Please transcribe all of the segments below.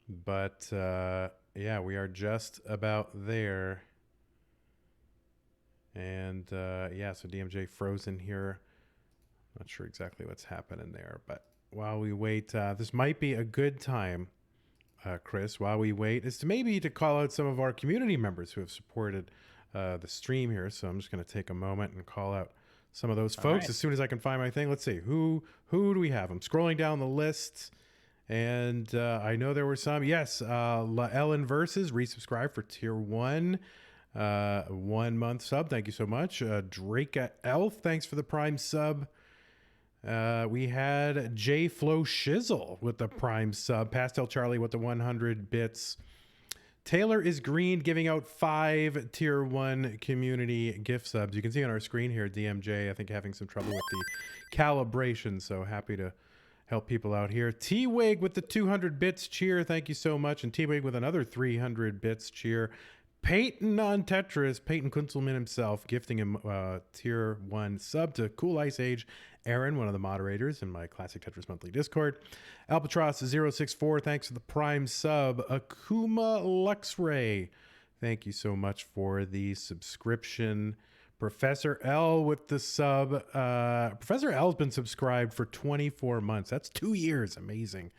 But yeah, we are just about there. And yeah, so DMJ frozen here. Not sure exactly what's happening there, but while we wait, this might be a good time, Chris, while we wait, is to maybe to call out some of our community members who have supported the stream here. So I'm just going to take a moment and call out some of those All folks right. as soon as I can find my thing. Let's see, who do we have? I'm scrolling down the list. And I know there were some. Yes, La Ellen Versus resubscribed for tier 1. 1 month sub. Thank you so much. Drake Elf, thanks for the prime sub. We had J Flow Shizzle with the prime sub. Pastel Charlie with the 100 bits. Taylor is Green giving out 5 tier 1 community gift subs. You can see on our screen here, DMJ, I think having some trouble with the calibration. So happy to help people out here. T-Wig with the 200 bits cheer. Thank you so much. And T-Wig with another 300 bits cheer. Peyton on Tetris, Peyton Kunzelman himself, gifting him tier 1 sub to Cool Ice Age. Aaron, one of the moderators in my Classic Tetris Monthly Discord. Albatross064, thanks for the prime sub. Akuma Luxray, thank you so much for the subscription. Professor L with the sub. Professor L's been subscribed for 24 months. That's 2 years. Amazing.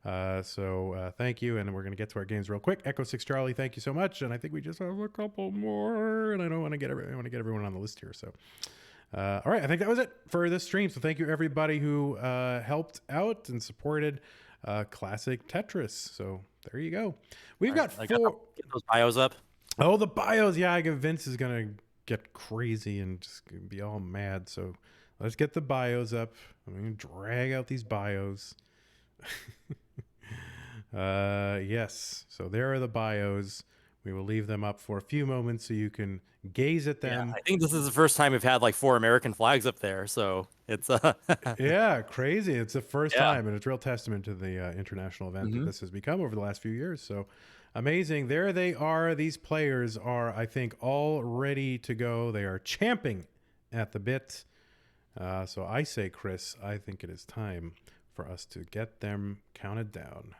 So thank you, and we're going to get to our games real quick. Echo 6 Charlie, thank you so much. And I think we just have a couple more, and I don't want to get everyone on the list here. So all right, I think that was it for this stream. So thank you everybody who helped out and supported Classic Tetris. So there you go. We've got 4. Get those bios up. Oh, the bios. Yeah, I guess Vince is going to get crazy and just be all mad. So let's get the bios up. I'm going to drag out these bios. Yes, so there are the bios. We will leave them up for a few moments so you can gaze at them. Yeah, I think this is the first time we've had like 4 American flags up there, so it's yeah, crazy. It's the first time, and it's a real testament to the international event that this has become over the last few years. So amazing. There they are. These players are, I think, all ready to go. They are champing at the bit. So I say, Chris, I think it is time for us to get them counted down.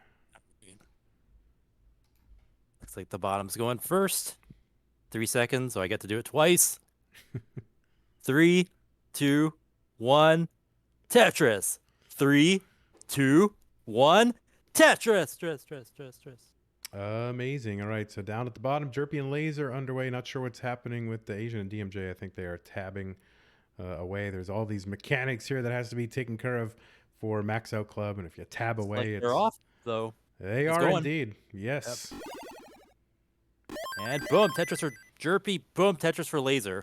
Looks like the bottom's going first. 3 seconds, so I get to do it twice. 3, 2, 1, Tetris. 3, 2, 1, Tetris. Amazing. All right, so down at the bottom, Jerpy and Lazer underway. Not sure what's happening with the Asian and DMJ. I think they are tabbing away. There's all these mechanics here that has to be taken care of for Max Out Club, and if you tab away, they're off though. They are going. Indeed. Yes. Yep. And boom, Tetris for Jerpy. Boom, Tetris for Lazer.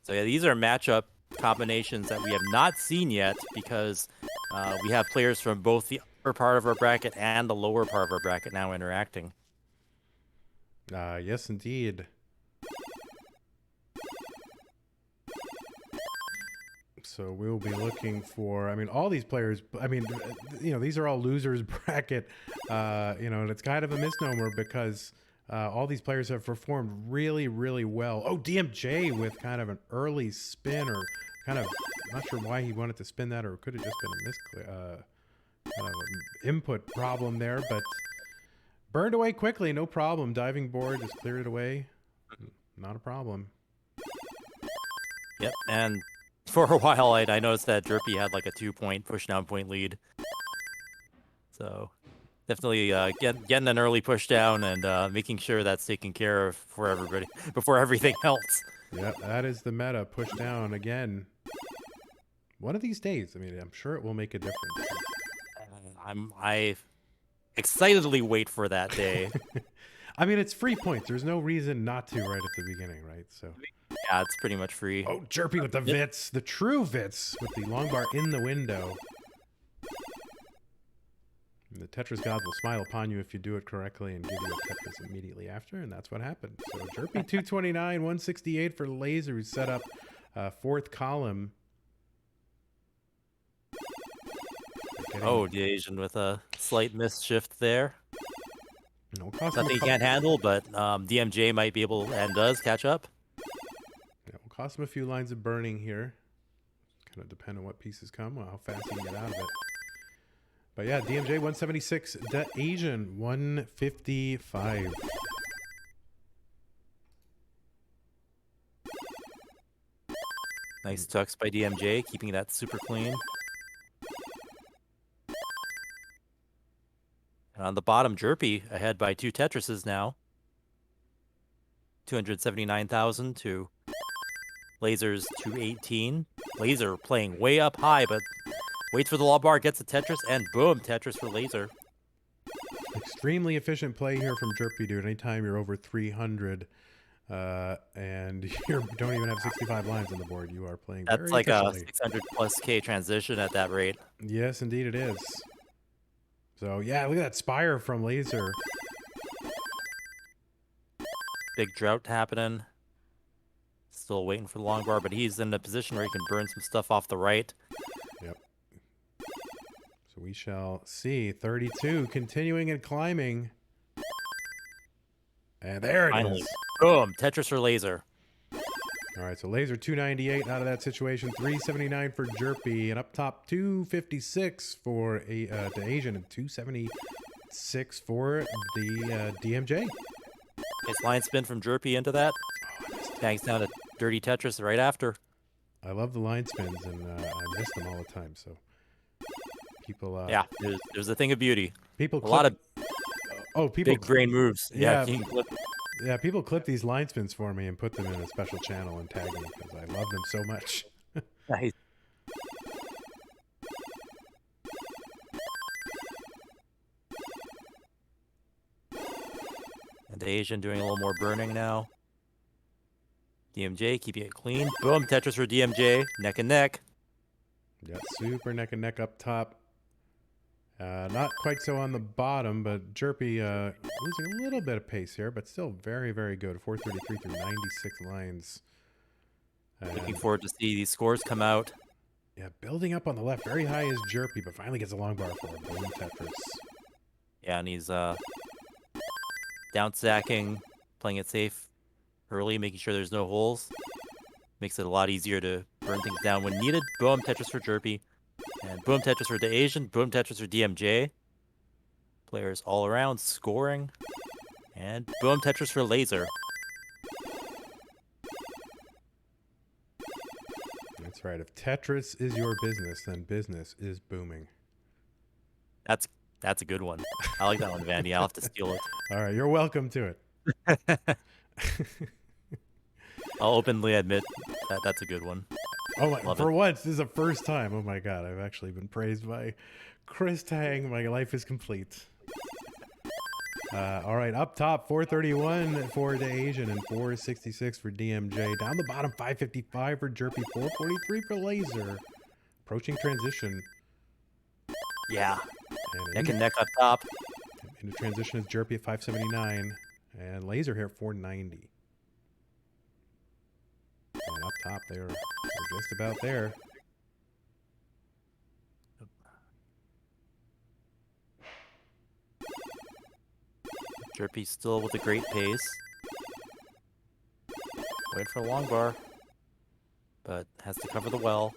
So yeah, these are matchup combinations that we have not seen yet because we have players from both the upper part of our bracket and the lower part of our bracket now interacting. Yes, indeed. So we'll be looking for, I mean, all these players, I mean, you know, these are all losers bracket, you know, and it's kind of a misnomer because all these players have performed really, really well. Oh, DMJ with kind of an early spin, or kind of, not sure why he wanted to spin that, or it could have just been a kind of an input problem there, but burned away quickly, no problem. Diving board just cleared it away. Not a problem. Yep, and for a while, I noticed that Jerpy had like a 2-point push-down point lead. So definitely getting an early push-down and making sure that's taken care of for everybody before everything else. Yeah, that is the meta. Push down again. One of these days, I mean, I'm sure it will make a difference. I excitedly wait for that day. I mean, it's free points. There's no reason not to right at the beginning, right? So yeah, it's pretty much free. Oh, Jerpy with the Vits, the true Vits with the long bar in the window. And the Tetris gods will smile upon you if you do it correctly and give you a Tetris immediately after, and that's what happened. So Jerpy 229, 168 for Lazer, who set up fourth column. Oh, the Asian with a slight misshift there. No, nothing he can't handle, but DMJ might be able and does catch up. Yeah, will cost him a few lines of burning here. Kind of depend on what pieces come, how fast he can get out of it. But yeah, DMJ 176, Daasiann 155. Nice tucks by DMJ, keeping that super clean. And on the bottom, Jerpy ahead by 2 Tetrises now. 279,000 to Lazer's 218. Lazer playing way up high, but waits for the low bar, gets a Tetris, and boom, Tetris for Lazer. Extremely efficient play here from Jerpidude. Anytime you're over 300 and you don't even have 65 lines on the board, you are playing That's very like efficiently. a 600+ K transition at that rate. Yes, indeed it is. So yeah, look at that Spire from Lazer. Big drought happening. Still waiting for the long bar, but he's in a position where he can burn some stuff off the right. Yep. So we shall see. 32 continuing and climbing. And there it Finally. is. Boom, Tetris or Lazer. All right, so Lazer 298 out of that situation, 379 for Jerpy, and up top 256 for Daasiann, and 276 for the DMJ. Nice line spin from Jerpy into that. Bangs down a dirty Tetris right after. I love the line spins, and I miss them all the time. So people, Yeah, it was a thing of beauty. people, A lot of people, big brain moves. Yeah. King clip. Yeah, people clip these line spins for me and put them in a special channel and tag me because I love them so much. Nice. And Daasiann doing a little more burning now. DMJ keeping it clean. Boom, Tetris for DMJ. Neck and neck. Yeah, super neck and neck up top. Not quite so on the bottom, but Jerpy losing a little bit of pace here, but still very, very good. 433 through 96 lines. Looking forward to see these scores come out. Yeah, building up on the left. Very high is Jerpy, but finally gets a long bar for a boom Tetris. Yeah, and he's down stacking, playing it safe early, making sure there's no holes. Makes it a lot easier to burn things down when needed. Boom, Tetris for Jerpy. And boom, Tetris for Daasiann. Boom, Tetris for DMJ. Players all around scoring. And boom, Tetris for Lazer. That's right. If Tetris is your business, then business is booming. That's a good one. I like that one, Vandy. I'll have to steal it. All right, you're welcome to it. I'll openly admit that that's a good one. Oh my! Love for it. once, this is the first time. Oh my God! I've actually been praised by Chris Tang. My life is complete. All right, up top, 431 for Daasiann and 466 for DMJ. Down the bottom, 555 for Jerpy, 443 for Lazer. Approaching transition. Yeah. And Neck and neck up top. into transition is Jerpy at 579 and Lazer here at 490. And up top, they're just about there. Jerpy still with a great pace. Wait for a long bar, but has to cover the well.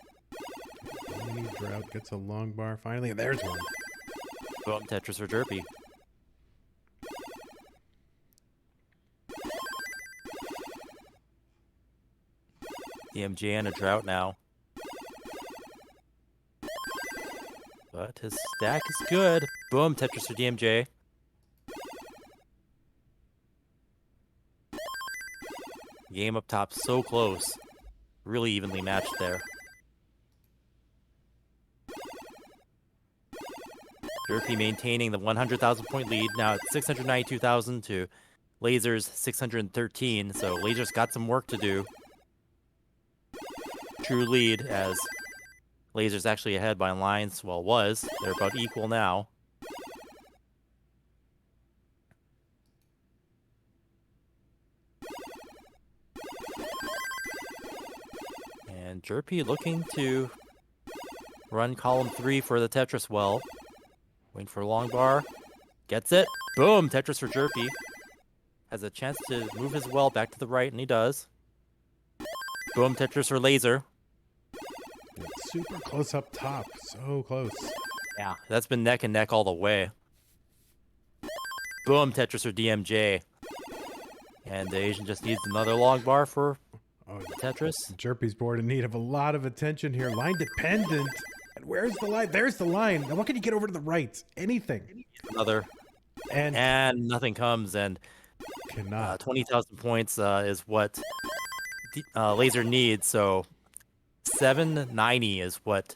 Only Drought gets a long bar finally, and there's one. Boom, Tetris for Jerpy. DMJ and a drought now. But his stack is good. Boom, Tetris for DMJ. Game up top so close. Really evenly matched there. Jerpy maintaining the 100,000 point lead. Now it's 692,000 to Lazer's 613. So Lazer's got some work to do. True lead as Lazer's actually ahead by lines. Well, was. They're about equal now. And Jerpy looking to run column 3 for the Tetris well. Waiting for a long bar. Gets it. Boom! Tetris for Jerpy. Has a chance to move his well back to the right, and he does. Boom! Tetris for Lazer. It's super close up top. So close. Yeah, that's been neck and neck all the way. Boom, Tetris or DMJ. And the Asian just needs another long bar for Tetris. Jerpy's board in need of a lot of attention here. Line dependent. And where's the line? There's the line. Now, what can you get over to the right? Anything. Another. And nothing comes. And cannot. 20,000 points is what Lazer needs. So 790 is what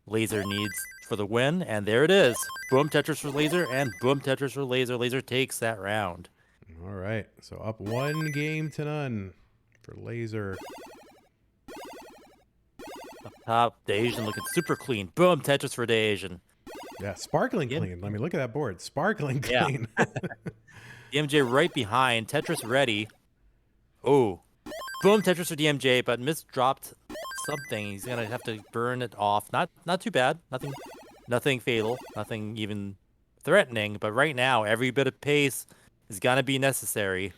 Lazer needs for the win. And there it is. Boom, Tetris for Lazer. And boom, Tetris for Lazer. Lazer takes that round. All right. So up 1-0 for Lazer. Up top, Daasiann looking super clean. Boom, Tetris for Daasiann. Yeah, sparkling clean. Let me look at that board. Sparkling clean. Yeah. DMJ right behind. Tetris ready. Oh. Boom, Tetris for DMJ, but misdropped something. He's going to have to burn it off. Not too bad. Nothing fatal. Nothing even threatening. But right now, every bit of pace is going to be necessary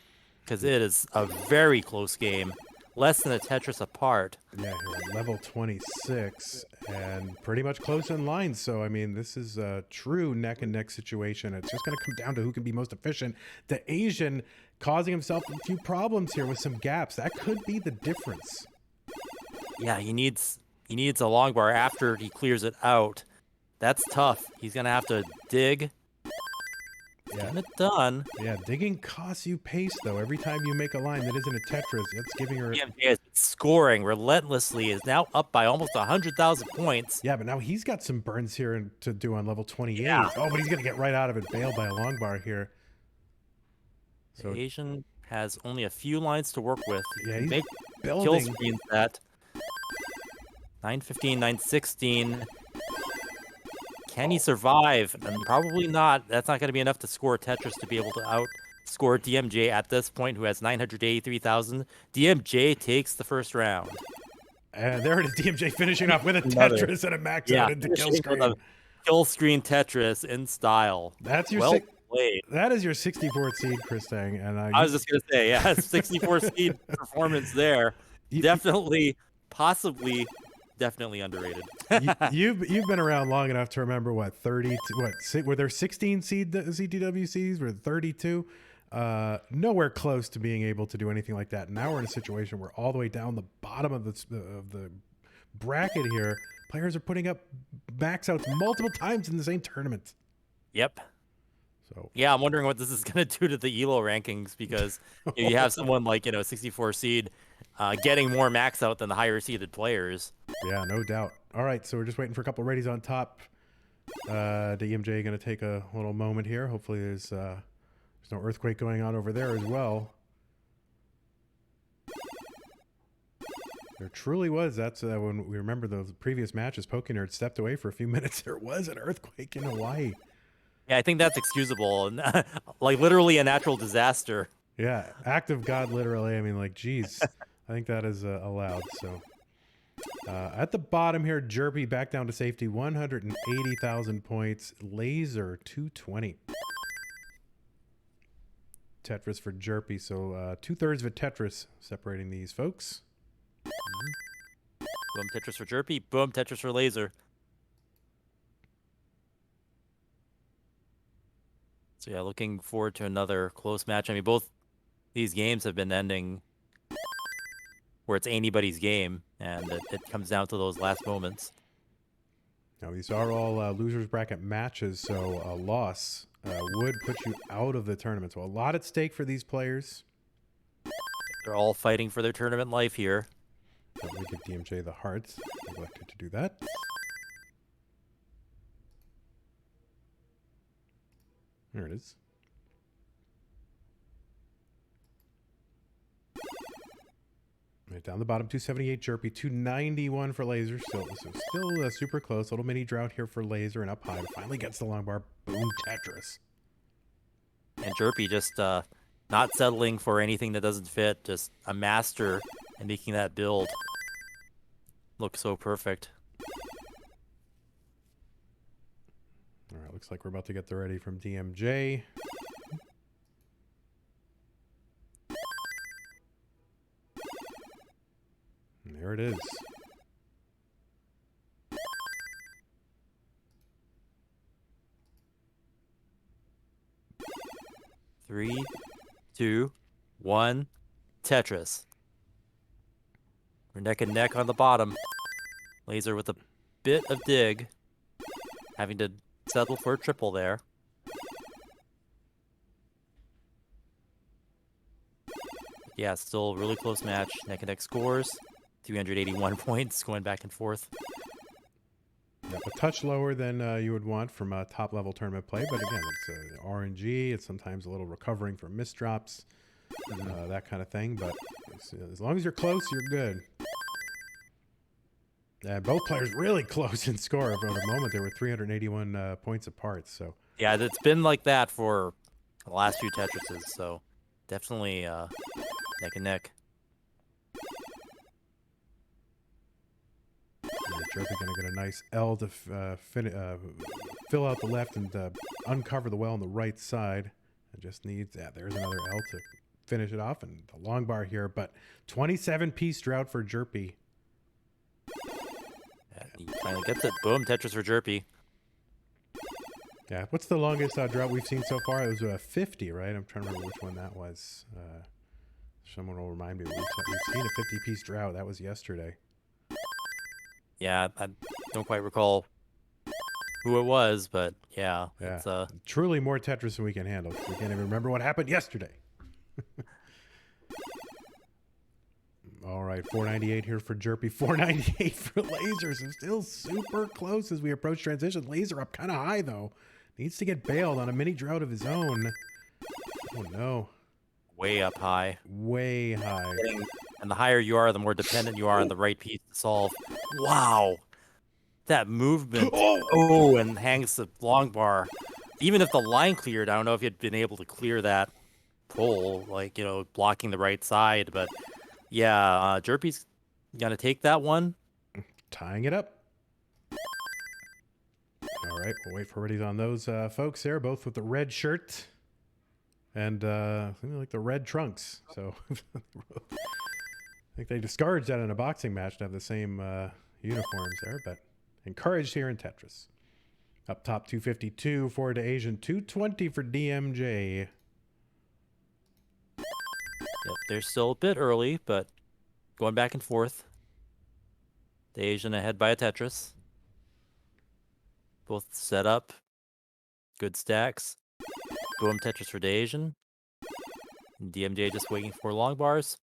because it is a very close game. Less than a Tetris apart. Yeah, here at level 26 and pretty much close in line. So, I mean, this is a true neck and neck situation. It's just going to come down to who can be most efficient. The Asian causing himself a few problems here with some gaps. That could be the difference. Yeah, he needs a long bar after he clears it out. That's tough. He's going to have to dig. Getting it done. Yeah, digging costs you pace, though. Every time you make a line that isn't a Tetris, it's giving her... DMJ is scoring relentlessly, is now up by almost 100,000 points. Yeah, but now he's got some burns here to do on level 28. Yeah. Oh, but he's going to get right out of it, bailed by a long bar here. So the Asian has only a few lines to work with. Yeah, he's make building. Kill screens that. 915, 916. Can he survive? And probably not. That's not going to be enough to score Tetris to be able to outscore DMJ at this point, who has 983,000. DMJ takes the first round. And there it is, DMJ finishing off with a Tetris and a max out into kill screen. Kill screen Tetris in style. That's your played. That is your 64th seed, Christang. And I was just going to say, yeah, 64 seed performance there. Definitely, possibly... Definitely underrated. You've been around long enough to remember what were there 16 seed CTWCs? Were 32? Nowhere close to being able to do anything like that. Now we're in a situation where all the way down the bottom of the bracket here, players are putting up max outs multiple times in the same tournament. Yep. So yeah, I'm wondering what this is going to do to the Elo rankings because you have someone like 64 seed getting more max out than the higher seeded players. Yeah, no doubt. All right, so we're just waiting for a couple of readies on top. DMJ going to take a little moment here. Hopefully there's no earthquake going on over there as well. There truly was. That's when we remember those previous matches. Pokenerd stepped away for a few minutes. There was an earthquake in Hawaii. Yeah, I think that's excusable. Like literally a natural disaster. Yeah, act of God, literally. I mean, like, geez. I think that is allowed. So at the bottom here, Jerpy back down to safety, 180,000 points. Lazer 220. Tetris for Jerpy. So 2/3 of a Tetris separating these folks. Boom, Tetris for Jerpy. Boom, Tetris for Lazer. So yeah, looking forward to another close match. I mean, both these games have been ending where it's anybody's game, and it comes down to those last moments. Now, these are all losers bracket matches, so a loss would put you out of the tournament. So a lot at stake for these players. They're all fighting for their tournament life here. Let me give DMJ the hearts. Neglected to do that. There it is. Right down the bottom, 278 Jerpy, 291 for Lazer. Still super close. Little mini drought here for Lazer, and up high. Finally gets the long bar. Boom, Tetris. And Jerpy just not settling for anything that doesn't fit. Just a master in making that build look so perfect. All right, looks like we're about to get the ready from DMJ. And there it is. 3, 2, 1. Tetris. We're neck and neck on the bottom. Lazer with a bit of dig. Having to settle for a triple there. Yeah, still a really close match. Neck and neck scores. 381 points going back and forth. Yep, a touch lower than you would want from a top-level tournament play, but again, it's RNG. It's sometimes a little recovering from misdrops, that kind of thing. But as long as you're close, you're good. Both players really close in score. For a moment, they were 381 points apart. So yeah, it's been like that for the last few Tetrises. So definitely neck and neck. Jerpy going to get a nice L to fill out the left and uncover the well on the right side. It just needs there's another L to finish it off, and the long bar here. But 27-piece drought for Jerpy. Yeah, he finally gets it. Boom, Tetris for Jerpy. Yeah, what's the longest drought we've seen so far? It was 50, right? I'm trying to remember which one that was. Someone will remind me. We've seen a 50-piece drought. That was yesterday. Yeah, I don't quite recall who it was, but yeah. It's, truly more Tetris than we can handle. We can't even remember what happened yesterday. All right, 498 here for Jerpy, 498 for Lazer. So still super close as we approach transition. Lazer up kind of high, though. Needs to get bailed on a mini drought of his own. Oh, no. Way up high. Way high. And the higher you are, the more dependent you are on the right piece to solve. Wow. That movement. Oh, and hangs the long bar. Even if the line cleared, I don't know if you'd been able to clear that pole, like, blocking the right side. But yeah, Jerpy's going to take that one. Tying it up. All right, we'll wait for readies on those folks there, both with the red shirt and like the red trunks. So I think they discouraged that in a boxing match to have the same uniforms there, but encouraged here in Tetris. Up top, 252 for Daasiann, 220 for DMJ. Yep, they're still a bit early, but going back and forth. Daasiann ahead by a Tetris. Both set up. Good stacks. Boom, Tetris for Daasiann. DMJ just waiting for long bars.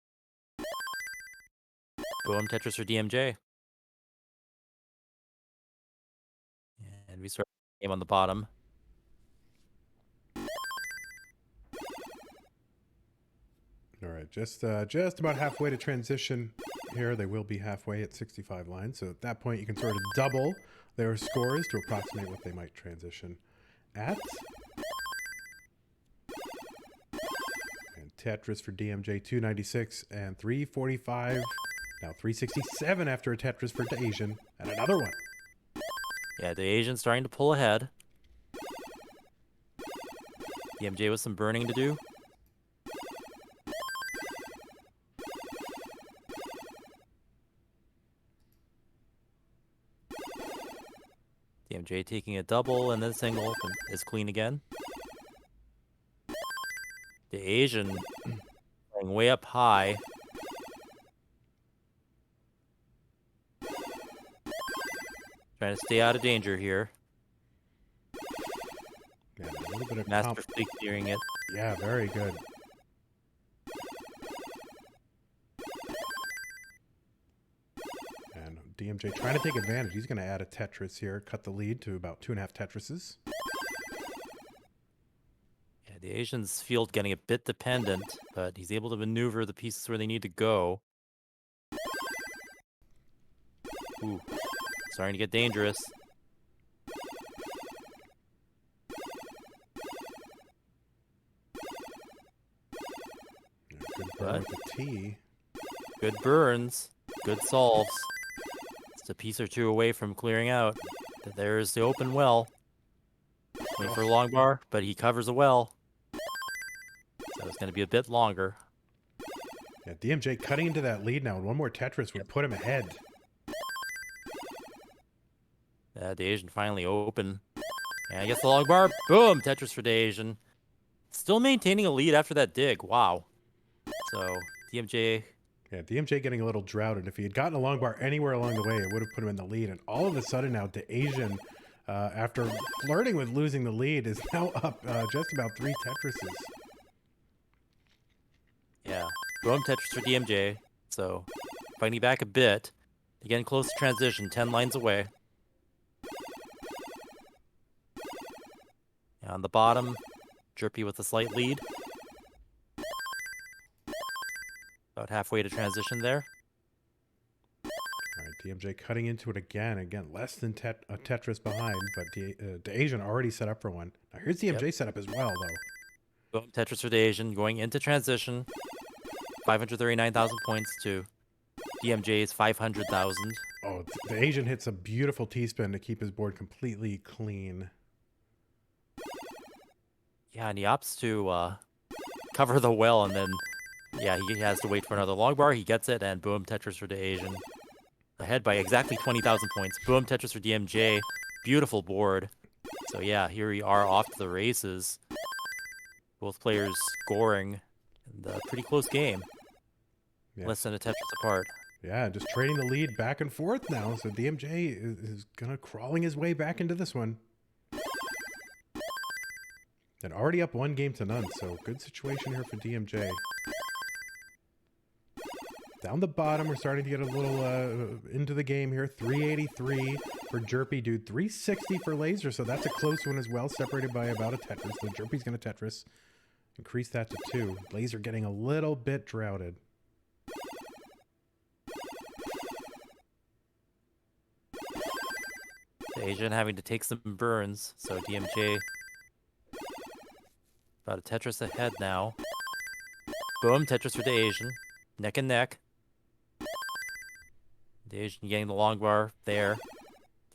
Boom, Tetris for DMJ. And we start the game on the bottom. All right, just about halfway to transition here. They will be halfway at 65 lines. So at that point, you can sort of double their scores to approximate what they might transition at. And Tetris for DMJ, 296 and 345. Now 367 after a Tetris for Daasiann. And another one. Yeah, Daasiann starting to pull ahead. DMJ with some burning to do. DMJ taking a double and then single and is clean again. Daasiann playing way up high. Trying to stay out of danger here. Yeah, a little bit of masterfully clearing it. Yeah, very good. And DMJ trying to take advantage. He's going to add a Tetris here, cut the lead to about 2.5 Tetrises. Yeah, the Asian's field getting a bit dependent, but he's able to maneuver the pieces where they need to go. Ooh, starting to get dangerous. Good burn with the T. Good burns, good solves. It's a piece or two away from clearing out. But there's the open well. Waiting for a long bar, but he covers a well. So it's going to be a bit longer. Yeah, DMJ cutting into that lead now. One more Tetris would put him ahead. The Asian finally open. And I guess the long bar. Boom! Tetris for Daasiann. Still maintaining a lead after that dig. Wow. So DMJ. Yeah, DMJ getting a little droughted. If he had gotten a long bar anywhere along the way, it would have put him in the lead. And all of a sudden now, Daasiann, after flirting with losing the lead, is now up just about 3 Tetrises. Yeah. Boom Tetris for DMJ. So fighting back a bit. Again, close to transition. 10 lines away. And on the bottom, Jerpy with a slight lead. About halfway to transition there. All right, DMJ cutting into it again. Again, less than a Tetris behind, but Daasiann already set up for one. Now here's DMJ set up as well, though. Boom Tetris for Daasiann going into transition. 539,000 points to DMJ's 500,000. Oh, Daasiann hits a beautiful T-spin to keep his board completely clean. Yeah, and he opts to cover the well, and then, yeah, he has to wait for another long bar. He gets it, and boom, Tetris for Daasiann. Ahead by exactly 20,000 points. Boom, Tetris for DMJ. Beautiful board. So, yeah, here we are off to the races. Both players scoring. And a pretty close game. Yeah. Less than a Tetris apart. Yeah, just trading the lead back and forth now. So DMJ is gonna crawling his way back into this one. And already up 1-0. So good situation here for DMJ. Down the bottom, we're starting to get a little into the game here. 383 for Jerpidude, 360 for Lazer. So that's a close one as well, separated by about a Tetris. So Jerpy's gonna Tetris. Increase that to 2. Lazer getting a little bit droughted. Daasiann having to take some burns, so DMJ about a Tetris ahead now. Boom, Tetris for Daasiann. Neck and neck. Daasiann getting the long bar there.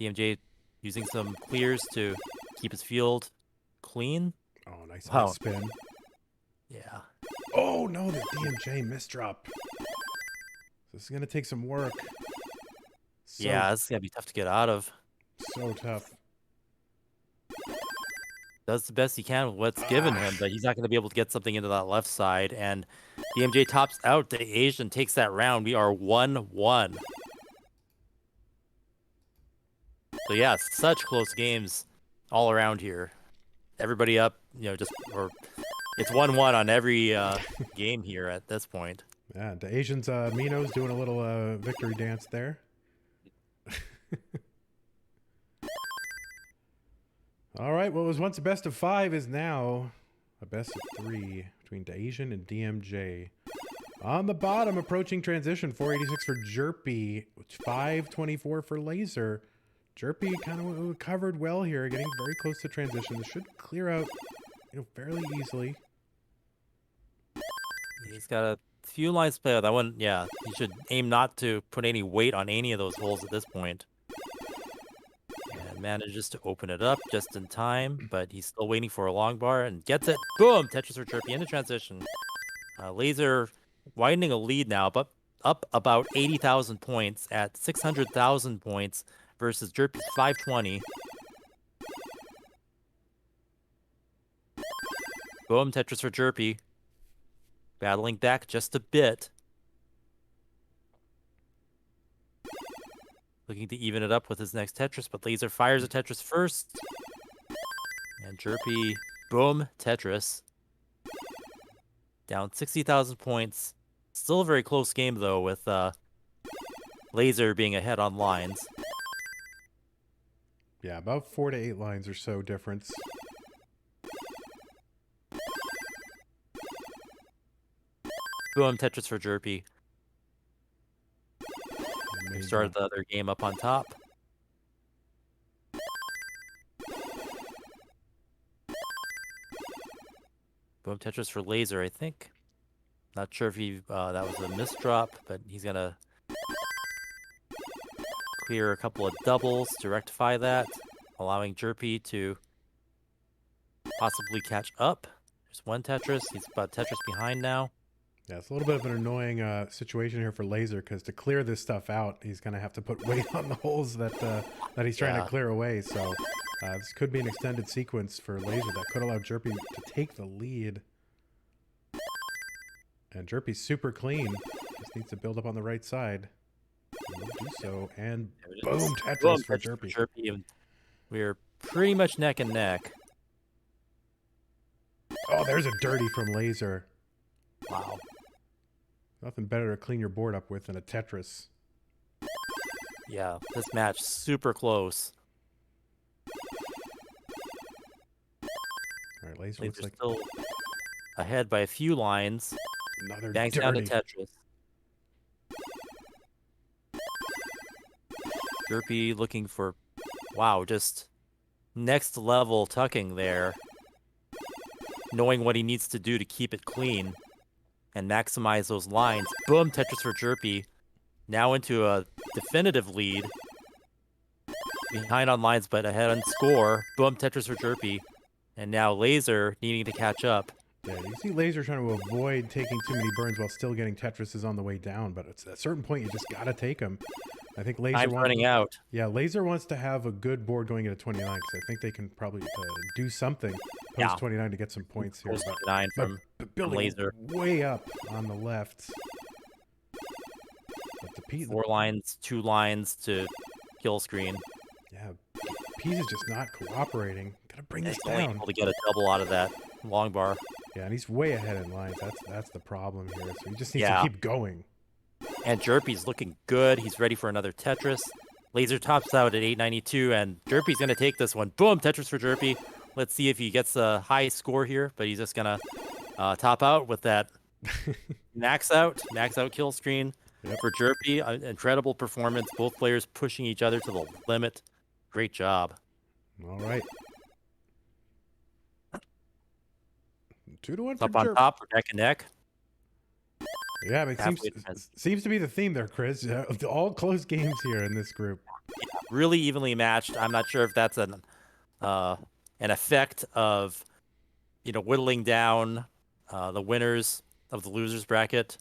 DMJ using some clears to keep his field clean. Oh, nice Wow. spin. Yeah. Oh, no, the DMJ misdrop. This is going to take some work. Yeah, this is going to be tough to get out of. So tough. Does the best he can with what's given him, but he's not going to be able to get something into that left side. And DMJ tops out. Daasiann takes that round. We are 1-1. So yeah, such close games all around here. Everybody up, or it's 1-1 on every game here at this point. Yeah, Daasiann's Mino's doing a little victory dance there. All right, what was once a best of 5 is now a best of 3 between Daasiann and DMJ. On the bottom, approaching transition, 486 for Jerpy, 524 for Lazer. Jerpy kind of covered well here, getting very close to transition. This should clear out, fairly easily. He's got a few lines to play with. He should aim not to put any weight on any of those holes at this point. And manages to open it up just in time, but he's still waiting for a long bar and gets it. Boom! Tetris for Jerpy into transition. Lazer widening a lead now, but up about 80,000 points at 600,000 points versus Jerpy's 520. Boom! Tetris for Jerpy. Battling back just a bit. Looking to even it up with his next Tetris, but Lazer fires a Tetris first. And Jerpy, boom, Tetris. Down 60,000 points. Still a very close game, though, with Lazer being ahead on lines. Yeah, about 4 to 8 lines or so difference. Boom, Tetris for Jerpy. We Amazing. started the other game up on top. Boom, Tetris for Lazer, I think. Not sure if that was a misdrop, but he's gonna clear a couple of doubles to rectify that, allowing Jerpy to possibly catch up. There's one Tetris. He's about Tetris behind now. Yeah, it's a little bit of an annoying situation here for Lazer, because to clear this stuff out, he's going to have to put weight on the holes that he's trying to clear away. So This could be an extended sequence for Lazer that could allow Jerpy to take the lead. And Jerpy's super clean. Just needs to build up on the right side. And we'll do so. And boom, Tetris for Jerpy. We're pretty much neck and neck. Oh, there's a dirty from Lazer. Wow. Nothing better to clean your board up with than a Tetris. Yeah, this match super close. All right, Lazer looks like still ahead by a few lines. Another Banks dirty. down to Tetris. Jerpy looking for, wow, just next level tucking there. Knowing what he needs to do to keep it clean and maximize those lines. Boom, Tetris for Jerpy. Now into a definitive lead. Behind on lines, but ahead on score. Boom, Tetris for Jerpy. And now Lazer needing to catch up. Yeah, you see Lazer trying to avoid taking too many burns while still getting Tetrises on the way down, but at a certain point you just gotta take them. I think Lazer Time's running out. Yeah, Lazer wants to have a good board going into 29 because I think they can probably do something post 29 to get some points here. Post 29 from building Lazer. Way up on the left. But the 4 lines, 2 lines to kill screen. Yeah, Pease is just not cooperating. Gotta bring this only down. able to get a double out of that long bar. Yeah, and he's way ahead in lines. That's the problem here. So he just needs to keep going. And Jerpy's looking good. He's ready for another Tetris. Lazer tops out at 892, and Jerpy's going to take this one. Boom, Tetris for Jerpy. Let's see if he gets a high score here, but he's just going to top out with that max out kill screen for Jerpy. Incredible performance. Both players pushing each other to the limit. Great job. All right. 2-1 for Up on top for neck and neck. Yeah, but it seems to be the theme there, Chris. All close games here in this group. Yeah, really evenly matched. I'm not sure if that's an effect of, whittling down the winners of the losers bracket.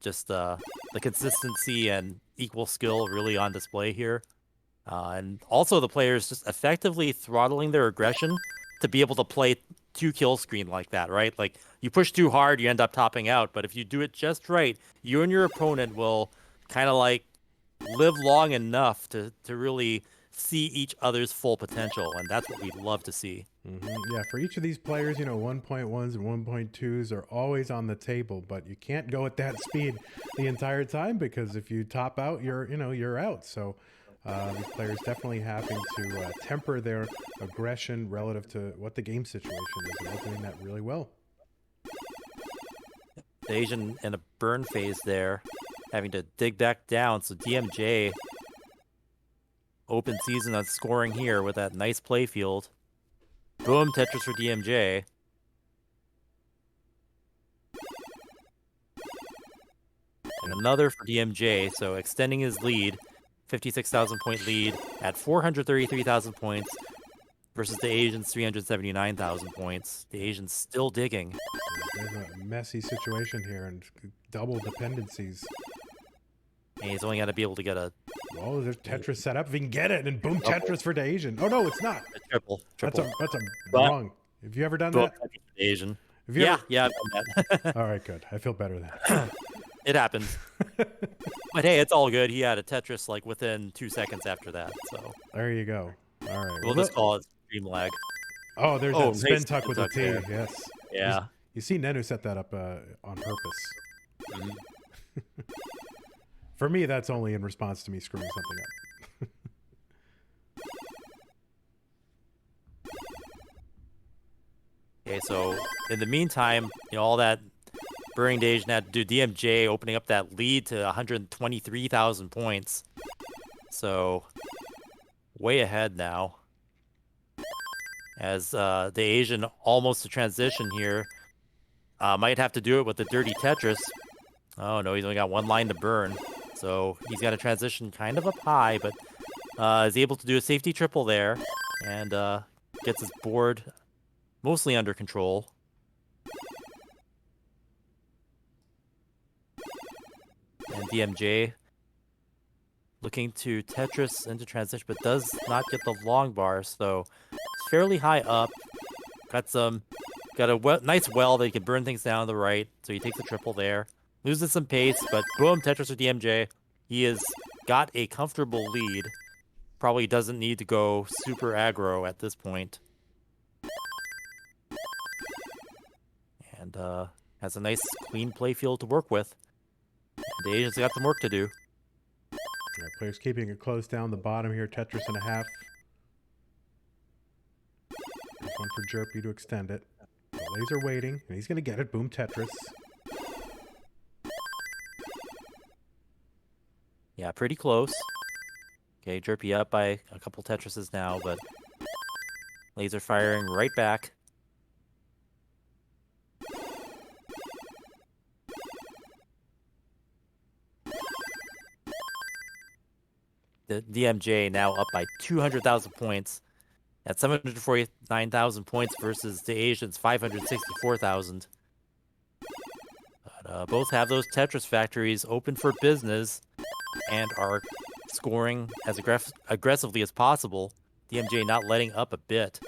Just the consistency and equal skill really on display here. And also the players just effectively throttling their aggression to be able to play 2 kill screen like that, right? Like, you push too hard, you end up topping out. But if you do it just right, you and your opponent will kind of like live long enough to really see each other's full potential. And that's what we'd love to see. Yeah, for each of these players, 1.1s and 1.2s are always on the table, but you can't go at that speed the entire time because if you top out, you're out. So these players definitely having to temper their aggression relative to what the game situation is, and they're doing that really well. The Asian in a burn phase there, having to dig back down. So DMJ open season on scoring here with that nice play field. Boom, Tetris for DMJ. And another for DMJ, so extending his lead. 56,000 point lead at 433,000 points versus the Asians 379,000 points. The Asians still digging. There's a messy situation here and double dependencies. And he's only got to be able to get a... Well, there's Tetris set up. If he can get it, and boom, Tetris for the Asian. Oh, no, it's not. Triple. That's a wrong. Have you ever done that? Asian. Yeah, I've done that. All right, good. I feel better then. It happens. But hey, it's all good. He had a Tetris like within 2 seconons after that. So there you go. All right. We'll just call it stream lag. Oh, there's that spin tuck with the T. There. Yes. Yeah. You see Nenu set that up on purpose. For me, that's only in response to me screwing something up. Okay, so in the meantime, all that Burning Daasiann had to do, DMJ opening up that lead to 123,000 points. So way ahead now. As the Asian almost to transition here. Might have to do it with the dirty Tetris. Oh no, he's only got 1 line to burn. So he's got to transition kind of up high, but is able to do a safety triple there. And gets his board mostly under control. And DMJ looking to Tetris into transition, but does not get the long bar, so it's fairly high up. Got a nice well that he can burn things down to the right, so he takes a triple there. Loses some pace, but boom, Tetris or DMJ. He has got a comfortable lead. Probably doesn't need to go super aggro at this point. And has a nice clean playfield to work with. The Asians got some work to do. All right, players keeping it close down the bottom here. Tetris and a half. There's one for Jerpy to extend it. Lazer waiting, and he's going to get it. Boom, Tetris. Yeah, pretty close. Okay, Jerpy up by a couple Tetrises now, but Lazer firing right back. The DMJ now up by 200,000 points at 749,000 points versus the Asians 564,000. But both have those Tetris factories open for business and are scoring as aggressively as possible. DMJ not letting up a bit.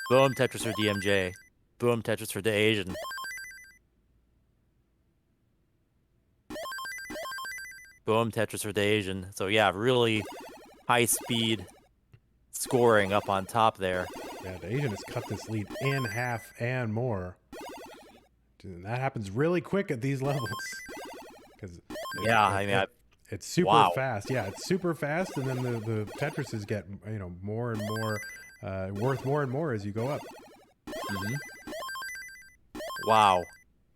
Boom, Tetris for DMJ. Boom, Tetris for the Asian. Boom, Tetris for the Asian. So yeah, really high speed scoring up on top there. Yeah, the Asian has cut this lead in half and more. Dude, that happens really quick at these levels. Yeah, it's super fast. Yeah, it's super fast, and then the Tetrises get more and more worth more and more as you go up. Mm-hmm. Wow.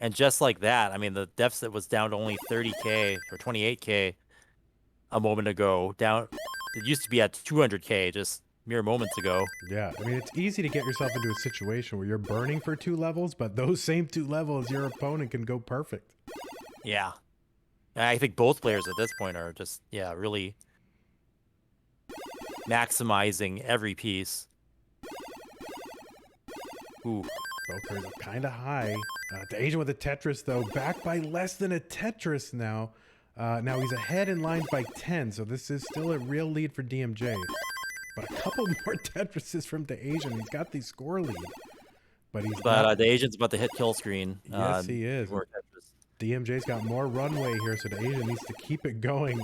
And just like that, I mean, the deficit was down to only 30K or 28K a moment ago. Down, it used to be at 200K just mere moments ago. Yeah, I mean, it's easy to get yourself into a situation where you're burning for 2 levels, but those same 2 levels, your opponent can go perfect. Yeah. I think both players at this point are just, really maximizing every piece. Ooh. Both players are kind of high. The Asian with a Tetris, though, back by less than a Tetris now. Now he's ahead in lines by 10, so this is still a real lead for DMJ. But a couple more Tetrises from the Asian. He's got the score lead. But the Asian's about to hit kill screen. Yes, he is. DMJ's got more runway here, so the Asian needs to keep it going.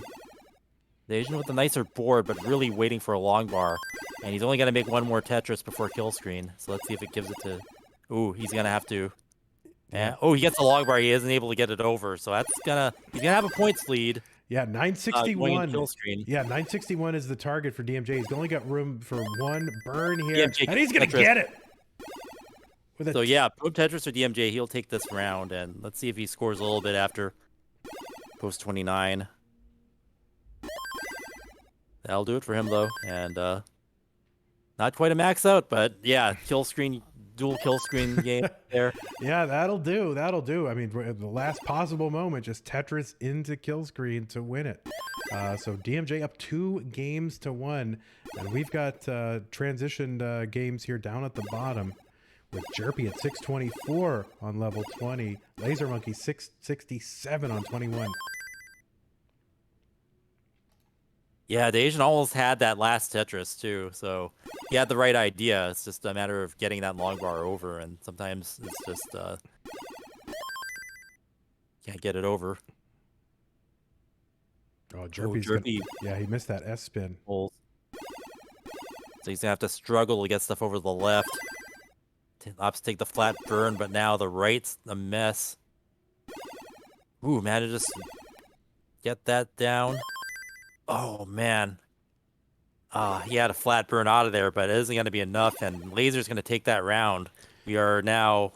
The Asian with a nicer board, but really waiting for a long bar. And he's only going to make one more Tetris before kill screen. So let's see if it gives it to... Ooh, he's going to have to... Yeah. Oh, he gets the long bar. He isn't able to get it over. So that's gonna... He's going to have a points lead. Yeah, 961. Kill screen. Yeah, 961 is the target for DMJ. He's only got room for one burn here. DMJ and he's going to get it! So yeah, Pope Tetris or DMJ, he'll take this round. And let's see if he scores a little bit after post 29. That'll do it for him, though. And not quite a max out, but yeah, kill screen... dual kill screen game there. Yeah, that'll do. That'll do. I mean, the last possible moment, just Tetris into kill screen to win it. So DMJ up 2-1, and we've got transitioned games here down at the bottom with Jerpy at 624 on level 20, Lazer Monkey 667 on 21. Yeah, the Asian almost had that last Tetris, too, so he had the right idea. It's just a matter of getting that long bar over, and sometimes it's just, can't get it over. Oh, Jerpy. Yeah, he missed that S-spin. So he's going to have to struggle to get stuff over the left. Ops take the flat burn, but now the right's a mess. Ooh, man, to just get that down. Oh, man. He had a flat burn out of there, but it isn't going to be enough, and Lazer's going to take that round. We are now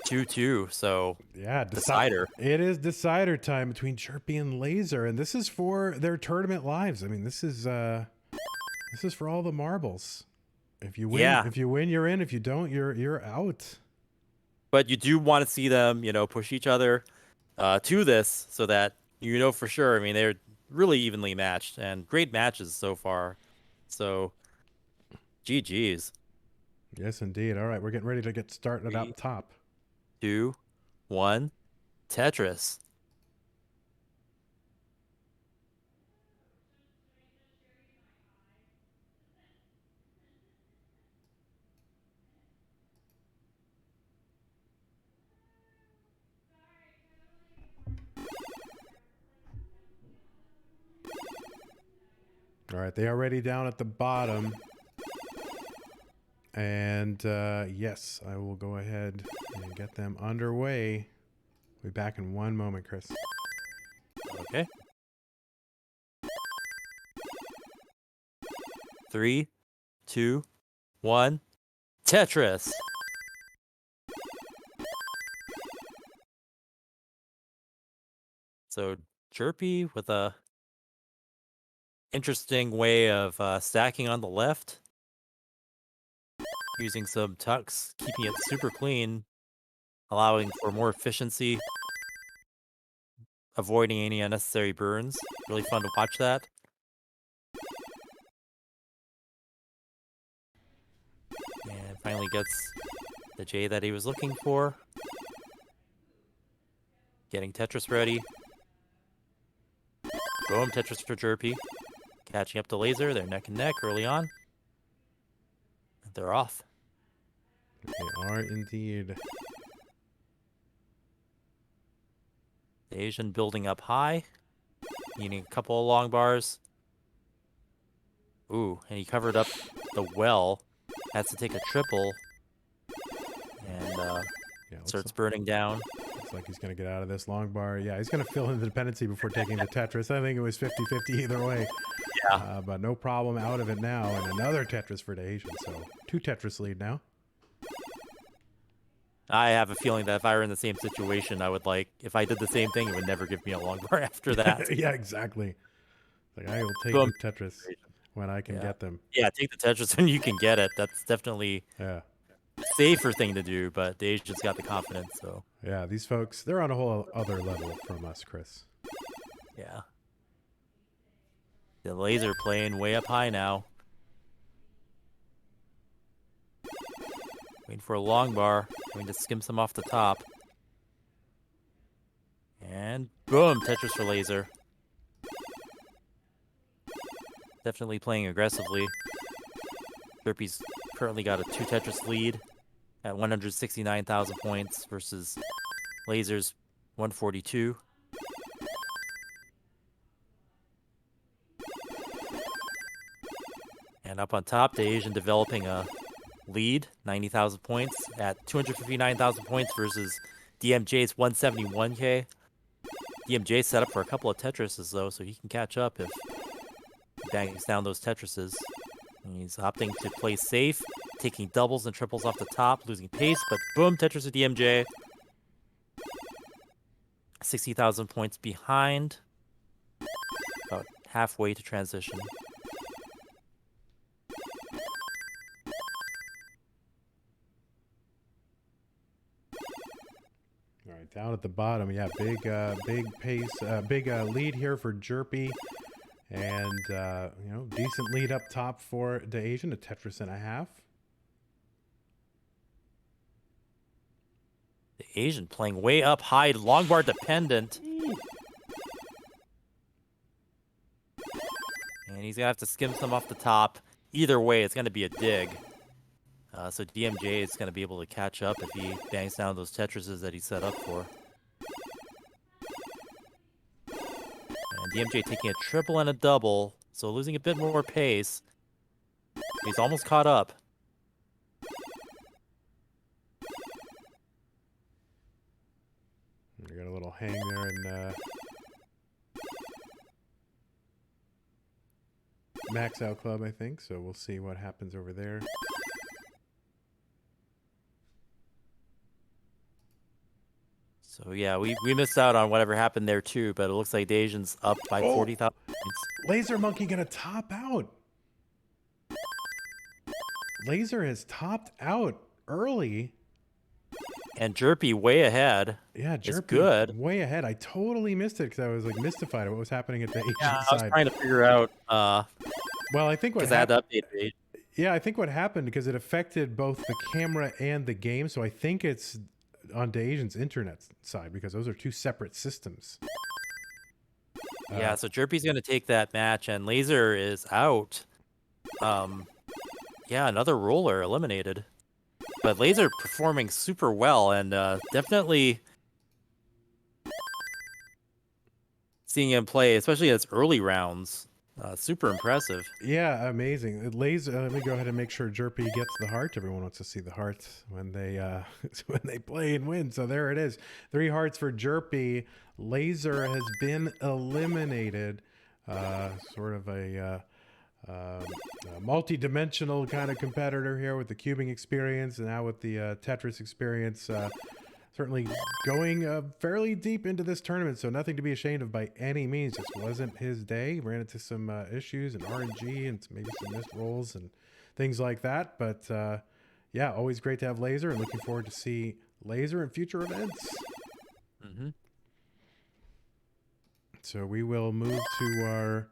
2-2, so yeah, decider. It is decider time between Jerpy and Lazer, and this is for their tournament lives. I mean, this is for all the marbles. If you win, you're in. If you don't, you're out. But you do want to see them, push each other to this, so that for sure. I mean, they're really evenly matched and great matches so far. So, GG's. Yes, indeed. All right, we're getting ready to get started up top. 2, 1, Tetris. All right, they are already down at the bottom. And yes, I will go ahead and get them underway. We'll be back in one moment, Chris. Okay. 3, 2, 1. Tetris. So Jerpy with a interesting way of stacking on the left, using some tucks, keeping it super clean, allowing for more efficiency, avoiding any unnecessary burns. Really fun to watch that. And finally gets the J that he was looking for. Getting Tetris ready. Boom, Tetris for Jerpy. Catching up to Lazer. They're neck and neck early on. They're off. They are indeed. The Asian building up high. Needing a couple of long bars. Ooh, and he covered up the well. Has to take a triple. And starts burning down. Looks like he's going to get out of this long bar. Yeah, he's going to fill in the dependency before taking the Tetris. I think it was 50-50 either way. Yeah. But no problem, out of it now. And another Tetris for Daasiann. So 2 Tetris lead now. I have a feeling that if I were in the same situation, I would if I did the same thing, it would never give me a long bar after that. Yeah, exactly. Like, I will take Boom. the Tetris when I can get them. Yeah, take the Tetris when you can get it. That's definitely a safer thing to do, but the Asian's got the confidence, so. Yeah, these folks, they're on a whole other level from us, Chris. Yeah. The Lazer playing way up high now. Waiting for a long bar. Going to skim some off the top. And boom, Tetris for Lazer. Definitely playing aggressively. Jerpy's currently got a 2 Tetris lead at 169,000 points versus Lazer's 142. And up on top, the Asian developing a lead, 90,000 points at 259,000 points versus DMJ's 171k. DMJ set up for a couple of Tetrises though, so he can catch up if he bangs down those Tetrises. And he's opting to play safe, taking doubles and triples off the top, losing pace, but boom, Tetris to DMJ. 60,000 points behind, about halfway to transition. All right, down at the bottom, yeah, big pace, big lead here for Jerpy, and you know, decent lead up top for Daasiann, a Tetris and a half. The Asian playing way up high, long bar dependent. And he's gonna have to skim some off the top. Either way, it's gonna be a dig. So DMJ is gonna be able to catch up if he bangs down those Tetrises that he set up for. And DMJ taking a triple and a double, so losing a bit more pace. He's almost caught up. We got a little hang there in Max Out Club, I think. So we'll see what happens over there. So yeah, we missed out on whatever happened there too, but it looks like Daasiann's up by 40,000 points. Lazer Monkey gonna top out. Lazer has topped out early. And Jerpy way ahead. Yeah, Jerpy good. Way ahead. I totally missed it because I was like mystified at what was happening at the Asian I side. was trying to figure out. Well, I think what happened. Yeah, I think what happened because it affected both the camera and the game. So I think it's on Daasiann's internet side because those are 2 separate systems. Yeah, so Jerpy's gonna take that match, and Lazer is out. Yeah, another roller eliminated. But Lazer performing super well, and definitely seeing him play, especially in its early rounds, Super impressive. Yeah, amazing. Lazer. Let me go ahead and make sure Jerpy gets the heart. Everyone wants to see the heart when they when they play and win. So there it is. 3 hearts for Jerpy. Lazer has been eliminated. Sort of a multi-dimensional kind of competitor here with the cubing experience, and now with the Tetris experience. Certainly going fairly deep into this tournament, so nothing to be ashamed of by any means. Just wasn't his day. Ran into some issues and RNG and maybe some missed rolls and things like that. But yeah, always great to have Lazer, and looking forward to see Lazer in future events. Mm-hmm. So we will move to our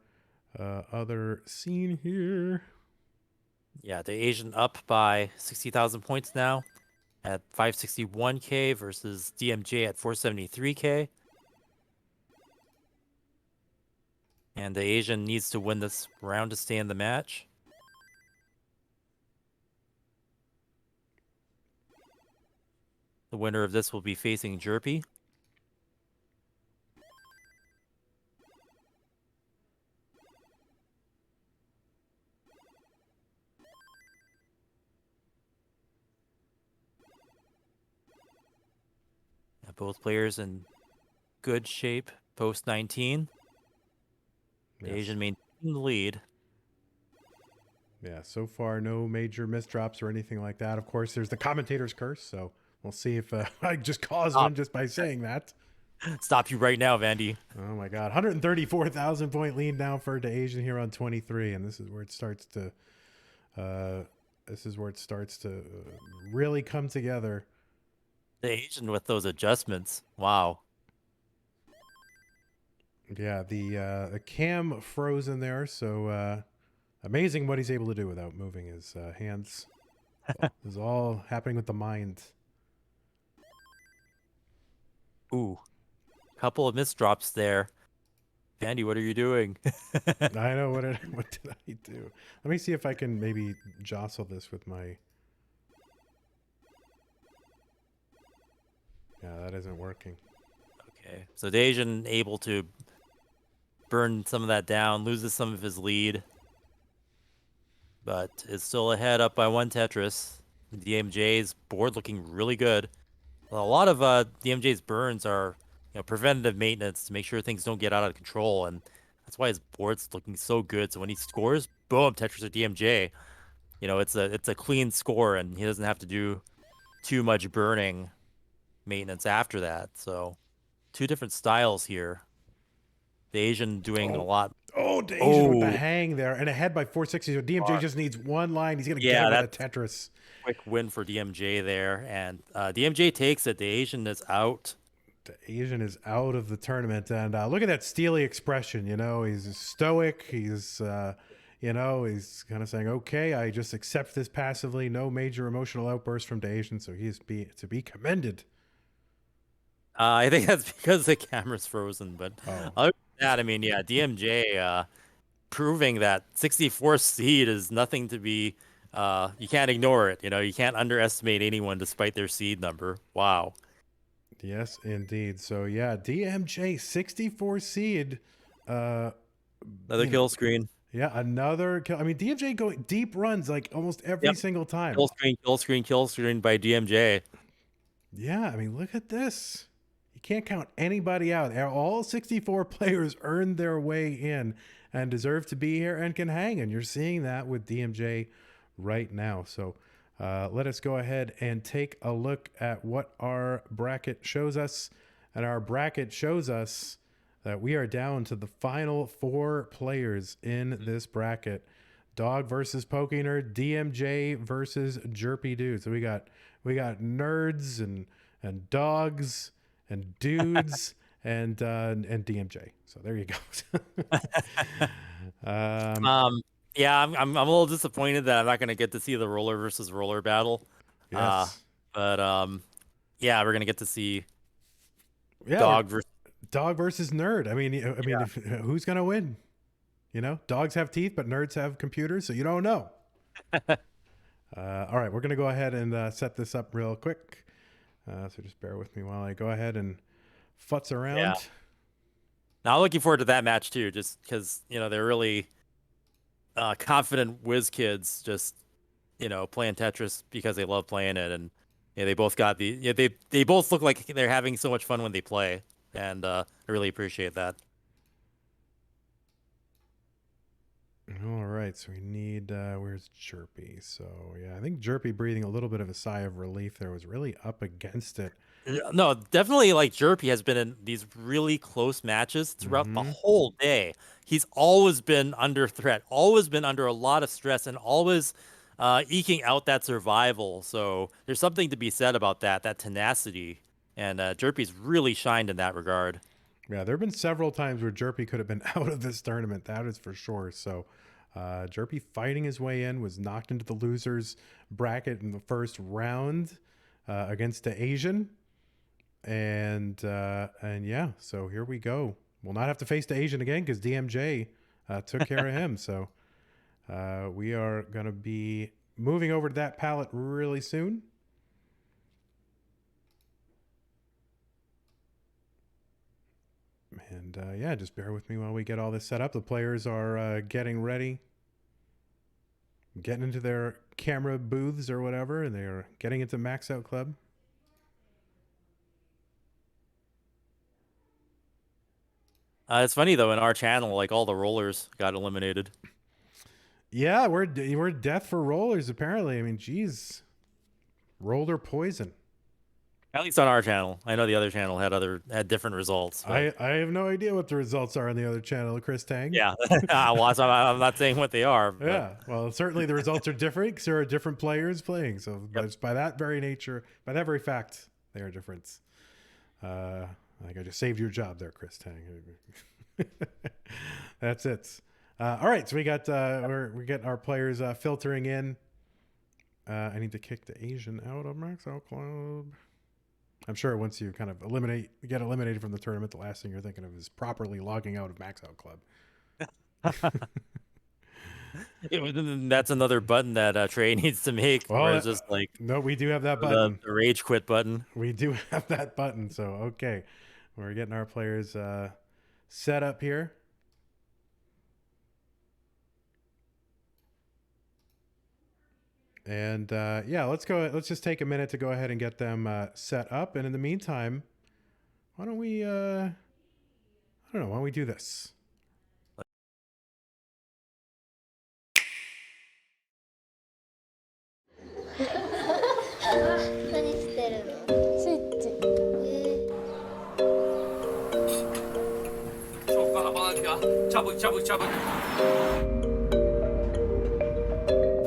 other scene here. Yeah, the Asian up by 60,000 points now at 561k versus DMJ at 473k. And the Asian needs to win this round to stay in the match. The winner of this will be facing Jerpy. Both players in good shape post 19. The Asian maintaining the lead. Yeah, so far no major misdrops or anything like that. Of course, there's the commentator's curse, so we'll see if I just caused one just by saying that. Stop you right now, Vandy. Oh my God, 134,000 point lead now for the Asian here on 23, and this is where it starts to really come together. The Asian with those adjustments. Wow. Yeah, the cam frozen there, so amazing what he's able to do without moving his hands. This is all happening with the mind. Ooh, couple of misdrops there. Vandy, what are you doing? I know, what did I do? Let me see if I can maybe jostle this with my... Yeah, that isn't working. Okay, so the Asian able to burn some of that down, loses some of his lead, but is still ahead up by 1 Tetris. DMJ's board looking really good. Well, a lot of DMJ's burns are preventative maintenance to make sure things don't get out of control, and that's why his board's looking so good. So when he scores, boom, Tetris or DMJ. It's a clean score, and he doesn't have to do too much burning maintenance after that. So 2 different styles here. The Asian doing a lot. Oh, the Asian with the hang there, and ahead by 460. So DMJ just needs one line. He's going to get it with a Tetris. Quick win for DMJ there, and DMJ takes it. The Asian is out. The Asian is out of the tournament, and look at that steely expression. He's stoic. He's he's kind of saying, okay, I just accept this passively. No major emotional outburst from the Asian, so he is to be commended. I think that's because the camera's frozen, but other than that, I mean, yeah, DMJ proving that 64 seed is nothing to be, you can't ignore it. You can't underestimate anyone despite their seed number. Wow. Yes, indeed. So yeah, DMJ 64 seed. Another kill screen. Yeah, another kill. I mean, DMJ going deep runs like almost every single time. Kill screen by DMJ. Yeah, I mean, look at this. You can't count anybody out. All 64 players earned their way in and deserve to be here and can hang. And you're seeing that with DMJ right now. So let us go ahead and take a look at what our bracket shows us. And our bracket shows us that we are down to the final 4 players in this bracket. Dog versus Pokenerd, DMJ versus Jerpidude. So we got nerds and dogs and dudes and DMJ. So there you go. Yeah, I'm a little disappointed that I'm not going to get to see the roller versus roller battle. Yes. But yeah, we're going to get to see dog versus nerd. I mean, who's going to win? Dogs have teeth, but nerds have computers, so you don't know. All right, we're going to go ahead and set this up real quick. So just bear with me while I go ahead and futz around. Yeah. Now I'm looking forward to that match too, just because they're really confident whiz kids just playing Tetris because they love playing it, and they both got they both look like they're having so much fun when they play, and I really appreciate that. All right, so we need where's Jerpy? So yeah, I think Jerpy breathing a little bit of a sigh of relief there, was really up against it. No, definitely, like, Jerpy has been in these really close matches throughout the whole day. He's always been under threat, always been under a lot of stress, and always eking out that survival. So there's something to be said about that tenacity. And Jerpy's really shined in that regard. Yeah, there have been several times where Jerpy could have been out of this tournament. That is for sure. So Jerpy fighting his way in, was knocked into the losers bracket in the first round against the Asian. And yeah, so here we go. We'll not have to face the Asian again because DMJ took care of him. So we are going to be moving over to that palette really soon. And yeah, just bear with me while we get all this set up. The players are getting ready, getting into their camera booths or whatever, and they are getting into Max Out Club. It's funny though, in our channel, like, all the rollers got eliminated. Yeah, we're death for rollers apparently. I mean, geez, roller poison. At least on our channel. I know the other channel had different results. I have no idea what the results are on the other channel, Chris Tang. Yeah, well, I'm not saying what they are. But. Yeah, well, certainly the results are different because there are different players playing. So by that very nature, by that very fact, they are different. I think I just saved your job there, Chris Tang. That's it. All right, so we got we get our players filtering in. I need to kick the Asian out of Max Out Club. I'm sure once you kind of get eliminated from the tournament, the last thing you're thinking of is properly logging out of Max Out Club. That's another button that Trey needs to make. Well, it's just like, no, we do have that button. The rage quit button. We do have that button. So okay, we're getting our players set up here. And yeah, let's go. Let's just take a minute to go ahead and get them set up. And in the meantime, why don't we? I don't know. Why don't we do this?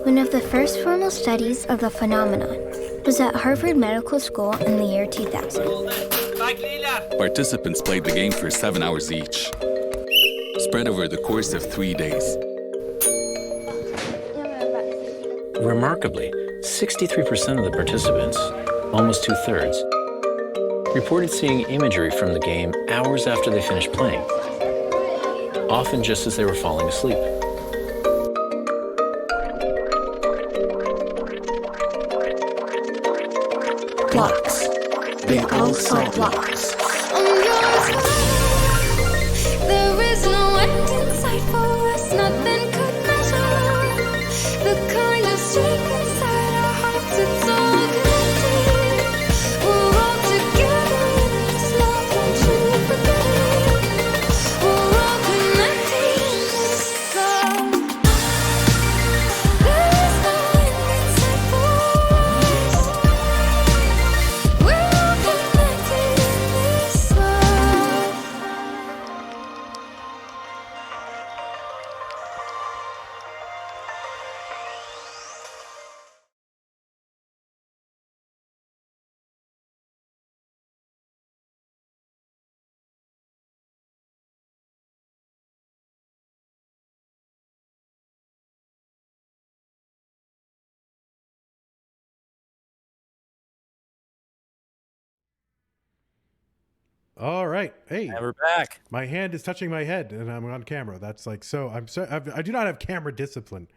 One of the first formal studies of the phenomenon was at Harvard Medical School in the year 2000. Participants played the game for 7 hours each, spread over the course of 3 days. Remarkably, 63% of the participants, almost 2/3, reported seeing imagery from the game hours after they finished playing, often just as they were falling asleep. Blocks. They all saw blocks. There is no end in sight for us, nothing could measure the kind of strength inside our hearts. It's all connected. We're all together in this love, don't you forget it. We're all connected in this love. There is no end in sight for us. We're all connected in this love. All right. Hey, And we're back. my hand is touching my head, and I'm on camera. That's like so. I do not have camera discipline,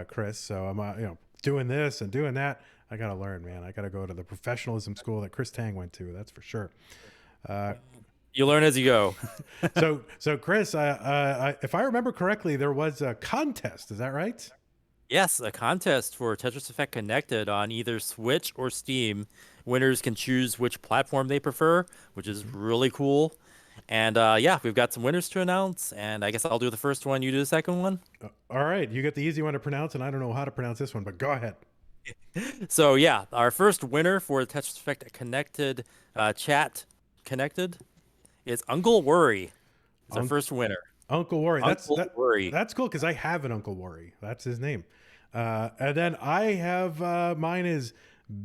Chris. So I'm doing this and doing that. I gotta learn, man. I gotta go to the professionalism school that Chris Tang went to. That's for sure. You learn as you go. So Chris, if I remember correctly, there was a contest. Is that right? Yes, a contest for Tetris Effect Connected on either Switch or Steam. Winners can choose which platform they prefer, which is really cool. And yeah, we've got some winners to announce, and I guess I'll do the first one, you do the second one. All right, you get the easy one to pronounce, and I don't know how to pronounce this one, but go ahead. So yeah, our first winner for the Tetris Effect Connected chat connected is Uncle Worry. It's our first winner. Uncle Worry. Worry. That's cool because I have an Uncle Worry. That's his name. And then I have mine is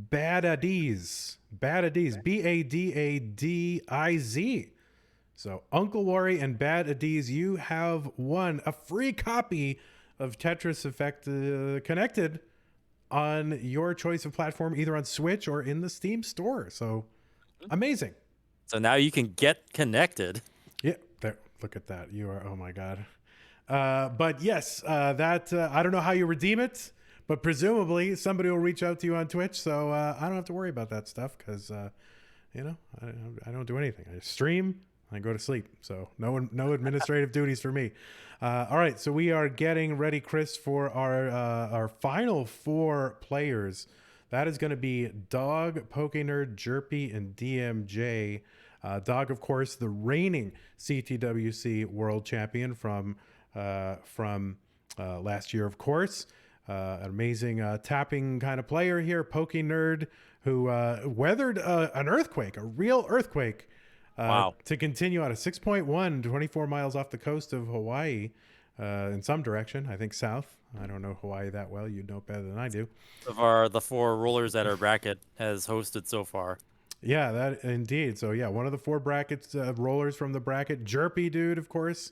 Badadiz. Badadiz. Badadiz. So Uncle Worry and Badadiz, you have won a free copy of Tetris Effect Connected on your choice of platform, either on Switch or in the Steam store. So amazing. So now you can get connected. Yeah, there. Look at that. You are. Oh my God. But yes, that I don't know how you redeem it, but presumably somebody will reach out to you on Twitch, so I don't have to worry about that stuff because you know I don't do anything. I just stream. I go to sleep. So no administrative duties for me. All right, so we are getting ready, Chris, for our final 4 players. That is going to be Dog, Pokenerd, Jerpy, and DMJ. Dog, of course, the reigning CTWC World Champion from last year, of course. An amazing tapping kind of player here. Pokenerd, who weathered an earthquake, a real earthquake, Wow. to continue on a 6.1, 24 miles off the coast of Hawaii, in some direction, I think south. I don't know Hawaii that well. You know better than I do. Of the 4 rollers that our bracket has hosted so far. Yeah, that indeed. So yeah, one of the 4 brackets rollers from the bracket. Jerpidude, of course,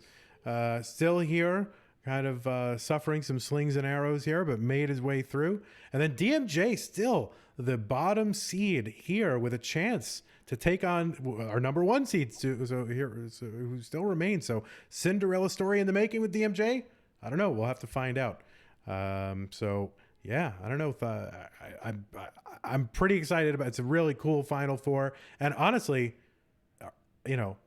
still here, kind of suffering some slings and arrows here, but made his way through. And then DMJ, still the bottom seed here with a chance to take on our number 1 seed, who still remains. So Cinderella story in the making with DMJ. I don't know. We'll have to find out. So yeah, I don't know if I'm pretty excited about it. It's a really cool Final 4. And honestly,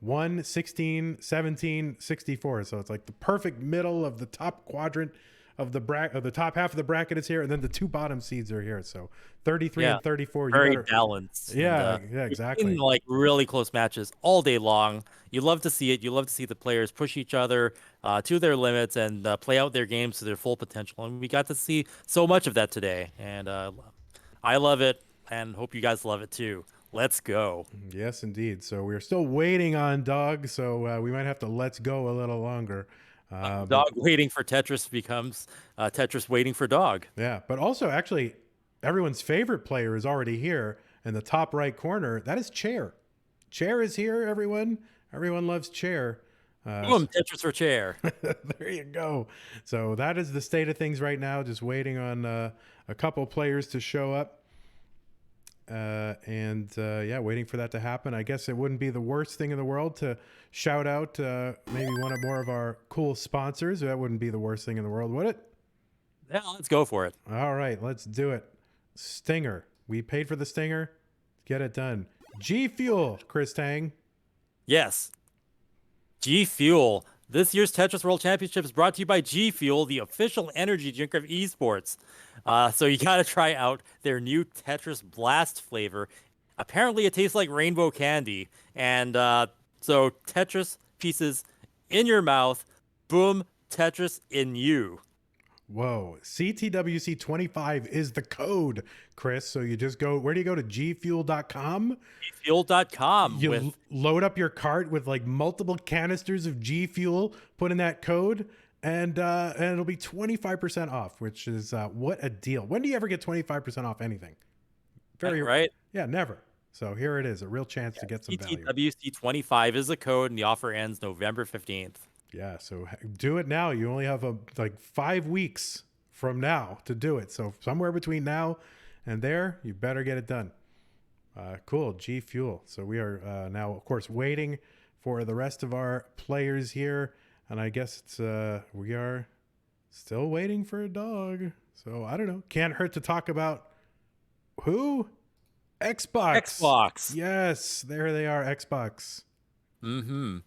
1, 16, 17, 64. So it's like the perfect middle of the top quadrant of the top half of the bracket is here, and then the 2 bottom seeds are here. So 33 and 34. Very balanced. Yeah, And, yeah, exactly. like really close matches all day long. You love to see it. You love to see the players push each other to their limits and play out their games to their full potential. And we got to see so much of that today. And I love it, and hope you guys love it too. Let's go. Yes, indeed. So we're still waiting on Dog, so we might have to let's go a little longer. Dog waiting for Tetris becomes Tetris waiting for Dog. Yeah, but also actually everyone's favorite player is already here in the top right corner. That is Chair. Chair is here, everyone. Everyone loves Chair. Boom, Tetris for Chair. There you go. So that is the state of things right now, just waiting on a couple players to show up. Yeah, waiting for that to happen. I guess it wouldn't be the worst thing in the world to shout out maybe one of more of our cool sponsors. That wouldn't be the worst thing in the world, would it? Yeah, let's go for it. All right, let's do it. Stinger. We paid for the Stinger. Get it done. G Fuel, Chris Tang. Yes. G Fuel. This year's Tetris World Championship is brought to you by G Fuel, the official energy drink of esports. So you got to try out their new Tetris Blast flavor. Apparently, it tastes like rainbow candy. And so Tetris pieces in your mouth. Boom, Tetris in you. Whoa. CTWC 25 is the code, Chris. So you just go, where do you go to? gfuel.com? Gfuel.com. You load up your cart with like multiple canisters of G Fuel, put in that code, and it'll be 25% off, which is what a deal. When do you ever get 25% off anything? Right? Yeah, never. So here it is, a real chance to get some value. CTWC 25 is the code, and the offer ends November 15th. Yeah, so do it now. You only have like 5 weeks from now to do it. So somewhere between now and there, you better get it done. Cool, G Fuel. So we are now, of course, waiting for the rest of our players here. And I guess it's we are still waiting for a Dog. So I don't know. Can't hurt to talk about who? Xbox. Xbox. Yes, there they are, Xbox. Mm-hmm.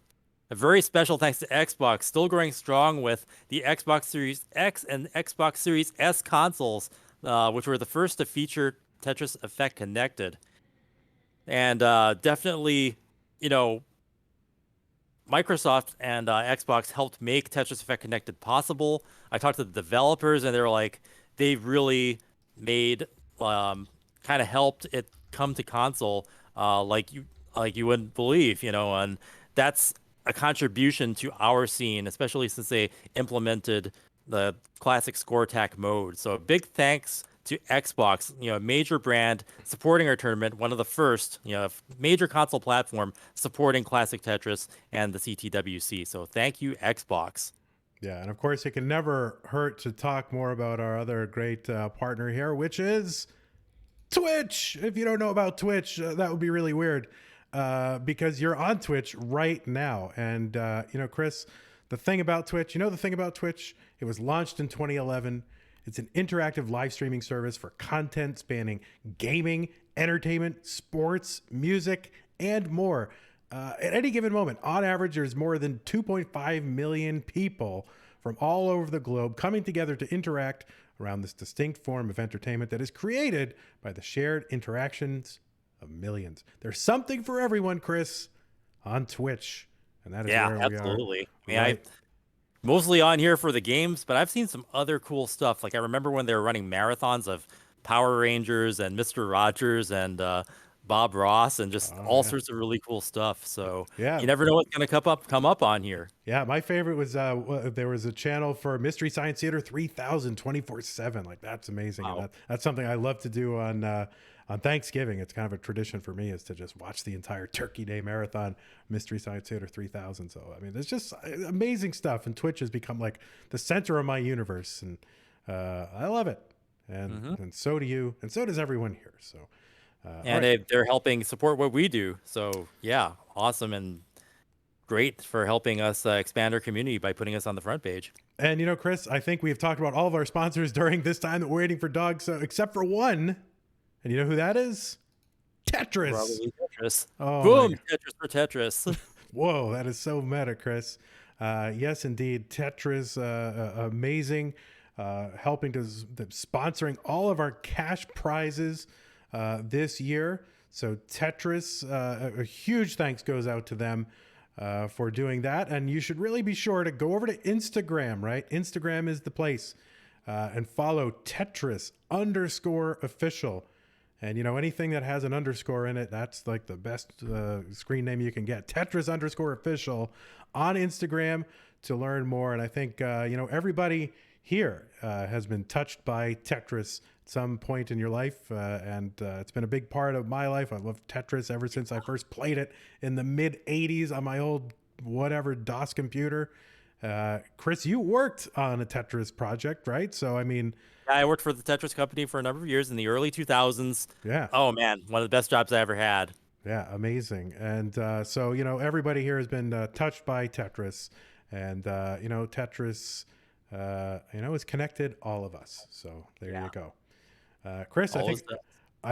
A very special thanks to Xbox, still growing strong with the Xbox Series X and Xbox Series S consoles, which were the first to feature Tetris Effect connected. And definitely, you know, Microsoft and Xbox helped make Tetris Effect Connected possible. I talked to the developers, and they were like, they've really made, kind of helped it come to console, like you wouldn't believe, and that's a contribution to our scene, especially since they implemented the classic score attack mode. So big thanks to Xbox, a major brand supporting our tournament, one of the first, major console platform supporting Classic Tetris and the CTWC. So thank you, Xbox. Yeah, and of course, it can never hurt to talk more about our other great partner here, which is Twitch. If you don't know about Twitch, that would be really weird because you're on Twitch right now. And, Chris, the thing about Twitch, it was launched in 2011. It's an interactive live streaming service for content spanning gaming, entertainment, sports, music, and more. At any given moment, on average, there's more than 2.5 million people from all over the globe coming together to interact around this distinct form of entertainment that is created by the shared interactions of millions. There's something for everyone, Chris, on Twitch. And that is where we absolutely. are. I mean, I mostly on here for the games, but I've seen some other cool stuff. Like I remember when they were running marathons of Power Rangers and Mr. Rogers and Bob Ross and just all sorts of really cool stuff. So you never know what's going to come up on here. Yeah, my favorite was there was a channel for Mystery Science Theater 3000 24/7. Like that's amazing. Wow. And that's something I love to do on Thanksgiving. It's kind of a tradition for me is to just watch the entire Turkey Day marathon Mystery Science Theater 3000. So I mean, there's just amazing stuff, and Twitch has become like the center of my universe, and I love it. And so do you, and so does everyone here. So. And they're helping support what we do. So yeah, awesome and great for helping us expand our community by putting us on the front page. And Chris, I think we've talked about all of our sponsors during this time that we're waiting for dogs, so except for one. And you know who that is? Tetris. Probably Tetris. Oh, boom! Tetris for Tetris. Whoa, that is so meta, Chris. Yes, indeed. Tetris, amazing. Helping to sponsoring all of our cash prizes this year. So Tetris, a huge thanks goes out to them for doing that. And you should really be sure to go over to Instagram, right? Instagram is the place. And follow Tetris_official. And anything that has an underscore in it, that's like the best screen name you can get. Tetris_official on Instagram to learn more. And I think, everybody here has been touched by Tetris at some point in your life. And it's been a big part of my life. I love Tetris ever since I first played it in the mid 80s on my old whatever DOS computer. Chris, you worked on a Tetris project, right? So, I mean... I worked for the Tetris company for a number of years in the early 2000s. Yeah. Oh, man. One of the best jobs I ever had. Yeah, amazing. And so, everybody here has been touched by Tetris. And, Tetris, has connected all of us. So there you go. Chris, I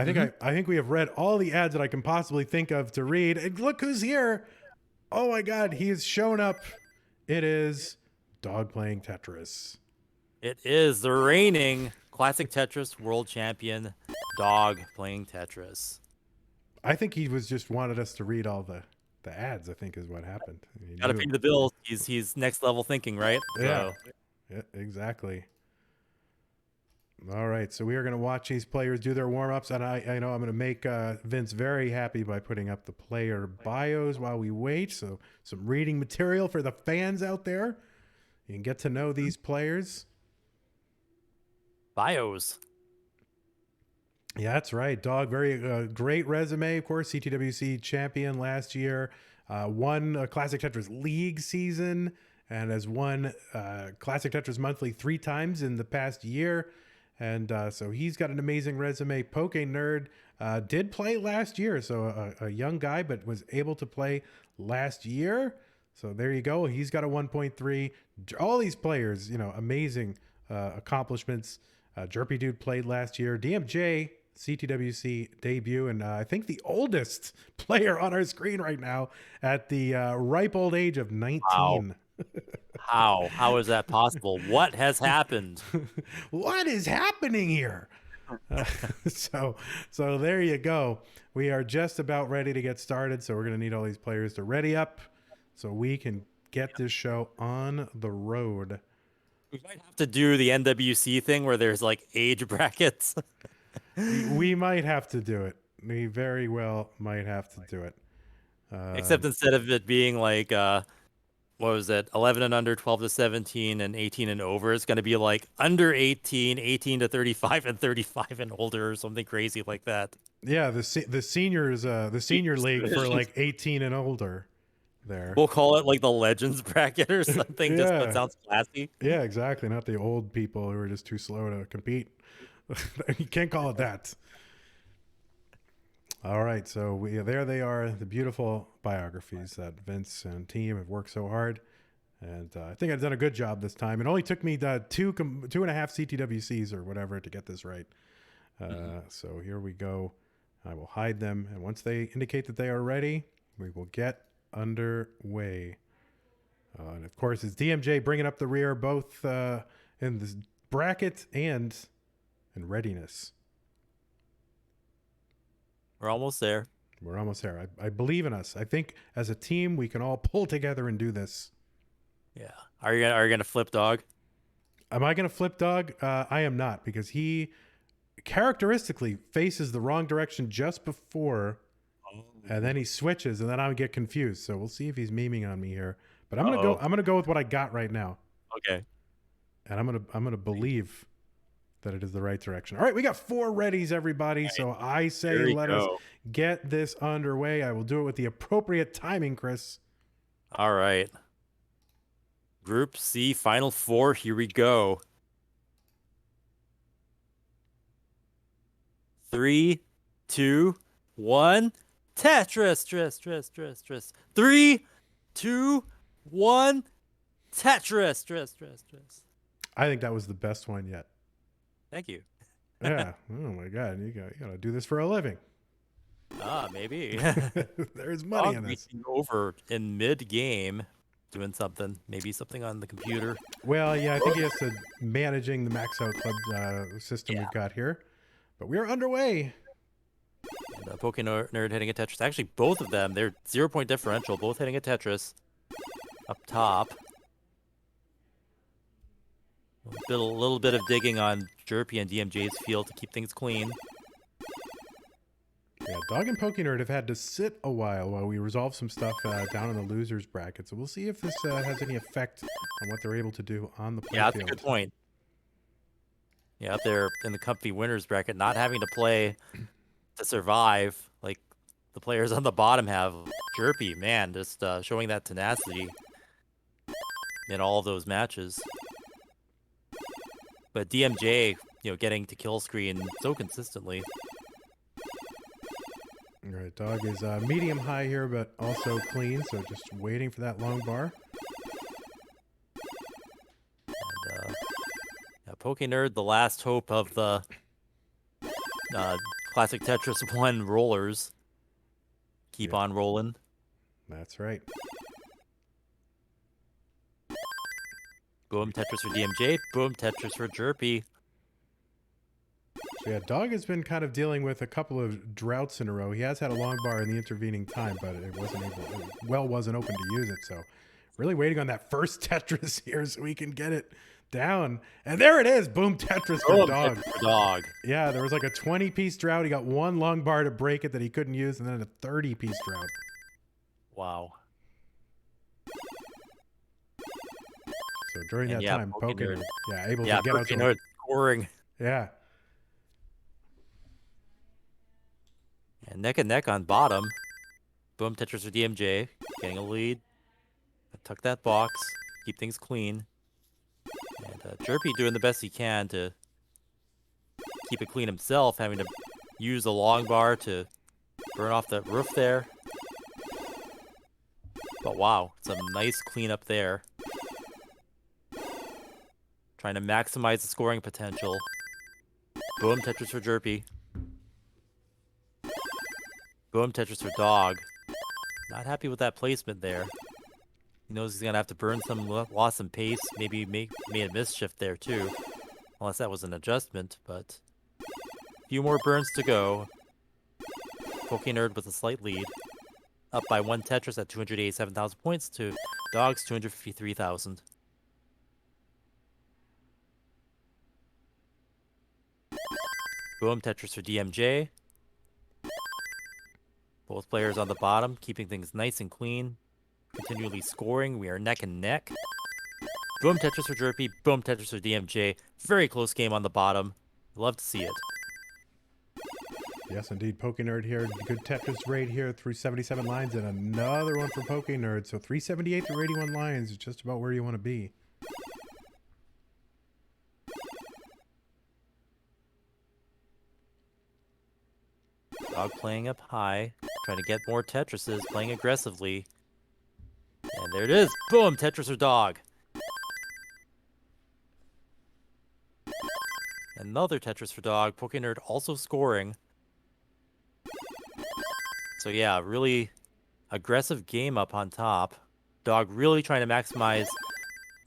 think we have read all the ads that I can possibly think of to read. And look who's here. Oh, my God. He has shown up. It is Dog playing Tetris. It is the reigning Classic Tetris World Champion, Dog playing Tetris. I think he was just wanted us to read all the ads, I think is what happened. Got to pay the bills. He's next level thinking, right? Yeah. Yeah, exactly. All right, so we are going to watch these players do their warm-ups, and I know I'm going to make Vince very happy by putting up the player bios while we wait. So some reading material for the fans out there. You can get to know these players. Bios. Yeah, that's right. Dog, very great resume. Of course, CTWC champion last year. Won a Classic Tetris League season and has won Classic Tetris Monthly 3 times in the past year. And so he's got an amazing resume. Pokenerd did play last year. So a young guy, but was able to play last year. So there you go. He's got a 1.3. All these players, amazing accomplishments. Jerpidude played last year. DMJ CTWC debut, and I think the oldest player on our screen right now at the ripe old age of 19. Wow. How is that possible? What has happened? What is happening here? So there you go. We are just about ready to get started, so we're going to need all these players to ready up so we can get this show on the road. We might have to do the NWC thing where there's like age brackets. We might have to do it. We very well might have to do it. Except instead of it being like, what was it, 11 and under, 12 to 17, and 18 and over, it's going to be like under 18, 18 to 35, and 35 and older, or something crazy like that. Yeah, the seniors, the senior league for like 18 and older. There, we'll call it like the Legends bracket or something. Yeah. Just that sounds classy. Yeah, exactly. Not the old people who are just too slow to compete. You can't call it that. All right, so there they are, the beautiful biographies that Vince and team have worked so hard, and I think I've done a good job this time. It only took me 2.5 CTWCs or whatever to get this right. So here we go. I will hide them, and once they indicate that they are ready, we will get underway. And of course, it's DMJ bringing up the rear, both in this bracket and in readiness. We're almost there. We're almost there. I believe in us. I think as a team, we can all pull together and do this. Yeah. Are you gonna flip dog? Am I going to flip dog? I am not, because he characteristically faces the wrong direction just before, and then he switches, and then I would get confused. So we'll see if he's memeing on me here. But I'm gonna go with what I got right now. Okay. And I'm gonna believe that it is the right direction. All right, we got 4 readies, everybody. Right. So I say let us get this underway. I will do it with the appropriate timing, Chris. All right. Group C, Final 4. Here we go. 3, 2, 1. Tetris. 3, 2, 1. Tetris. I think that was the best one yet. Thank you. Yeah. Oh my God. You gotta do this for a living. Maybe. There's money in this. Over in mid-game, doing something. Maybe something on the computer. Well, yeah, I think he has to managing the Max Out Club system we've got here. But we are underway. And Pokenerd hitting a Tetris. Actually, both of them, they're 0-point differential. Both hitting a Tetris. Up top. A little bit of digging on Jerpy and DMJ's field to keep things clean. Yeah, Dog and Pokenerd have had to sit a while we resolve some stuff down in the losers bracket. So we'll see if this has any effect on what they're able to do on the play field. That's a good point. Yeah, up there in the comfy winners bracket, not having to play to survive like the players on the bottom have. Jerpy, man, just showing that tenacity in all of those matches. But DMJ, getting to kill screen so consistently. All right, Dog is medium high here, but also clean, so just waiting for that long bar. And Pokenerd, the last hope of the Classic Tetris 1 rollers. Keep on rolling. That's right. Boom, Tetris for DMJ. Boom, Tetris for Jerpy. So yeah, Dog has been kind of dealing with a couple of droughts in a row. He has had a long bar in the intervening time, but it wasn't open to use it. So really waiting on that first Tetris here so we can get it down. And there it is. Boom, Tetris for Dog. Tetris for Dog. Yeah, there was like a 20-piece drought. He got one long bar to break it that he couldn't use, and then a 30-piece drought. Wow. So during that time, Pokenerd, able to get out some scoring. Yeah. And neck on bottom. Boom, Tetris for DMJ. Getting a lead. Tuck that box. Keep things clean. And Jerpy doing the best he can to keep it clean himself, having to use the long bar to burn off the roof there. But wow, it's a nice cleanup there. Trying to maximize the scoring potential. Boom, Tetris for Jerpy. Boom Tetris for Dog. Not happy with that placement there. He knows he's gonna have to burn some, lost some pace, maybe made a mischief there too. Unless that was an adjustment, but a few more burns to go. Pokenerd with a slight lead. Up by 1 Tetris at 287,000 points to Dog's 253,000. Boom Tetris for DMJ. Both players on the bottom, keeping things nice and clean. Continually scoring. We are neck and neck. Boom Tetris for Jerpy. Boom Tetris for DMJ. Very close game on the bottom. Love to see it. Yes, indeed. Pokenerd here. Good Tetris rate here through 77 lines, and another one for Pokenerd. So 378 through 81 lines is just about where you want to be. Dog playing up high, trying to get more Tetrises, playing aggressively. And there it is. Boom! Tetris or Dog. Another Tetris for Dog. Pokenerd also scoring. So yeah, really aggressive game up on top. Dog really trying to maximize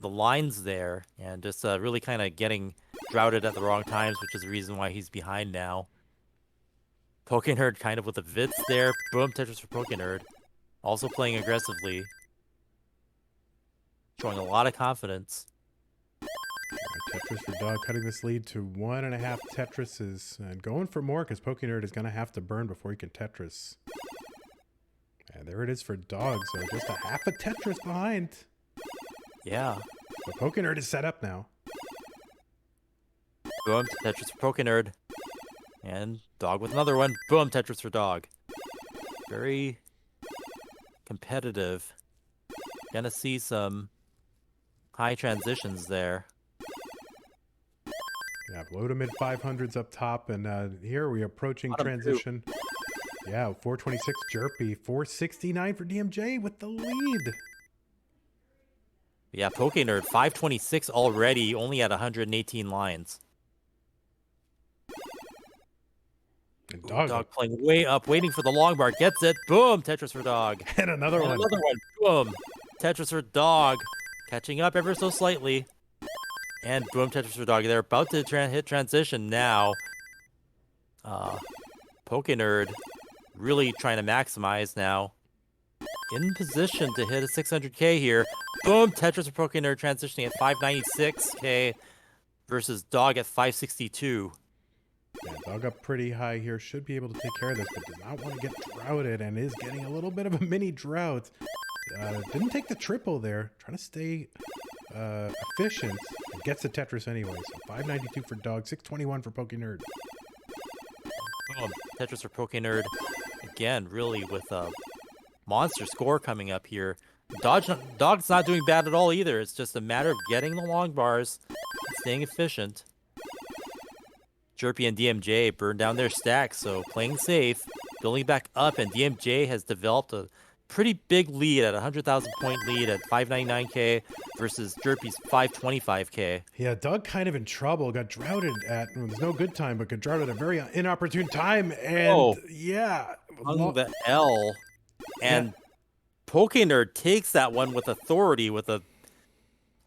the lines there, and just really kind of getting droughted at the wrong times, which is the reason why he's behind now. Pokenerd kind of with the Vits there. Boom, Tetris for Pokenerd. Also playing aggressively. Showing a lot of confidence. Tetris for Dog cutting this lead to 1.5 Tetrises. And going for more because Pokenerd is going to have to burn before he can Tetris. And there it is for Dog. So just a half a Tetris behind. Yeah. But Pokenerd is set up now. Boom, Tetris for Pokenerd. And Dog with another one. Boom, Tetris for Dog. Very competitive. Gonna see some high transitions there. Yeah, low to mid 500s up top. And here we're approaching Bottom transition. Yeah, 426 Jerpy. 469 for DMJ with the lead. Yeah, Pokenerd, 526 already, only at 118 lines. And Dog playing way up, waiting for the long bar. Gets it. Boom. Tetris for Dog. And another one. Another one. Boom. Tetris for Dog. Catching up ever so slightly. And boom. Tetris for Dog. They're about to hit transition now. Pokenerd really trying to maximize now. In position to hit a 600k here. Boom. Tetris for Pokenerd transitioning at 596k versus Dog at 562. Yeah, Dog up pretty high here. Should be able to take care of this, but does not want to get droughted and is getting a little bit of a mini drought. Didn't take the triple there. Trying to stay efficient. It gets the Tetris anyway. So 592 for Dog, 621 for Pokenerd. Boom. Tetris for Pokenerd. Again, really with a monster score coming up here. Dog's not doing bad at all either. It's just a matter of getting the long bars and staying efficient. Jerpy and DMJ burned down their stacks, so playing safe, building back up, and DMJ has developed a pretty big lead at 100,000 point lead at 599k versus Jerpy's 525k. Yeah, Dog kind of in trouble. Got droughted at, well, there's no good time, but got droughted at a very inopportune time. And yeah. Hung the L. And Pokenerd takes that one with authority with a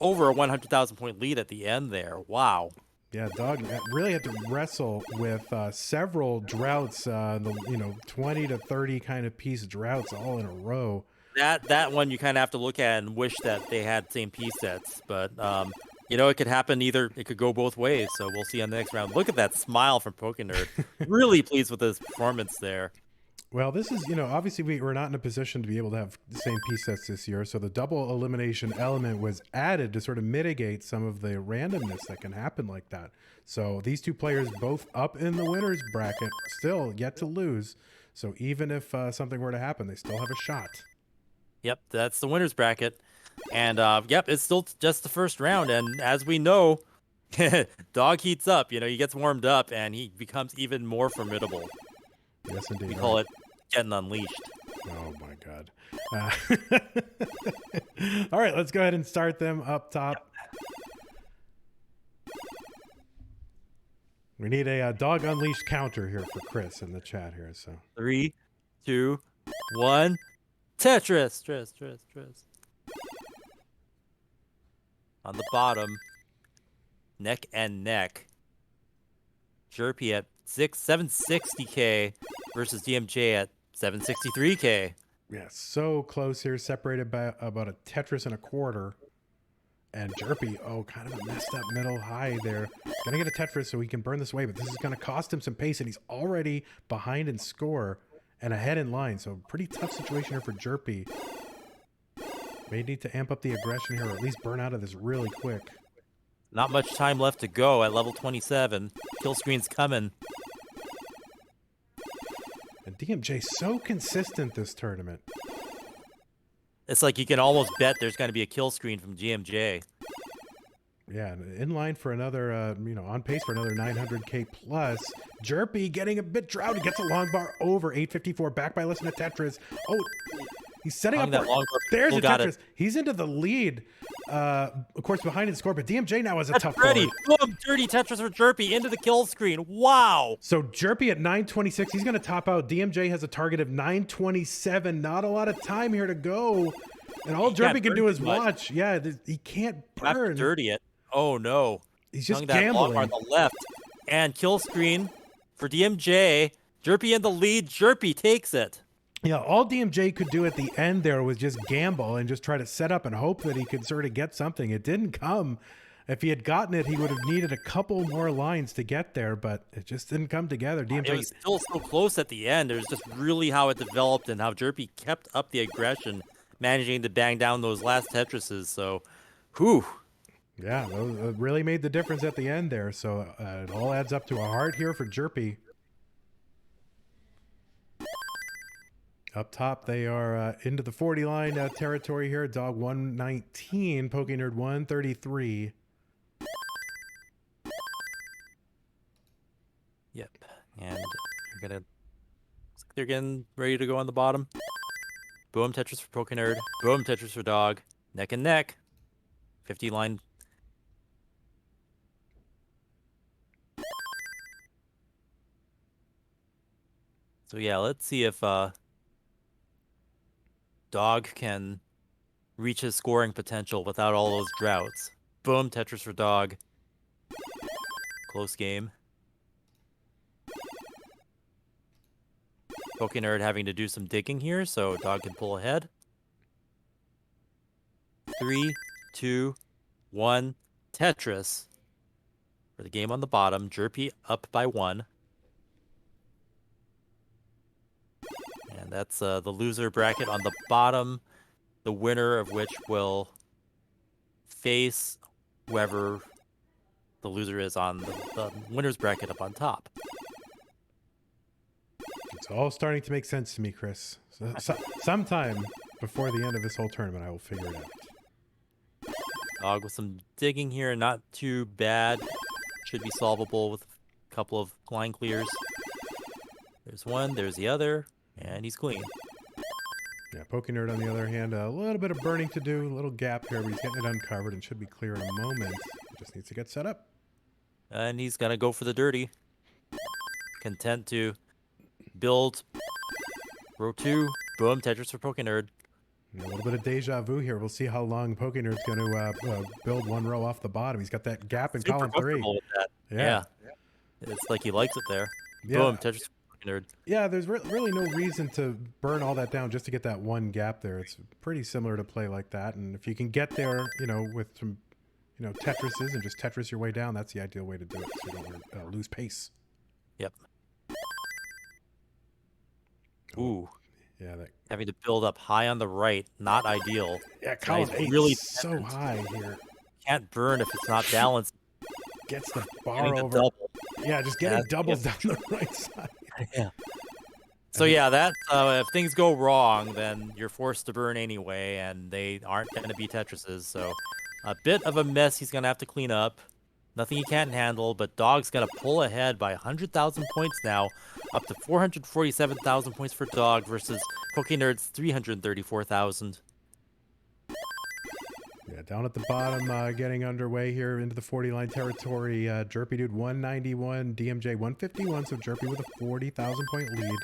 over a 100,000 point lead at the end there. Wow. Yeah, Dog really had to wrestle with several droughts, 20 to 30 kind of piece droughts all in a row. That one you kind of have to look at and wish that they had same piece sets, but it could happen either. It could go both ways. So we'll see on the next round. Look at that smile from Pokenerd. Really pleased with his performance there. Well, this is, obviously we're not in a position to be able to have the same piece sets this year. So the double elimination element was added to sort of mitigate some of the randomness that can happen like that. So these two players both up in the winner's bracket, still yet to lose. So even if something were to happen, they still have a shot. Yep, that's the winner's bracket. And it's still just the first round. And as we know, Dog heats up. He gets warmed up and he becomes even more formidable. Yes, indeed. We call it getting unleashed. Oh, my God. All right, let's go ahead and start them up top. We need a Dog Unleashed counter here for Chris in the chat here. So 3, 2, 1. Tetris. Tris. On the bottom, neck and neck. Jerpy at 760k versus DMJ at 763k. Yeah, so close here, separated by about a Tetris and a quarter. And Jerpy, kind of a messed up middle high there. Gonna get a Tetris so he can burn this away, but this is gonna cost him some pace, and he's already behind in score and ahead in line. So pretty tough situation here for Jerpy. May need to amp up the aggression here, or at least burn out of this really quick. Not much time left to go at level 27. Kill screen's coming. And DMJ so consistent this tournament. It's like you can almost bet there's going to be a kill screen from GMJ. Yeah, in line for another, on pace for another 900k plus. Jerpy getting a bit droughty, gets a long bar over 854, back by less than a Tetris. Oh, he's setting up that long bar. There's a Got Tetris. it. He's into the lead, of course, behind in score, but DMJ now has a That's tough ready. board. Boom, dirty Tetris for Jerpy into the kill screen. Wow. So Jerpy at 926, he's going to top out. DMJ has a target of 927. Not a lot of time here to go. And all He can't Jerpy can burn do is too much. watch. Yeah, he can't Have to burn. dirty it. Oh no. He's just Hung that long bar gambling. on the left. And kill screen for DMJ. Jerpy in the lead. Jerpy takes it. Yeah, all DMJ could do at the end there was just gamble and just try to set up and hope that he could sort of get something. It didn't come. If he had gotten it, he would have needed a couple more lines to get there, but it just didn't come together. It DMJ, was still so close at the end. It was just really how it developed and how Jerpy kept up the aggression, managing to bang down those last Tetrises. So, whew. yeah, those really made the difference at the end there. So it all adds up to a heart here for Jerpy. Up top, they are into the 40 line territory here. Dog 119, Pokenerd 133. Yep. And they're getting ready to go on the bottom. Boom Tetris for Pokenerd. Boom Tetris for Dog. Neck and neck. 50 line. So yeah, let's see if Dog can reach his scoring potential without all those droughts. Boom Tetris for Dog. Close game. Pokenerd having to do some digging here, so Dog can pull ahead. 3, 2, 1. Tetris for the game on the bottom. Jerpy up by 1. And that's the loser bracket on the bottom, the winner of which will face whoever the loser is on the winner's bracket up on top. It's all starting to make sense to me, Chris. Sometime before the end of this whole tournament, I will figure it out. Dog with some digging here, not too bad. Should be solvable with a couple of line clears. There's one, there's the other, and he's clean. Yeah, Pokenerd, on the other hand, a little bit of burning to do, a little gap here, but he's getting it uncovered and should be clear in a moment. Just needs to get set up. And he's gonna go for the dirty. Content to build row 2. Boom, Tetris for Pokenerd. A little bit of deja vu here. We'll see how long Pokenerd's going to build one row off the bottom. He's got that gap in Super column 3. comfortable with that. Yeah. It's like he likes it there. Yeah. Boom, Tetris for Pokenerd. Yeah, there's really no reason to burn all that down just to get that one gap there. It's pretty similar to play like that. And if you can get there, with some, Tetrises and just Tetris your way down, that's the ideal way to do it so you don't lose pace. Yep. Ooh. Yeah, Having to build up high on the right, not ideal. yeah, column Nice, 8 really so tense. high here. Can't burn if it's not balanced. Gets the bar Getting the over. double. Yeah, just getting That's- doubles down the right side. Yeah. So yeah, that's if things go wrong, then you're forced to burn anyway, and they aren't going to be Tetrises. So a bit of a mess he's going to have to clean up. Nothing he can't handle, but Dog's going to pull ahead by 100,000 points now, up to 447,000 points for Dog versus Pokenerd's 334,000. Yeah, down at the bottom, getting underway here into the 40-line territory. Jerpidude 191, DMJ 151, so Jerpy with a 40,000-point lead.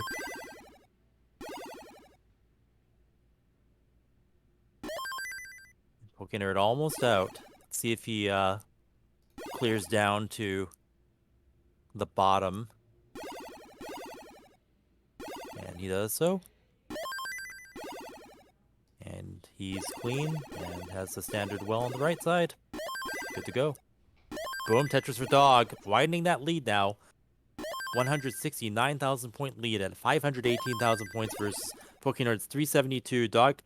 Pokenerd almost out. Let's see if he clears down to the bottom. And he does so. And he's clean and has the standard well on the right side. Good to go. Boom, Tetris for Dog, widening that lead now. 169,000 point lead at 518,000 points versus Pokenerd's 372. Dog,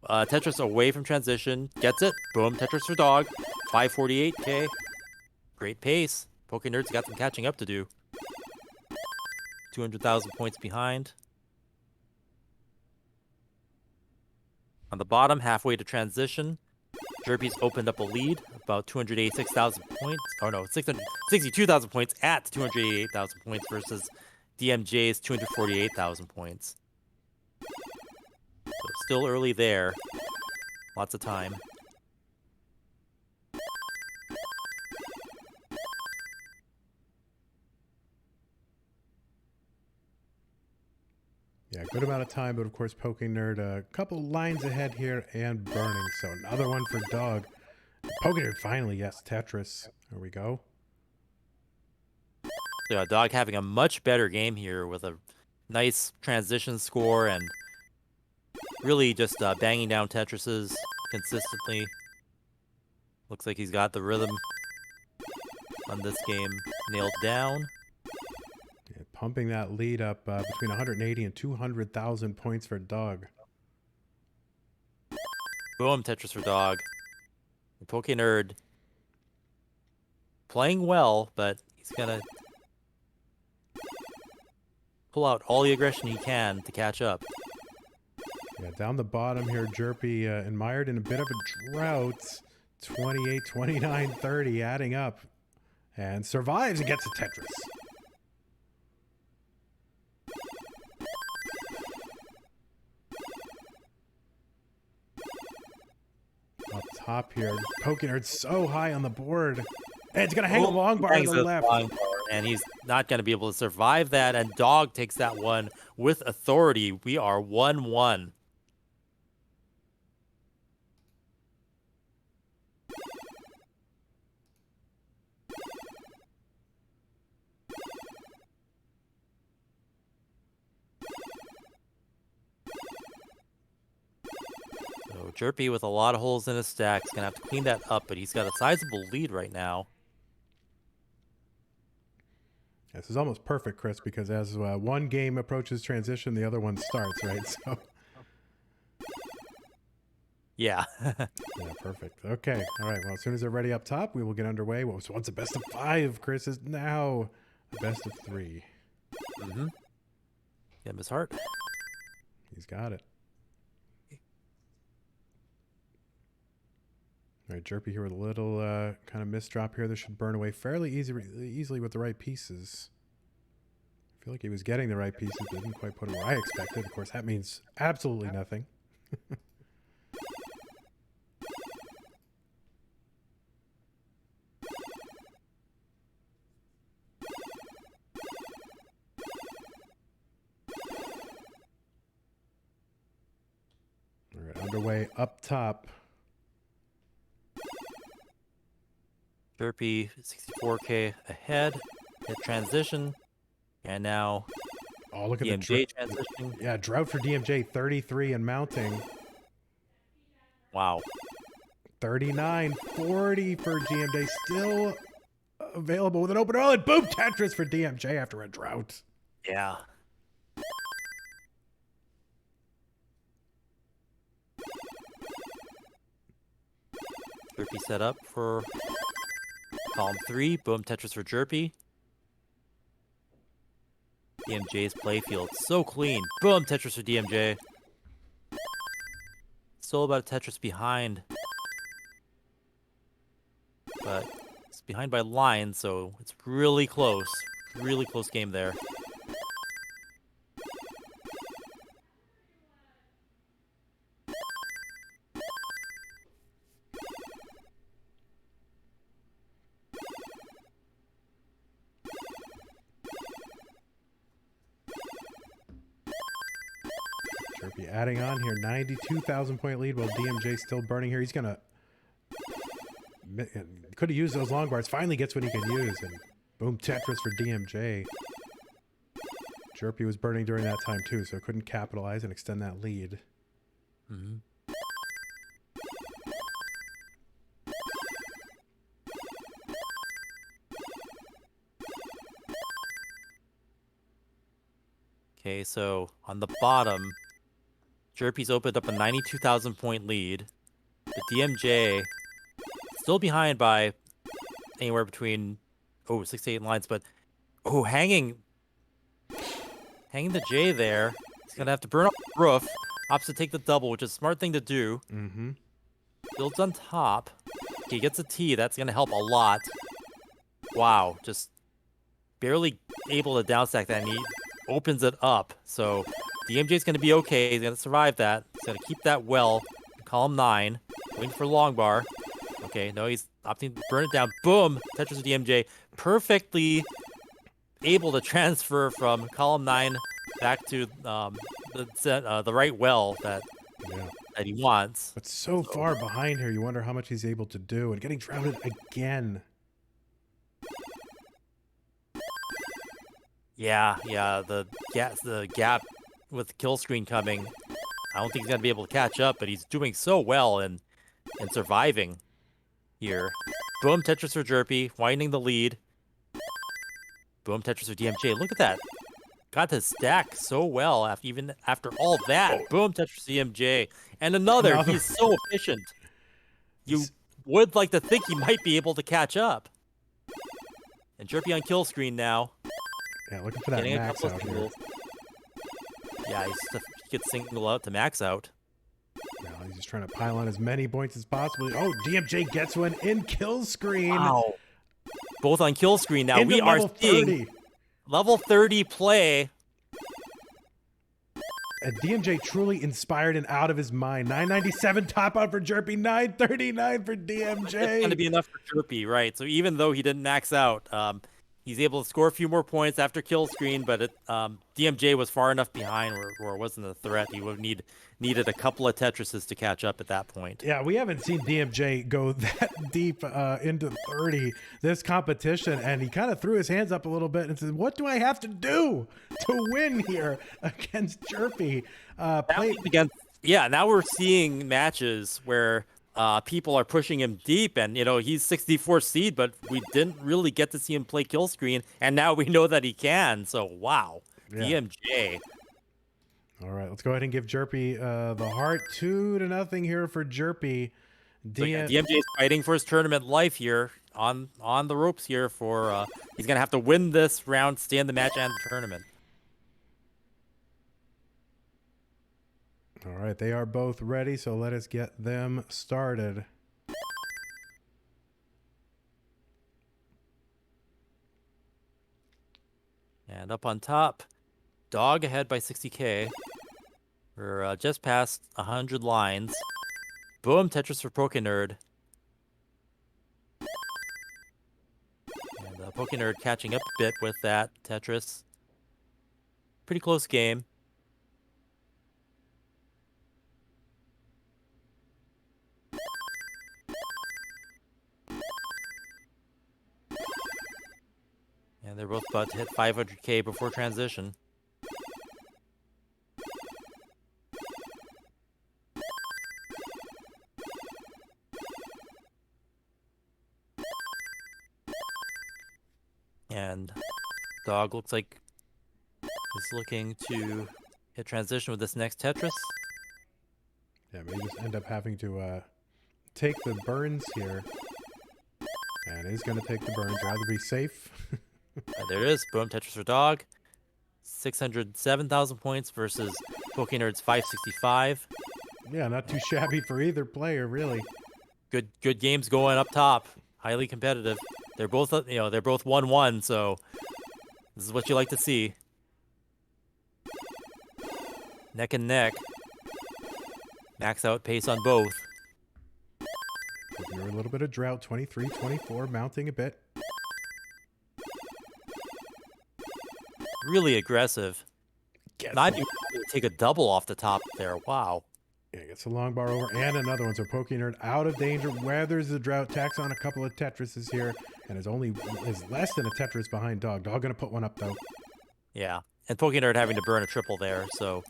Tetris away from transition, gets it. Boom, Tetris for Dog, 548k. Great pace. Pokenerd's got some catching up to do. 200,000 points behind. On the bottom, halfway to transition, Jerpy's opened up a lead, about 286,000 points. Oh no, 662,000 points at 288,000 points versus DMJ's 248,000 points. So still early there. Lots of time. Yeah, good amount of time, but of course Pokenerd a couple lines ahead here and burning. So another one for Dog. Pokenerd finally, yes, Tetris. There we go. So Dog having a much better game here with a nice transition score and really just banging down Tetrises consistently. Looks like he's got the rhythm on this game nailed down. Yeah, pumping that lead up between 180 and 200,000 points for Dog. Boom, Tetris for Dog. Pokenerd playing well, but he's gonna pull out all the aggression he can to catch up. Yeah, down the bottom here, Jerpy mired in a bit of a drought. 28, 29, 30, adding up. And survives and gets a Tetris. Up top here, Pokenerd's so high on the board. And it's going to hang a long bar to the left. And he's not going to be able to survive that. And Dog takes that one with authority. We are 1-1. So Jerpy with a lot of holes in his stack is going to have to clean that up, but he's got a sizable lead right now. This is almost perfect, Chris, because as one game approaches transition, the other one starts, right? So, yeah. Yeah, perfect. Okay. All right. Well, as soon as they're ready up top, we will get underway. What was once a best of 5, Chris, is now a best of 3. Mm-hmm. Yeah, Miss Hart. He's got it. All right, Jerpy here with a little kind of misdrop here. This should burn away fairly easily with the right pieces. I feel like he was getting the right pieces, but didn't quite put them where I expected. Of course, that means absolutely nothing. All right, underway up top. Jerpy 64k ahead at transition, and now Oh, look at DMJ the transition. Yeah, drought for DMJ, 33 and mounting. Wow. 39, 40 for DMJ, still available with an open roll, and boom, Tetris for DMJ after a drought. Yeah. Jerpy set up for column 3. Boom, Tetris for Jerpy. DMJ's playfield so clean. Boom, Tetris for DMJ. Still about a Tetris behind. But it's behind by line, so it's really close. Really close game there. Jerpy adding on here, 92,000 point lead while DMJ still burning here. He's going to could have used those long bars. Finally gets what he can use, and boom, Tetris for DMJ. Jerpy was burning during that time too, so couldn't capitalize and extend that lead. Mm-hmm. Okay, so on the bottom, Jerpy's opened up a 92,000 point lead. The DMJ still behind by anywhere between 6 to 8 lines, but hanging the J there. He's gonna have to burn up the roof. Opts to take the double, which is a smart thing to do. Mm-hmm. Builds on top. Okay, he gets a T. That's gonna help a lot. Wow, just barely able to downstack that, and he opens it up. So DMJ's gonna be okay. He's gonna survive that. He's gonna keep that well. Column 9. Waiting for long bar. Okay, no, he's opting to burn it down. Boom! Tetris with DMJ. Perfectly able to transfer from column 9 back to the right well that he wants. But so far behind here, you wonder how much he's able to do. And getting drowned again. Yeah, the gap with the kill screen coming. I don't think he's gonna be able to catch up, but he's doing so well in surviving here. Boom, Tetris for Jerpy, winding the lead. Boom, Tetris for DMJ. Look at that. Got to stack so well even after all that. Boom, Tetris DMJ. And another. He's so efficient. You would like to think he might be able to catch up. And Jerpy on kill screen now. Yeah, looking for that max out here. Yeah, he gets singled out to max out. No, he's just trying to pile on as many points as possible. Oh, DMJ gets one in kill screen. Wow. Both on kill screen now. Into we are seeing 30. level 30 play. And DMJ truly inspired and out of his mind. 997 top out for Jerpy, 939 for DMJ. It's going to be enough for Jerpy, right? So even though he didn't max out, he's able to score a few more points after kill screen, but DMJ was far enough behind where it wasn't a threat. He would have needed a couple of Tetrises to catch up at that point. Yeah, we haven't seen DMJ go that deep into 30 this competition, and he kind of threw his hands up a little bit and said, what do I have to do to win here against Jerpy? Now we're seeing matches where people are pushing him deep, and he's 64 seed, but we didn't really get to see him play kill screen, and now we know that he can. So wow, DMJ. All right, let's go ahead and give Jerpy the heart. 2-0 here for Jerpy. DMJ is fighting for his tournament life here, on the ropes here for he's gonna have to win this round, stay in the match and the tournament. All right, they are both ready, so let us get them started. And up on top, Dog ahead by 60k. We're just past 100 lines. Boom, Tetris for Pokenerd. And Pokenerd catching up a bit with that Tetris. Pretty close game. And they're both about to hit 500k before transition. And Dog looks like is looking to hit transition with this next Tetris. Yeah, maybe just end up having to take the burns here. And he's going to take the burns, rather be safe. There it is. Boom, Tetris for Dog. 607,000 points versus Pokenerd's 565. Yeah, not too shabby for either player, really. Good games going up top. Highly competitive. They're both 1-1, so this is what you like to see. Neck and neck. Max out pace on both. You're a little bit of drought, 23-24, mounting a bit. Really aggressive. Not even take a double off the top there. Wow. Yeah, gets the long bar over and another one. So Pokenerd out of danger, weathers the drought, tacks on a couple of Tetrises here, and is less than a Tetris behind Dog. Dog gonna put one up though. Yeah, and Pokenerd having to burn a triple there, so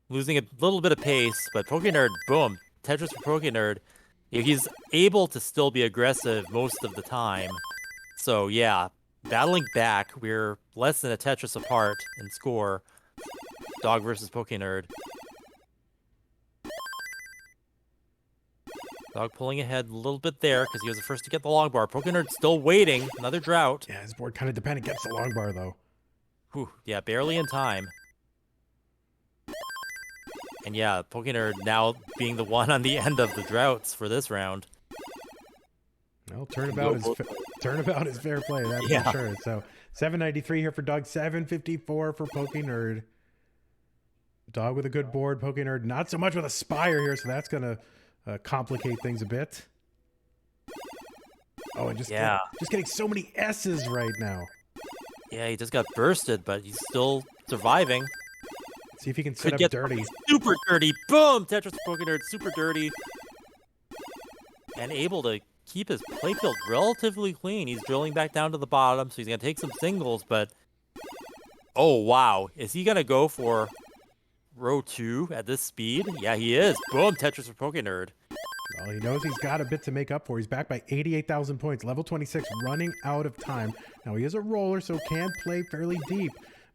losing a little bit of pace. But Pokenerd, boom, Tetris for Pokenerd. He's able to still be aggressive most of the time. So yeah, battling back, we're less than a Tetris apart in score. Dog versus Pokenerd. Dog pulling ahead a little bit there because he was the first to get the long bar. Pokenerd still waiting. Another drought. Yeah, his board kind of dependent. Gets the long bar though. Whew, yeah, barely in time. And yeah, Pokenerd now being the one on the end of the droughts for this round. Well, turnabout is fair play, that's Yeah. for sure. So 793 here for Dog, 754 for Pokenerd. Dog with a good board, Pokenerd not so much with a Spire here, so that's gonna complicate things a bit. Oh, and just getting so many S's right now. Yeah, he just got bursted, but he's still surviving. See if he can Could set up get dirty. Super dirty. Boom! Tetris Pokenerd, super dirty. And able to keep his playfield relatively clean. He's drilling back down to the bottom, so he's going to take some singles, but... Oh, wow. Is he going to go for row 2 at this speed? Yeah, he is. Boom! Tetris for Pokenerd. Well, he knows he's got a bit to make up for. He's back by 88,000 points. Level 26, running out of time. Now, he is a roller, so can play fairly deep.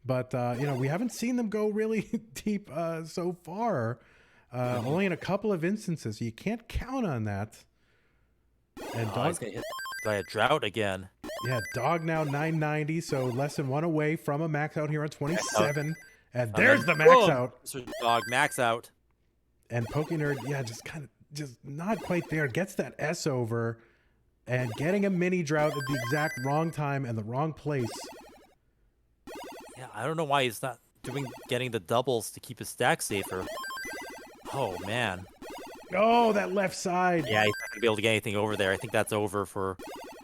But, you know, we haven't seen them go really deep so far. Only in a couple of instances. So you can't count on that. And Dog, He's going to hit by a drought again. yeah, Dog now 990, so less than one away from a max out here on 27. And there's the max Boom! out. So Dog, max out. And Pokenerd, yeah, just not quite there. Gets that S over and getting a mini drought at the exact wrong time and the wrong place. Yeah, I don't know why he's not getting the doubles to keep his stack safer. Oh, man. Oh, that left side. Yeah, he's not going to be able to get anything over there. I think that's over for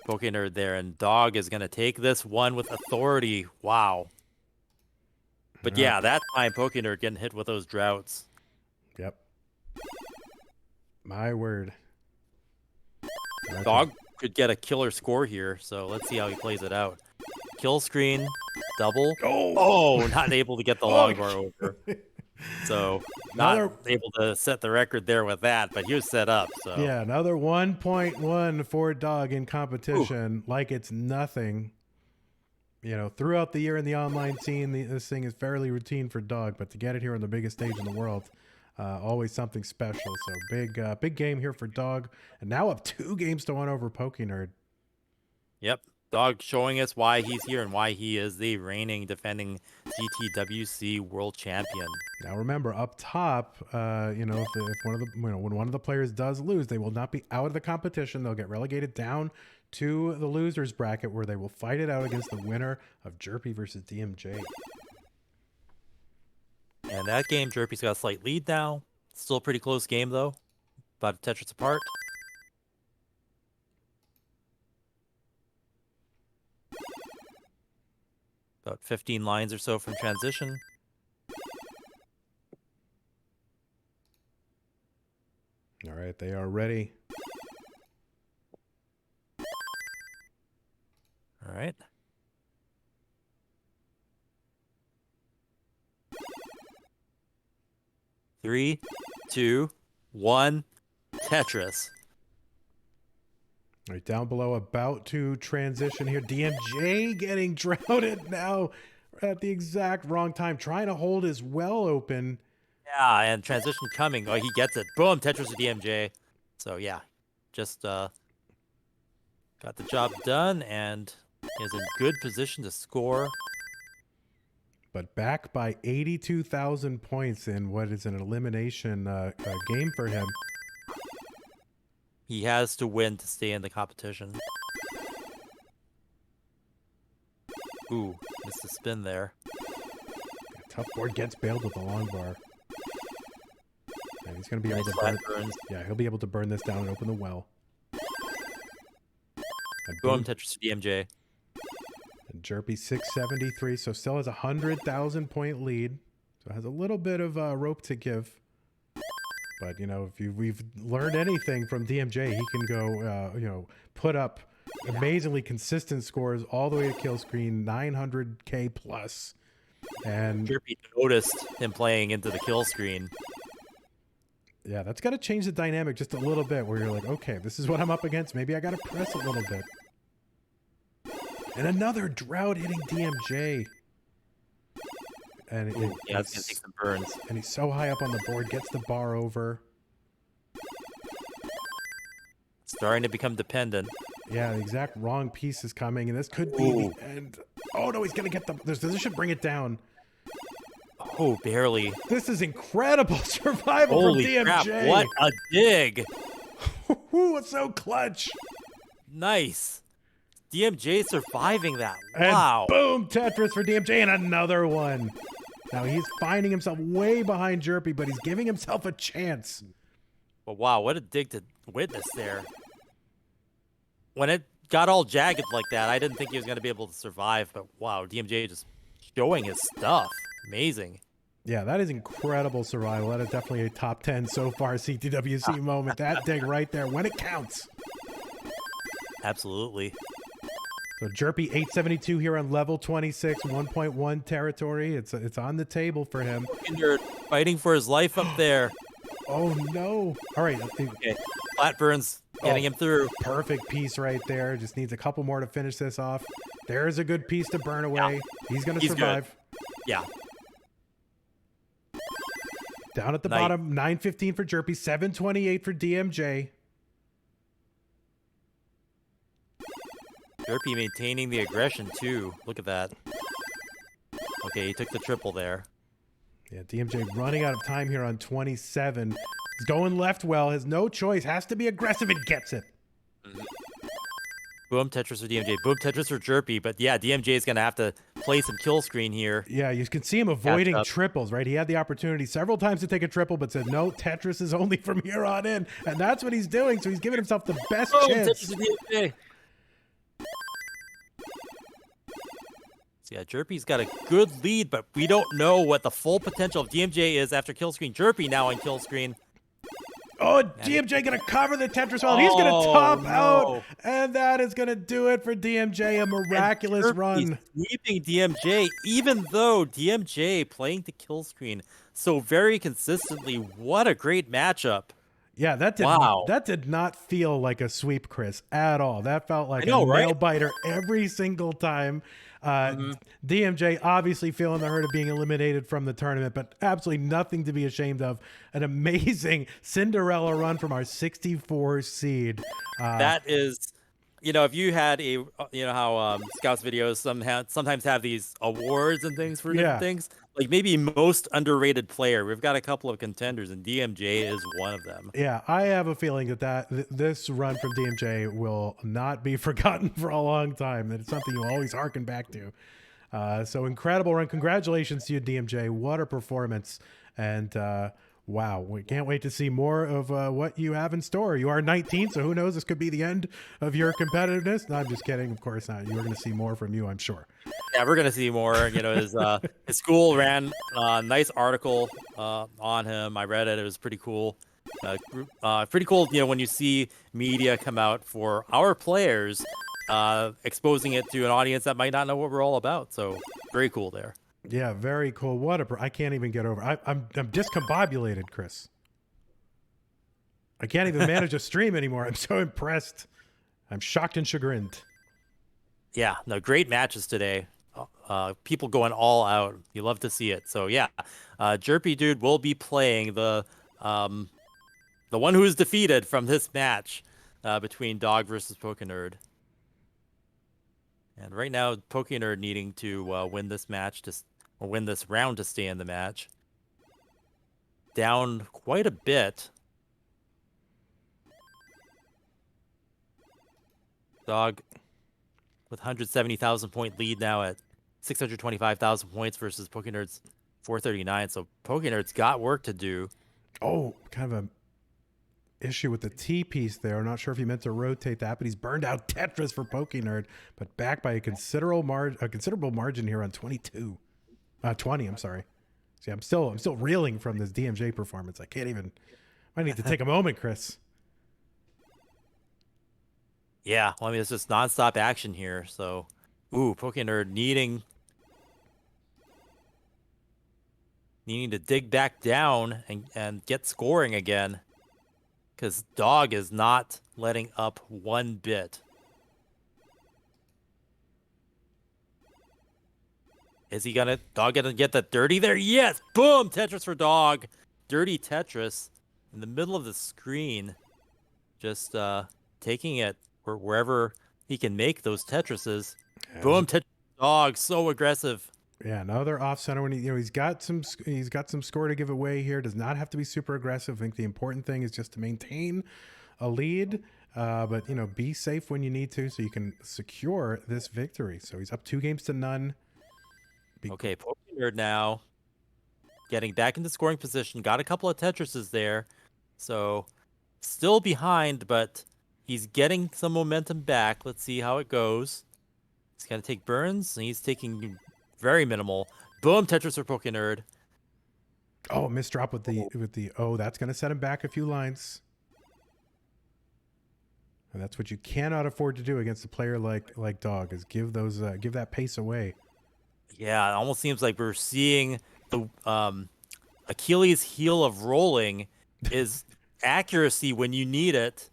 Pokenerd there. And Dog is going to take this one with authority. Wow. But yeah, that time Pokenerd getting hit with those droughts. Yep. My word. Dog could get a killer score here, so let's see how he plays it out. Kill screen, double. Oh, not able to get the long bar over. So not able to set the record there with that, but he was set up. So Yeah, another 1.1 for Dog in competition, like it's nothing. You know, throughout the year in the online scene, this thing is fairly routine for Dog, but to get it here on the biggest stage in the world, always something special. So big game here for Dog, and now up 2 games to 1 over Pokenerd. Yep. Dog showing us why he's here and why he is the reigning defending CTWC World Champion. Now remember, up top, you know, if one of the when one of the players does lose, they will not be out of the competition. They'll get relegated down to the losers bracket, where they will fight it out against the winner of Jerpy versus DMJ. And that game, Jerpy's got a slight lead now. Still a pretty close game though. About a Tetris apart. About 15 lines or so from transition. All right, they are ready. All right. Three, two, one, Tetris. All right, down below, about to transition here. DMJ getting droughted now at the exact wrong time, trying to hold his well open. Yeah, and transition coming. Oh, he gets it. Boom, Tetris to DMJ. So yeah, just got the job done and is in good position to score. But back by 82,000 points in what is an elimination game for him. He has to win to stay in the competition. Ooh, missed the spin there. Tough board gets bailed with the long bar. And he's going to be able Nice to flat burn. burns. Yeah, he'll be able to burn this down and open the well. And Boom, Tetris to DMJ. And Jerpy 673, so still has a 100,000 point lead. So has a little bit of rope to give. But if we've learned anything from DMJ, he can go put up amazingly consistent scores all the way to kill screen, 900k plus. And Jerpy noticed him playing into the kill screen. Yeah, that's got to change the dynamic just a little bit, where you're like, okay, this is what I'm up against. Maybe I got to press a little bit. And another drought hitting DMJ. And it's going to take some burns. And he's so high up on the board, gets the bar over. Starting to become dependent. Yeah, the exact wrong piece is coming, and this could be the end. Oh, no, he's going to get the... This should bring it down. Oh, barely. This is incredible survival Holy from DMJ. Crap, what a dig. It's so clutch. Nice. DMJ surviving that. And Wow. boom, Tetris for DMJ, and another one. Now he's finding himself way behind Jerpy, but he's giving himself a chance. But wow, what a dig to witness there. When it got all jagged like that, I didn't think he was going to be able to survive, but wow, DMJ just showing his stuff. Amazing. Yeah, that is incredible survival. That is definitely a top 10 so far CTWC moment. That dig right there, when it counts. Absolutely. So Jerpy 872 here on level 26, 1.1 territory. It's on the table for him. Pokenerd fighting for his life up there. Oh no! All right. Okay, Flatburn's getting him through. Perfect piece right there. Just needs a couple more to finish this off. There's a good piece to burn away. Yeah. He's gonna survive. Good. Yeah. Down at the bottom, 915 for Jerpy, 728 for DMJ. Jerpy maintaining the aggression too. Look at that. Okay, he took the triple there. Yeah, DMJ running out of time here on 27. He's going left well, has no choice, has to be aggressive, and gets it. Boom Tetris for DMJ. Boom Tetris for Jerpy. But yeah, DMJ is going to have to play some kill screen here. Yeah, you can see him avoiding triples, right? He had the opportunity several times to take a triple, but said, no, Tetris is only from here on in. And that's what he's doing, so he's giving himself the best chance. Tetris for DMJ. So yeah, Jerpy's got a good lead, but we don't know what the full potential of DMJ is after kill screen. Jerpy now on kill screen. Oh, DMJ going to cover the Tetris well. He's going to top out, and that is going to do it for DMJ. A miraculous run. Sweeping DMJ, even though DMJ playing the kill screen so very consistently. What a great matchup. Yeah, that did not feel like a sweep, Chris, at all. That felt like a nail biter every single time. DMJ obviously feeling the hurt of being eliminated from the tournament, but absolutely nothing to be ashamed of. An amazing Cinderella run from our 64 seed. That is, if you had a, how Scouts videos sometimes have these awards and things for different things, like maybe most underrated player. We've got a couple of contenders, and DMJ is one of them. Yeah, I have a feeling that this run from DMJ will not be forgotten for a long time. That it's something you always harken back to. So incredible run. Congratulations to you, DMJ. What a performance. And wow, we can't wait to see more of what you have in store. You are 19, so who knows? This could be the end of your competitiveness. No, I'm just kidding. Of course not. You are going to see more from you, I'm sure. Yeah, we're going to see more. His school ran a nice article on him. I read it. It was pretty cool. Pretty cool, when you see media come out for our players, exposing it to an audience that might not know what we're all about. So very cool there. Yeah, very cool. I can't even get over. I'm discombobulated, Chris. I can't even manage a stream anymore. I'm so impressed. I'm shocked and chagrined. Yeah, no, great matches today. People going all out. You love to see it. So yeah, Jerpidude will be playing the one who is defeated from this match between Dog versus Pokenerd. And right now, Pokenerd needing to win this match or win this round to stay in the match. Down quite a bit. Dog with 170,000 point lead now at 625,000 points versus Pokenerd's 439. So Pokenerd's got work to do. Oh, kind of a issue with the T piece there. I'm not sure if he meant to rotate that, but he's burned out Tetris for Pokenerd, but back by a considerable margin here on 20. I'm sorry. See, I'm still reeling from this DMJ performance. I can't even Might need to take a moment, Chris. Yeah, well, I mean, it's just nonstop action here. So, ooh, Pokenerd needing to dig back down and get scoring again, because Dog is not letting up one bit. Is Dog gonna get that dirty there? Yes! Boom! Tetris for Dog. Dirty Tetris in the middle of the screen. Just taking it wherever he can make those Tetrises. Yeah. Boom! Tetris for Dog. So aggressive. Yeah, another off center when he's got some score to give away here. Does not have to be super aggressive. I think the important thing is just to maintain a lead, but be safe when you need to, so you can secure this victory. So he's up 2-0. Okay, Pokenerd now getting back into scoring position. Got a couple of Tetrises there, so still behind, but he's getting some momentum back. Let's see how it goes. He's got to take burns, and he's taking very minimal. Boom, Tetris for Pokenerd. Oh, misdrop with the oh, that's going to set him back a few lines. And that's what you cannot afford to do against a player like Dog, is give that pace away. Yeah, it almost seems like we're seeing the Achilles heel of rolling is accuracy when you need it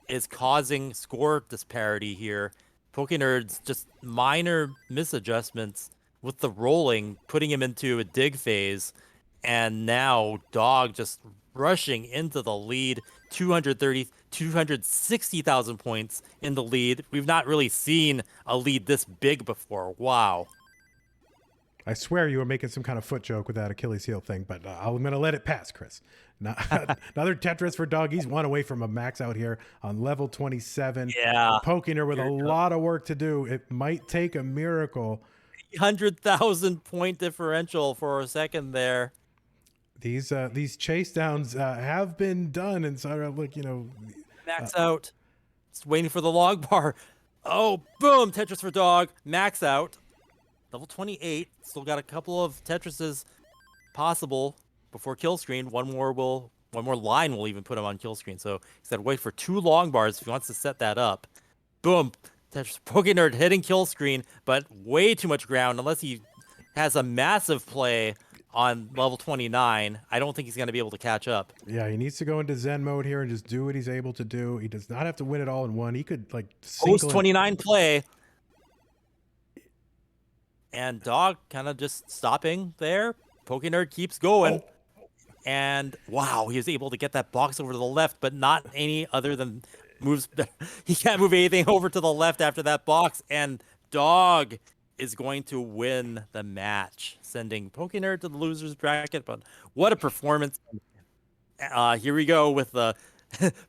is causing score disparity here. Pokenerd's just minor misadjustments with the rolling, putting him into a dig phase, and now Dog just rushing into the lead, 260,000 points in the lead. We've not really seen a lead this big before. Wow. I swear you were making some kind of foot joke with that Achilles heel thing, but I'm going to let it pass, Chris. Another Tetris for Dog. He's one away from a max out here on level 27. Yeah. Pokenerd with a lot of work to do. It might take a miracle. 100,000 point differential for a second there. These chase downs have been done, and so Max out. Just waiting for the log bar. Oh, boom! Tetris for Dog. Max out. Level 28. Still got a couple of Tetrises possible before kill screen. One more line will even put him on kill screen. So he's got to wait for 2 long bars if he wants to set that up. Boom! Tetris Pokenerd hitting kill screen, but way too much ground. Unless he has a massive play on level 29, I don't think he's going to be able to catch up. Yeah, he needs to go into Zen mode here and just do what he's able to do. He does not have to win it all in one. He could post 29 play. And Dog kind of just stopping there. Pokenerd keeps going. And wow, he was able to get that box over to the left, but not any other than moves. He can't move anything over to the left after that box. And Dog is going to win the match, sending Pokenerd to the losers bracket. But what a performance. Here we go with the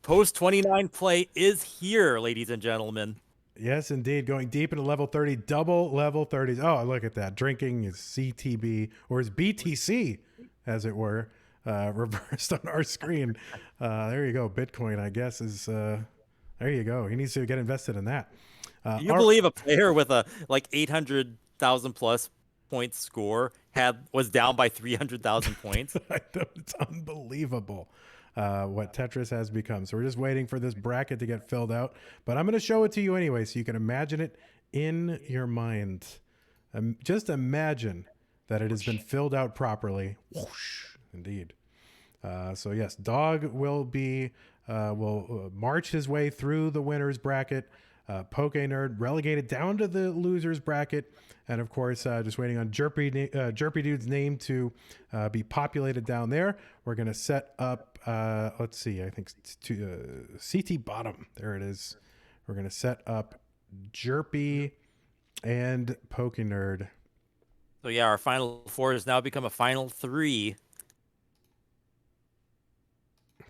post 29 play is here, ladies and gentlemen. Yes, indeed. Going deep into level 30, double level 30s. Oh, look at that. Drinking is CTB, or is BTC, as it were, reversed on our screen. There you go. Bitcoin, I guess, is... there you go. He needs to get invested in that. Do you believe a player with a 800,000 plus point score was down by 300,000 points? I know, it's unbelievable what Tetris has become. So we're just waiting for this bracket to get filled out. But I'm going to show it to you anyway, so you can imagine it in your mind. Just imagine that it has been filled out properly. Whoosh, indeed. So yes, Dog will march his way through the winners bracket. Pokenerd relegated down to the losers bracket, and of course just waiting on Jerpidude's name to be populated down there. We're going to set up let's see, I think CT bottom, there it is. We're going to set up Jerpy and Pokenerd. So yeah, our final 4 has now become a final 3.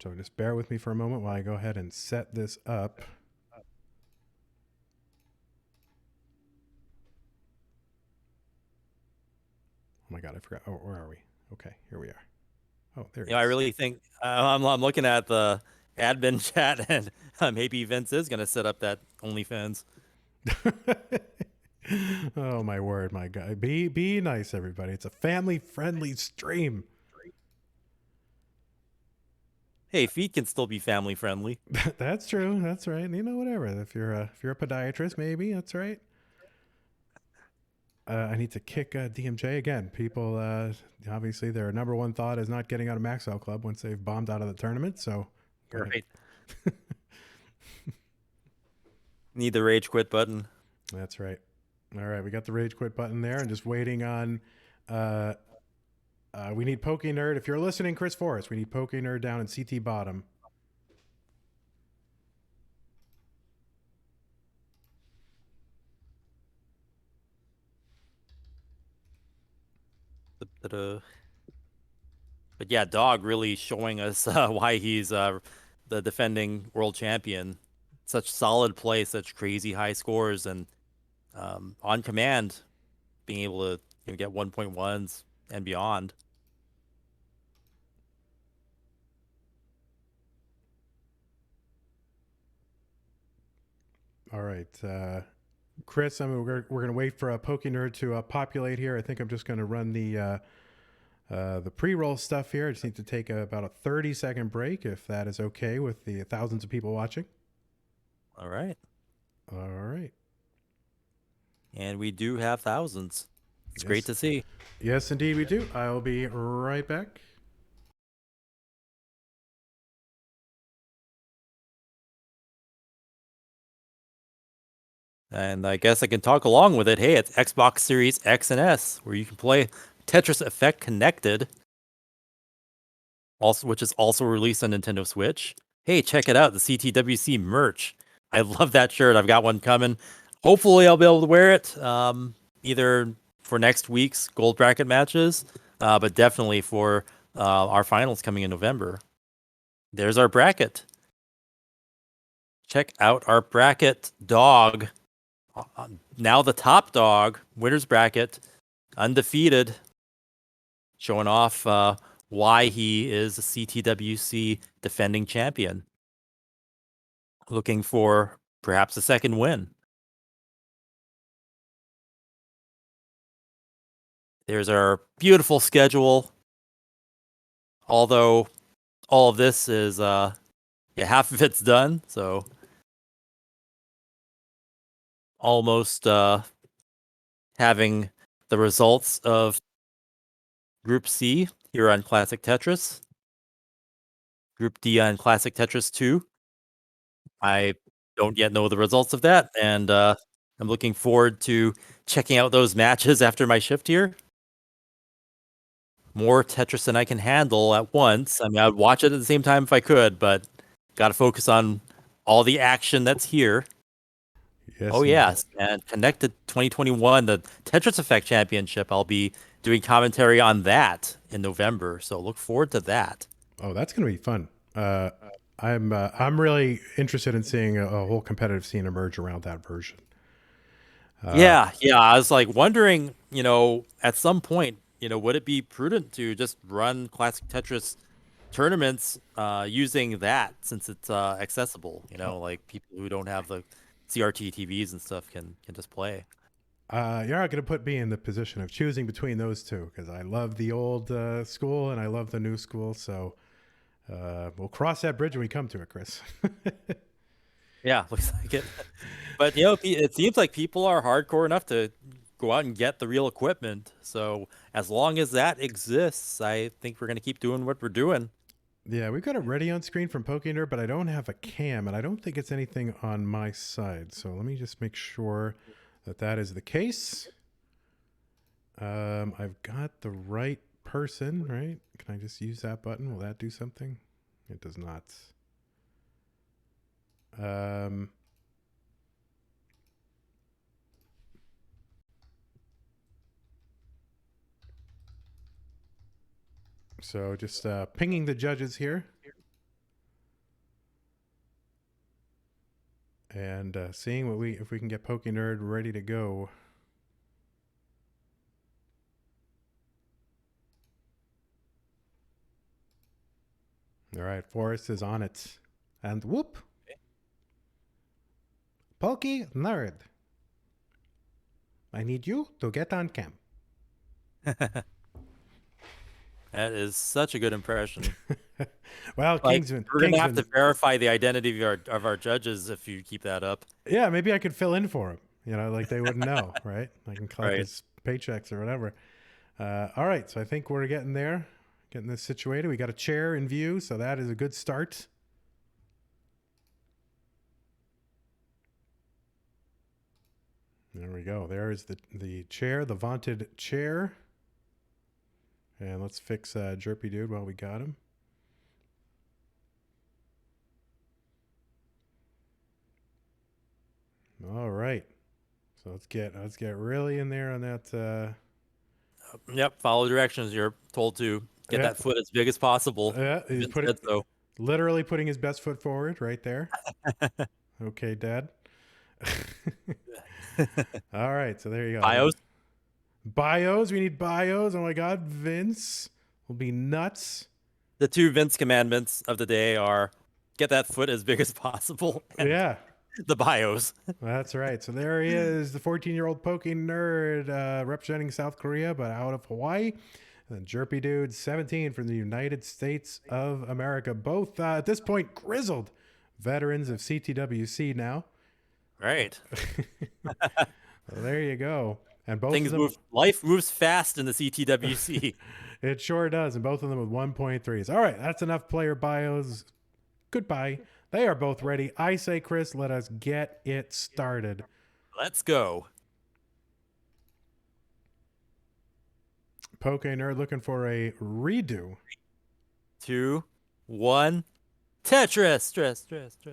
So just bear with me for a moment while I go ahead and set this up. Oh my God, I forgot. Oh, where are we? Okay, here we are. Oh, there. I really think I'm looking at the admin chat, and maybe Vince is going to set up that OnlyFans. Oh my word, my guy. Be nice, everybody. It's a family-friendly stream. Hey, feet can still be family friendly. That's true. That's right. You know, whatever. If you're a podiatrist, maybe that's right. I need to kick DMJ again. People, obviously, their number one thought is not getting out of Maxwell Club once they've bombed out of the tournament. So, Right. Need the rage quit button. That's right. All right, we got the rage quit button there, and just waiting on. We need Pokenerd. If you're listening, Chris Forrest, we need Pokenerd down in CT bottom. But yeah, Dog really showing us why he's the defending world champion. Such solid play, such crazy high scores, and on command, being able to get 1.1s and beyond. All right, Chris. We're going to wait for a Pokenerd to populate here. I think I'm just going to run the pre-roll stuff here. I just need to take about a 30-second break, if that is okay with the thousands of people watching. All right. All right. And we do have thousands. It's great to see. Yes, indeed we do. I'll be right back. And I guess I can talk along with it. Hey, it's Xbox Series X and S, where you can play Tetris Effect Connected, also which is also released on Nintendo Switch. Hey, check it out, the CTWC merch. I love that shirt. I've got one coming. Hopefully, I'll be able to wear it either for next week's gold bracket matches, but definitely for our finals coming in November. There's our bracket. Check out our bracket, Dog. Now the top dog, winner's bracket, undefeated, showing off why he is a CTWC defending champion. Looking for perhaps a second win. There's our beautiful schedule. Although all of this is, half of it's done, so almost having the results of Group C here on Classic Tetris. Group D on Classic Tetris 2. I don't yet know the results of that, and I'm looking forward to checking out those matches after my shift here. More Tetris than I can handle at once. I mean, I'd watch it at the same time if I could, but got to focus on all the action that's here. Yes, oh, yes. And Connected 2021, the Tetris Effect Championship. I'll be doing commentary on that in November. So look forward to that. Oh, that's going to be fun. I'm really interested in seeing a whole competitive scene emerge around that version. Yeah. I was like wondering, at some point, would it be prudent to just run Classic Tetris tournaments using that since it's accessible? Like people who don't have the CRT TVs and stuff can just play. You're not going to put me in the position of choosing between those two because I love the old school and I love the new school. So we'll cross that bridge when we come to it, Chris. Yeah, looks like it. But it seems like people are hardcore enough to go out and get the real equipment. So as long as that exists, I think we're going to keep doing what we're doing. Yeah, we've got it ready on screen from Pokenerd, but I don't have a cam, and I don't think it's anything on my side. So let me just make sure that is the case. I've got the right person, right? Can I just use that button? Will that do something? It does not. So just pinging the judges here. And seeing if we can get Pokenerd ready to go. All right, Forrest is on it. And whoop. Pokenerd. I need you to get on cam. That is such a good impression. Well, Like, Kingsman. we're gonna have to Kingsman. verify the identity of our judges if you keep that up. Yeah, maybe I could fill in for him. You know, like they wouldn't know, right? I can collect Right. his paychecks or whatever. All right, so I think we're getting there, getting this situated. We got a chair in view, so that is a good start. There we go. There is the chair, the vaunted chair. And let's fix Jerpidude while we got him. All right. So let's get really in there on that. Yep, follow directions. You're told to get Yeah. that foot as big as possible. Yeah, he's Vince said so. literally putting his best foot forward right there. Okay, Dad. All right, so there you go. Bios. We need bios. Oh my God, Vince will be nuts. The two Vince commandments of the day are get that foot as big as possible. And Yeah, the bios. that's right. So there he is, the 14-year-old Pokenerd representing South Korea, but out of Hawaii. And Jerpidude, 17 from the United States of America. Both at this point grizzled veterans of CTWC now. Right. Well, there you go. And both Things of them, move. Life moves fast in the CTWC. it sure does. And both of them with 1.3s. All right, that's enough player bios. Goodbye. They are both ready. I say, Chris, let us get it started. Let's go. Pokenerd looking for a redo 2, 1. Tetris. Stress.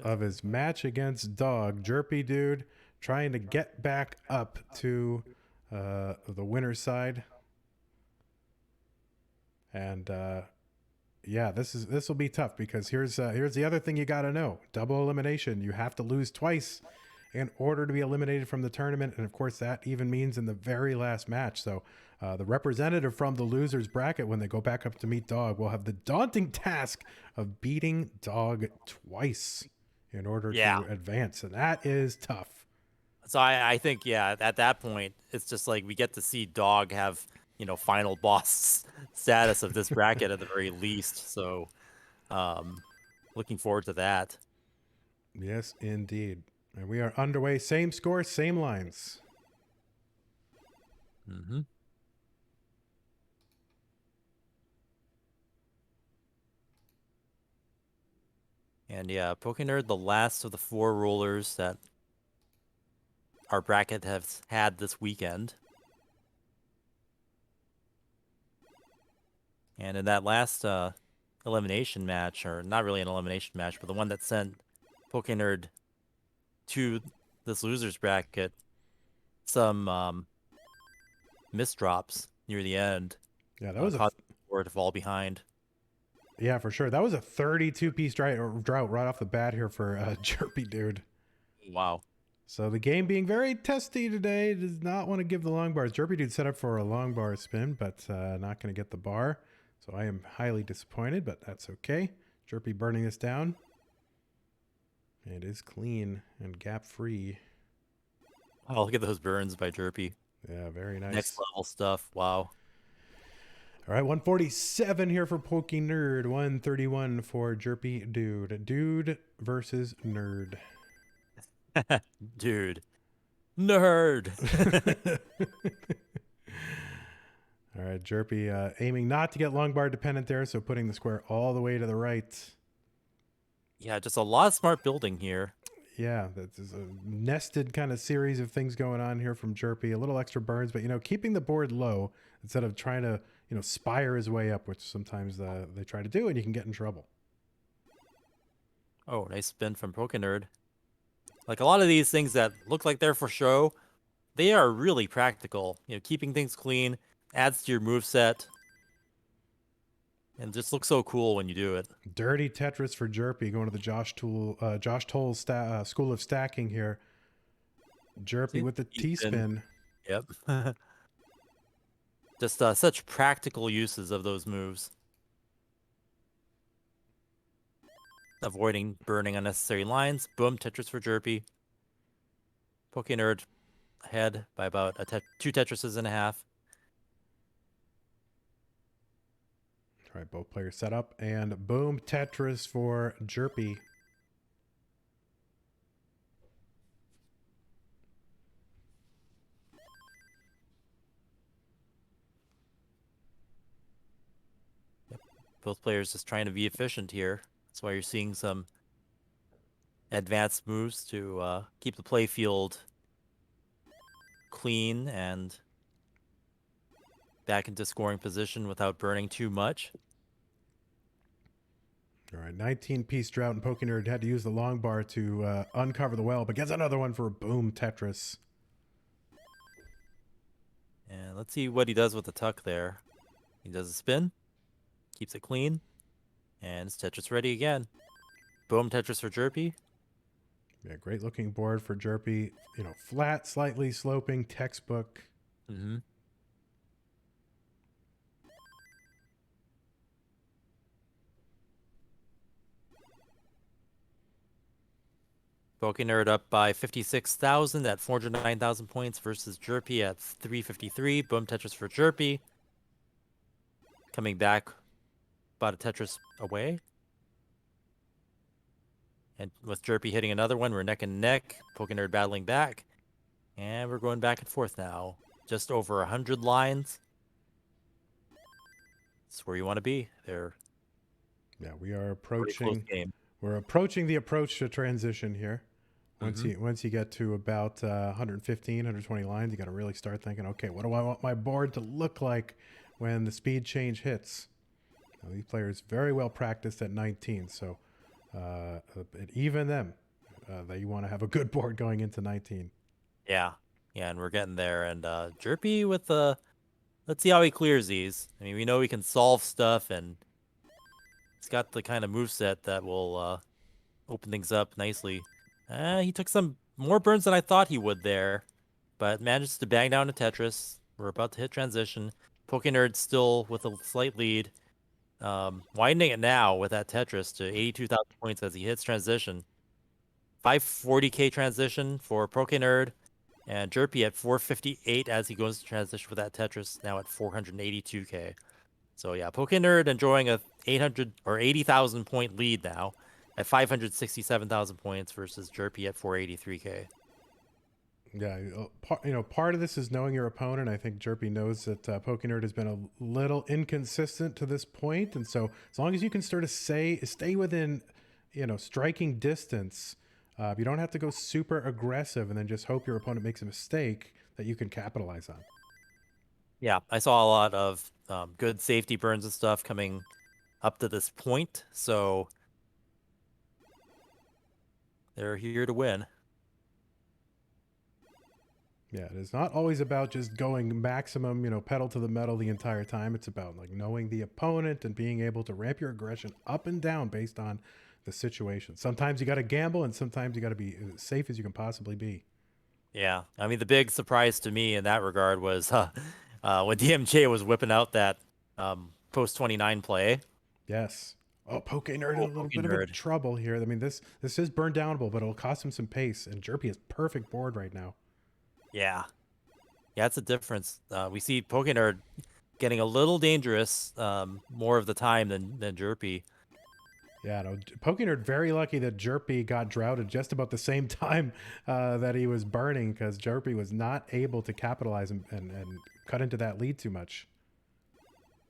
of his match against Dog. Jerpidude trying to get back up to the winner's side. And yeah, this will be tough because here's the other thing you got to know. Double elimination. You have to lose twice in order to be eliminated from the tournament. And of course, that even means in the very last match. So the representative from the losers bracket, when they go back up to meet Dog, will have the daunting task of beating Dog twice in order to advance. And that is tough. So I think, yeah, at that point, it's just like we get to see Dog have, final boss status of this bracket at the very least. So looking forward to that. Yes, indeed. And we are underway. Same score, same lines. Mm-hmm. And yeah, Pokenerd, the last of the 4 rollers that our bracket has had this weekend. And in that last elimination match, or not really an elimination match, but the one that sent Pokenerd to this loser's bracket, some misdrops near the end. Yeah, that was caused the to fall behind. Yeah, for sure. That was a 32-piece drought right off the bat here for Jerpidude. Wow. So the game being very testy today, does not want to give the long bars. Jerpidude set up for a long bar spin, but not going to get the bar. So I am highly disappointed, but that's okay. Jerpy burning this down. It is clean and gap-free. Oh, look at those burns by Jerpy. Yeah, very nice. Next level stuff. Wow. All right, 147 here for Pokenerd, 131 for Jerpidude. Dude versus nerd. Dude. Nerd. All right, Jerpy aiming not to get long bar dependent there, so putting the square all the way to the right. Yeah, just a lot of smart building here. Yeah, that's a nested kind of series of things going on here from Jerpy. A little extra burns, but, keeping the board low instead of trying to, spire his way up, which sometimes they try to do, and you can get in trouble. Oh, nice spin from Pokenerd. Like a lot of these things that look like they're for show, they are really practical. Keeping things clean adds to your moveset. And just looks so cool when you do it. Dirty Tetris for Jerpy, going to the Josh Toll School of Stacking here. Jerpy with the T-spin. Yep. Just such practical uses of those moves. Avoiding burning unnecessary lines. Boom, Tetris for Jerpy. Pokenerd ahead by about 2 Tetrises and a half. All right, both players set up, and boom, Tetris for Jerpy. Both players just trying to be efficient here. That's why you're seeing some advanced moves to keep the play field clean and back into scoring position without burning too much. All right, 19-piece drought, and Pokenerd had to use the long bar to uncover the well, but gets another one for boom, Tetris. And let's see what he does with the tuck there. He does a spin, keeps it clean, and it's Tetris ready again. Boom, Tetris for Jerpy. Yeah, great looking board for Jerpy. You know, flat, slightly sloping, textbook. Mm-hmm. Pokenerd up by 56,000 at 409,000 points versus Jerpy at 353. Boom, Tetris for Jerpy. Coming back about a Tetris away. And with Jerpy hitting another one, we're neck and neck. Pokenerd battling back. And we're going back and forth now. Just over 100 lines. That's where you want to be. They're Yeah, we are pretty close approaching. game. We're approaching the approach to transition here. Once you get to about 115, 120 lines, you got to really start thinking, okay, what do I want my board to look like when the speed change hits? Now, these players very well practiced at 19, so even them, they want to have a good board going into 19. Yeah, and we're getting there. And Jerpy with the, let's see how he clears these. I mean, we know he can solve stuff, and he's got the kind of moveset that will open things up nicely. He took some more burns than I thought he would there, but manages to bang down a Tetris. We're about to hit transition. Pokenerd still with a slight lead. Widening it now with that Tetris to 82,000 points as he hits transition. 540k transition for Pokenerd, and Jerpy at 458 as he goes to transition with that Tetris, now at 482k. So yeah, Pokenerd enjoying a 800 or 80,000 point lead now at 567,000 points versus Jerpy at 483k. Yeah, part of this is knowing your opponent. I think Jerpy knows that Pokenerd has been a little inconsistent to this point, and so as long as you can sort of stay within, striking distance, you don't have to go super aggressive and then just hope your opponent makes a mistake that you can capitalize on. Yeah, I saw a lot of good safety burns and stuff coming up to this point, so they're here to win. Yeah, it is not always about just going maximum, pedal to the metal the entire time. It's about knowing the opponent and being able to ramp your aggression up and down based on the situation. Sometimes you got to gamble, and sometimes you got to be as safe as you can possibly be. Yeah, I mean, the big surprise to me in that regard was when DMJ was whipping out that post 29 play. Yes. Oh, Pokenerd in a little bit of trouble here. I mean, this is burn downable, but it'll cost him some pace. And Jerpy has perfect board right now. Yeah, it's a difference. We see Pokenerd getting a little dangerous more of the time than Jerpy. Yeah, no, Pokenerd very lucky that Jerpy got droughted just about the same time that he was burning, because Jerpy was not able to capitalize and cut into that lead too much.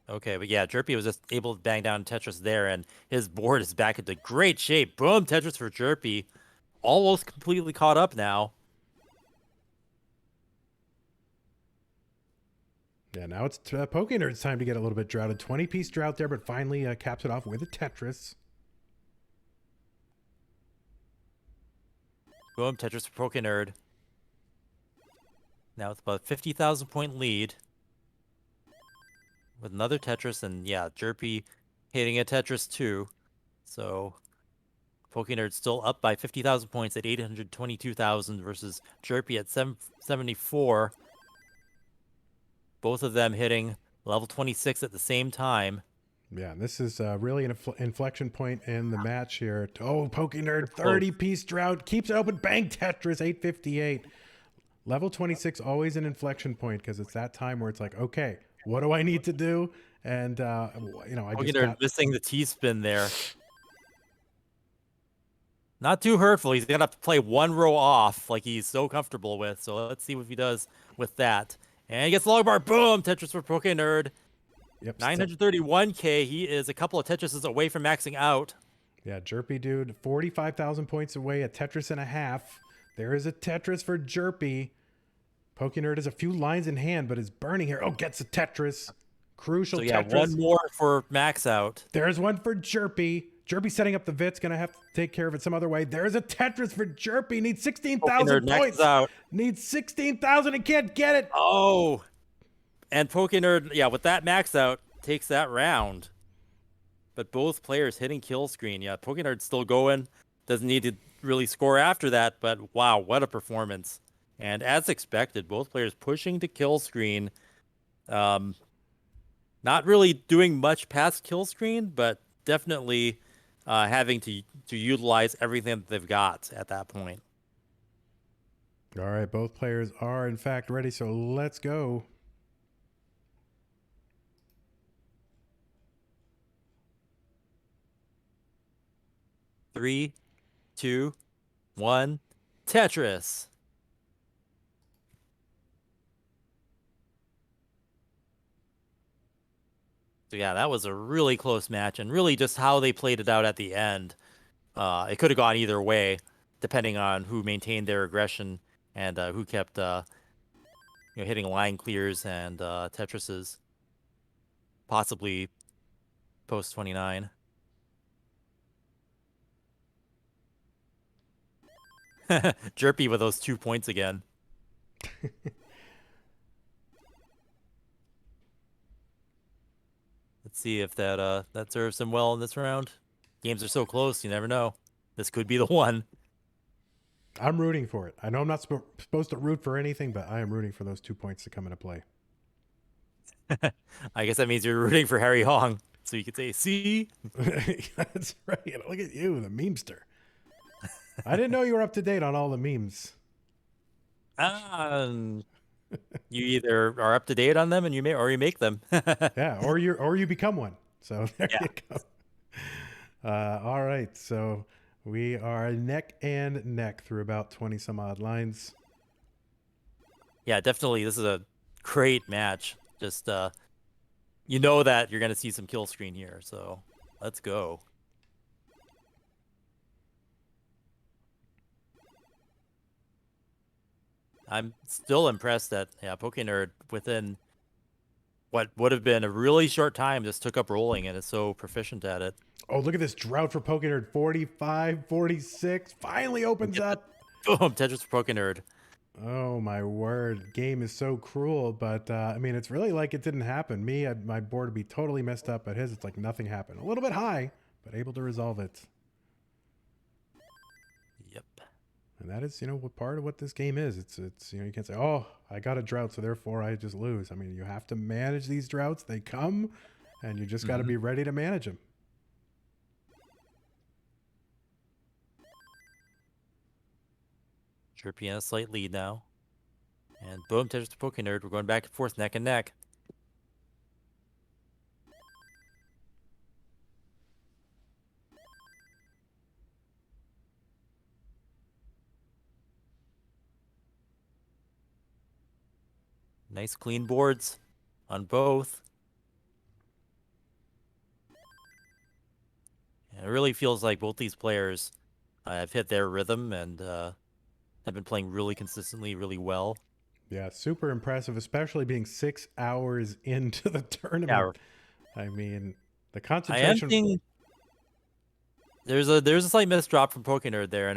Okay, but yeah, Jerpy was just able to bang down Tetris there, and his board is back into great shape. Boom, Tetris for Jerpy. Almost completely caught up now. Yeah, now it's Pokenerd's time to get a little bit droughted. 20-piece drought there, but finally caps it off with a Tetris. Boom, Tetris for Pokenerd. Now it's about 50,000 point lead. With another Tetris, and yeah, Jerpy hitting a Tetris too. So Pokenerd still up by 50,000 points at 822,000 versus Jerpy at 774. Both of them hitting level 26 at the same time. Yeah, this is really an inflection point in the match here. Oh, Pokenerd, 30-piece drought, keeps it open, bang, Tetris, 858. Level 26, always an inflection point, because it's that time where it's like, okay, what do I need to do? And you know, I just Pokenerd got missing the T-spin there. Not too hurtful. He's gonna have to play one row off like he's so comfortable with. So let's see what he does with that. And he gets the log bar. Boom! Tetris for Pokenerd. yep, 931k. He is a couple of Tetrises away from maxing out. yeah, Jerpidude, 45,000 points away, a Tetris and a half. There is a Tetris for Jerpy. Pokenerd has a few lines in hand, but is burning here. Oh, gets a Tetris. Crucial So yeah, Tetris. one more for max out. There's one for Jerpy. Jerpy setting up the Vit's. Going to have to take care of it some other way. There's a Tetris for Jerpy. Needs 16,000 Pokenerd maxes points. out. Needs 16,000 and can't get it. Oh, and Pokenerd, yeah, with that max out, takes that round. But both players hitting kill screen. Yeah, Pokenerd's still going. Doesn't need to really score after that, but wow, what a performance. And as expected, both players pushing to kill screen. Not really doing much past kill screen, but definitely having to utilize everything that they've got at that point. All right, both players are in fact ready, so let's go. Three, 2, 1, Tetris. So yeah, that was a really close match, and really just how they played it out at the end. It could have gone either way, depending on who maintained their aggression and who kept hitting line clears and Tetrises, possibly post 29. Jerpy with those 2 points again. Let's see if that serves him well in this round. Games are so close, you never know. This could be the one. I'm rooting for it. I know I'm not supposed to root for anything, but I am rooting for those 2 points to come into play. I guess that means you're rooting for Harry Hong. So you could say, see? That's right. Look at you, the memester. I didn't know you were up to date on all the memes. You either are up to date on them and you make them. Yeah, or you become one. So there Yeah. you go. All right, so we are neck and neck through about 20 some odd lines. Yeah, definitely. This is a great match. Just you know that you're gonna see some kill screen here, so let's go. I'm still impressed that Pokenerd within what would have been a really short time just took up rolling and is so proficient at it. Oh, look at this drought for Pokenerd. 45, 46. Finally opens up. Boom, Tetris for Pokenerd. Oh, my word. Game is so cruel, but I mean, it's really like it didn't happen. My board would be totally messed up, but his, it's like nothing happened. A little bit high, but able to resolve it. Yep. And that is, what part of what this game is. It's you can't say, oh, I got a drought, so therefore I just lose. I mean, you have to manage these droughts. They come, and you just got to be ready to manage them. Jerpy in a slight lead now. And boom, Tetris to Pokenerd. We're going back and forth, neck and neck. Nice clean boards on both. And it really feels like both these players have hit their rhythm and have been playing really consistently, really well. Yeah, super impressive, especially being 6 hours into the tournament. Yeah. I mean, the concentration. I am seeing there's a slight misdrop from Pokenerd there,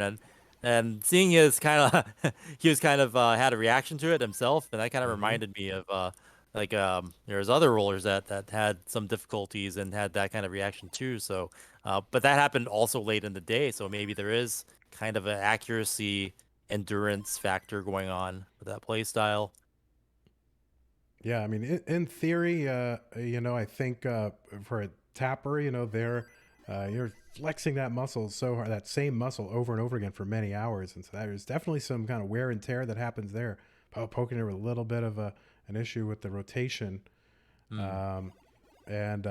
and seeing his kind of he was kind of had a reaction to it himself, and that kind of reminded me of there's other rollers that had some difficulties and had that kind of reaction too. So, but that happened also late in the day, so maybe there is kind of an accuracy endurance factor going on with that play style. Yeah, I mean, in theory, I think for a tapper, you're flexing that muscle so hard, that same muscle over and over again for many hours, and so there's definitely some kind of wear and tear that happens there. Pokenerd with a little bit of an issue with the rotation. And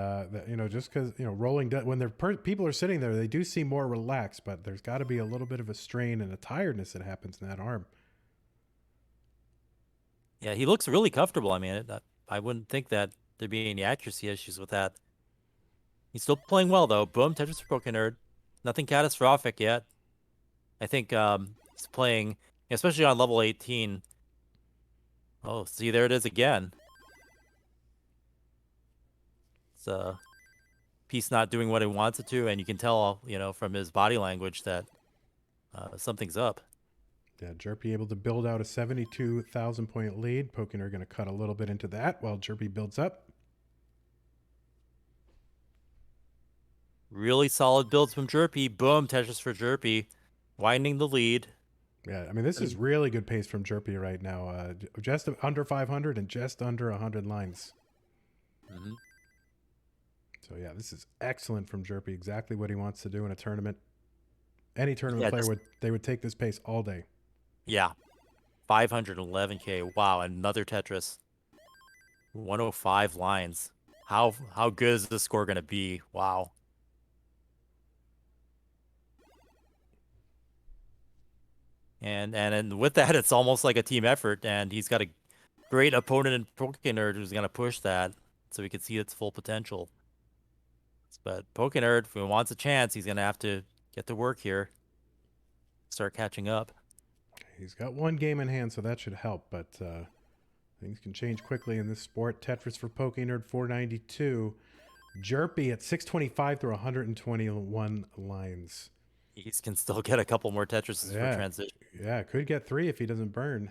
just because rolling when people are sitting there, they do seem more relaxed, but there's got to be a little bit of a strain and a tiredness that happens in that arm. Yeah, he looks really comfortable. I mean, I wouldn't think that there'd be any accuracy issues with that. He's still playing well, though. Boom, Tetris for Pokenerd. Nothing catastrophic yet. I think he's playing, especially on level 18. Oh, see, there it is again. It's a piece not doing what he wants it to, and you can tell, from his body language that something's up. Yeah, Jerpy able to build out a 72,000 point lead. Pokenerd going to cut a little bit into that while Jerpy builds up. Really solid builds from Jerpy. Boom, Tetris for Jerpy, widening the lead. Yeah, I mean, this is really good pace from Jerpy right now. Just under 500 and just under 100 lines. Mm-hmm. So, yeah, this is excellent from Jerpy. Exactly what he wants to do in a tournament. Any tournament player would take this pace all day. Yeah. 511K. Wow, another Tetris. 105 lines. How good is this score going to be? Wow. And with that, it's almost like a team effort, and he's got a great opponent in Pokenerd who's going to push that so we can see its full potential. But Pokenerd, if he wants a chance, he's going to have to get to work here. Start catching up. He's got one game in hand, so that should help, but things can change quickly in this sport. Tetris for Pokenerd, 492. Jerpy at 625 through 121 lines. He can still get a couple more Tetrises for transition. Yeah, could get 3 if he doesn't burn.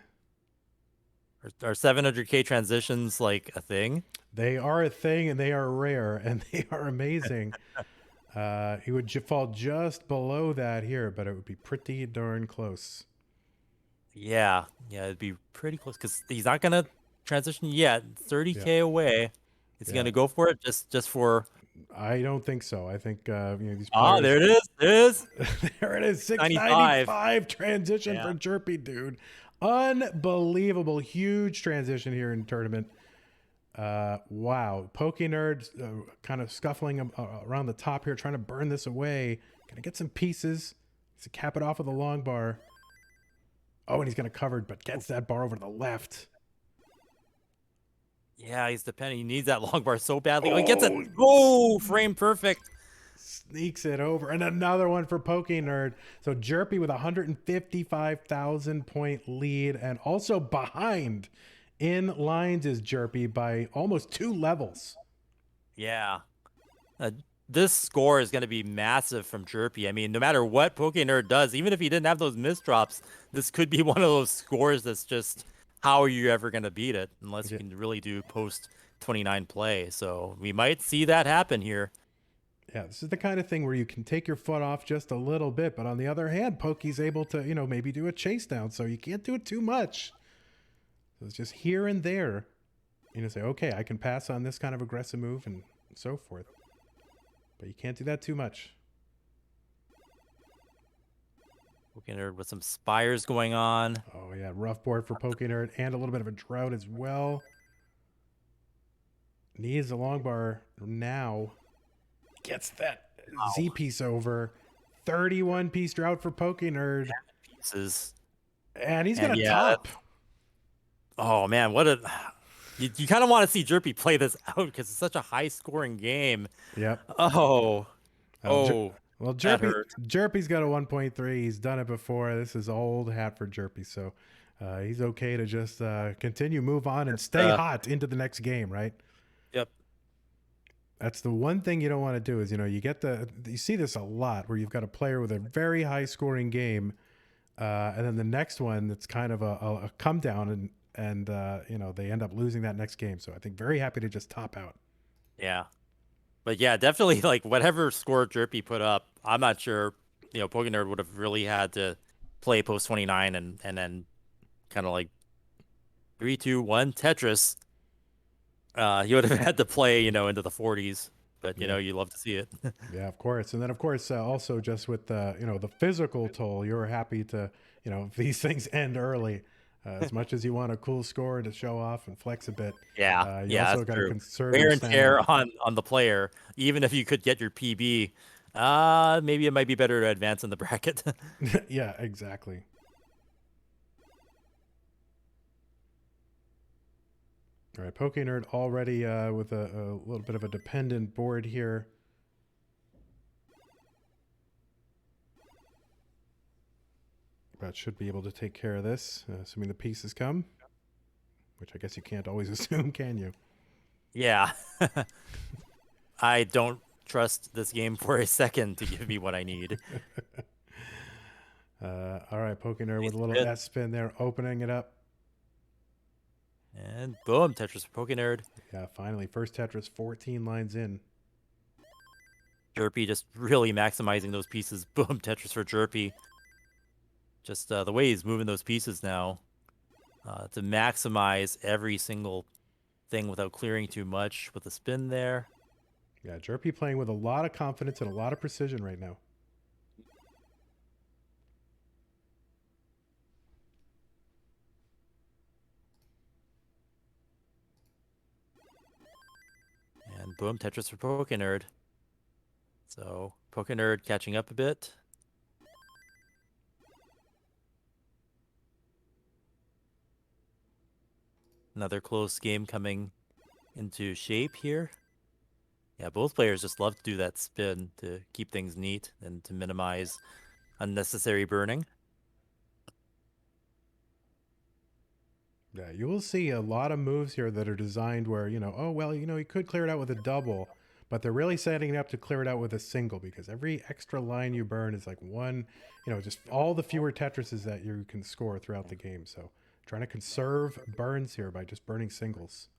Are 700K transitions like a thing? They are a thing, and they are rare, and they are amazing. He would fall just below that here, but it would be pretty darn close. Yeah, it'd be pretty close because he's not gonna transition yet. 30K away. Is he gonna go for it just for? I don't think so. I think these players... there it is. There it is. There it is. 695 transition for Jerpidude. Unbelievable, huge transition here in tournament. Wow, Pokenerd kind of scuffling around the top here, trying to burn this away. Gonna get some pieces to cap it off with a long bar. Oh, and he's gonna cover, but gets that bar over to the left. Yeah, he's depending. He needs that long bar so badly. Oh, he gets it. Oh, frame perfect. Sneaks it over. And another one for Pokenerd. So Jerpy with 155,000 point lead, and also behind in lines is Jerpy by almost 2 levels. Yeah. This score is going to be massive from Jerpy. I mean, no matter what Pokenerd does, even if he didn't have those misdrops, this could be one of those scores that's just, how are you ever going to beat it unless you can really do post-29 play? So we might see that happen here. Yeah, this is the kind of thing where you can take your foot off just a little bit, but on the other hand, Pokey's able to, maybe do a chase down, so you can't do it too much. So it's just here and there, say, okay, I can pass on this kind of aggressive move and so forth. But you can't do that too much. Pokenerd with some spires going on. Oh, yeah, rough board for Pokenerd and a little bit of a drought as well. Needs a long bar now. Gets that Z piece over. 31 piece drought for Pokenerd. Pieces. And he's going to top. Oh, man, what a... You kind of want to see Jerpy play this out because it's such a high-scoring game. Yep. Well, Jerpy's got a 1.3. He's done it before. This is old hat for Jerpy, so he's okay to just continue, move on, and stay hot into the next game, right? Yep. That's the one thing you don't want to do is, you see this a lot where you've got a player with a very high-scoring game, and then the next one that's kind of a come down, and they end up losing that next game. So I think very happy to just top out. Yeah. But yeah, definitely like whatever score Jerpy put up, I'm not sure, Pokenerd would have really had to play post 29 and then kind of like 3, 2, 1 Tetris. He would have had to play, into the 40s, but you love to see it. Yeah, of course. And then of course, also just with the, the physical toll, you're happy to, if these things end early, As much as you want a cool score to show off and flex a bit, Yeah, you yeah, also that's got to true. conserve Wear your and stamina. tear on the player. Even if you could get your PB, maybe it might be better to advance in the bracket. Yeah, exactly. All right, Pokenerd already with a little bit of a dependent board here. But should be able to take care of this, assuming the pieces come. Which I guess you can't always assume, can you? Yeah. I don't trust this game for a second to give me what I need. All right, Pokenerd with a little Good. S spin there, opening it up. And boom, Tetris for Pokenerd. Yeah, finally, first Tetris, 14 lines in. Jerpy just really maximizing those pieces. Boom, Tetris for Jerpy. Just the way he's moving those pieces now to maximize every single thing without clearing too much with the spin there. Yeah, Jerpy playing with a lot of confidence and a lot of precision right now. And boom, Tetris for Pokenerd. So Pokenerd catching up a bit. Another close game coming into shape here. Yeah, both players just love to do that spin to keep things neat and to minimize unnecessary burning. Yeah, you will see a lot of moves here that are designed where, oh, well, you could clear it out with a double, but they're really setting it up to clear it out with a single because every extra line you burn is like one, just all the fewer Tetrises that you can score throughout the game. So trying to conserve burns here by just burning singles.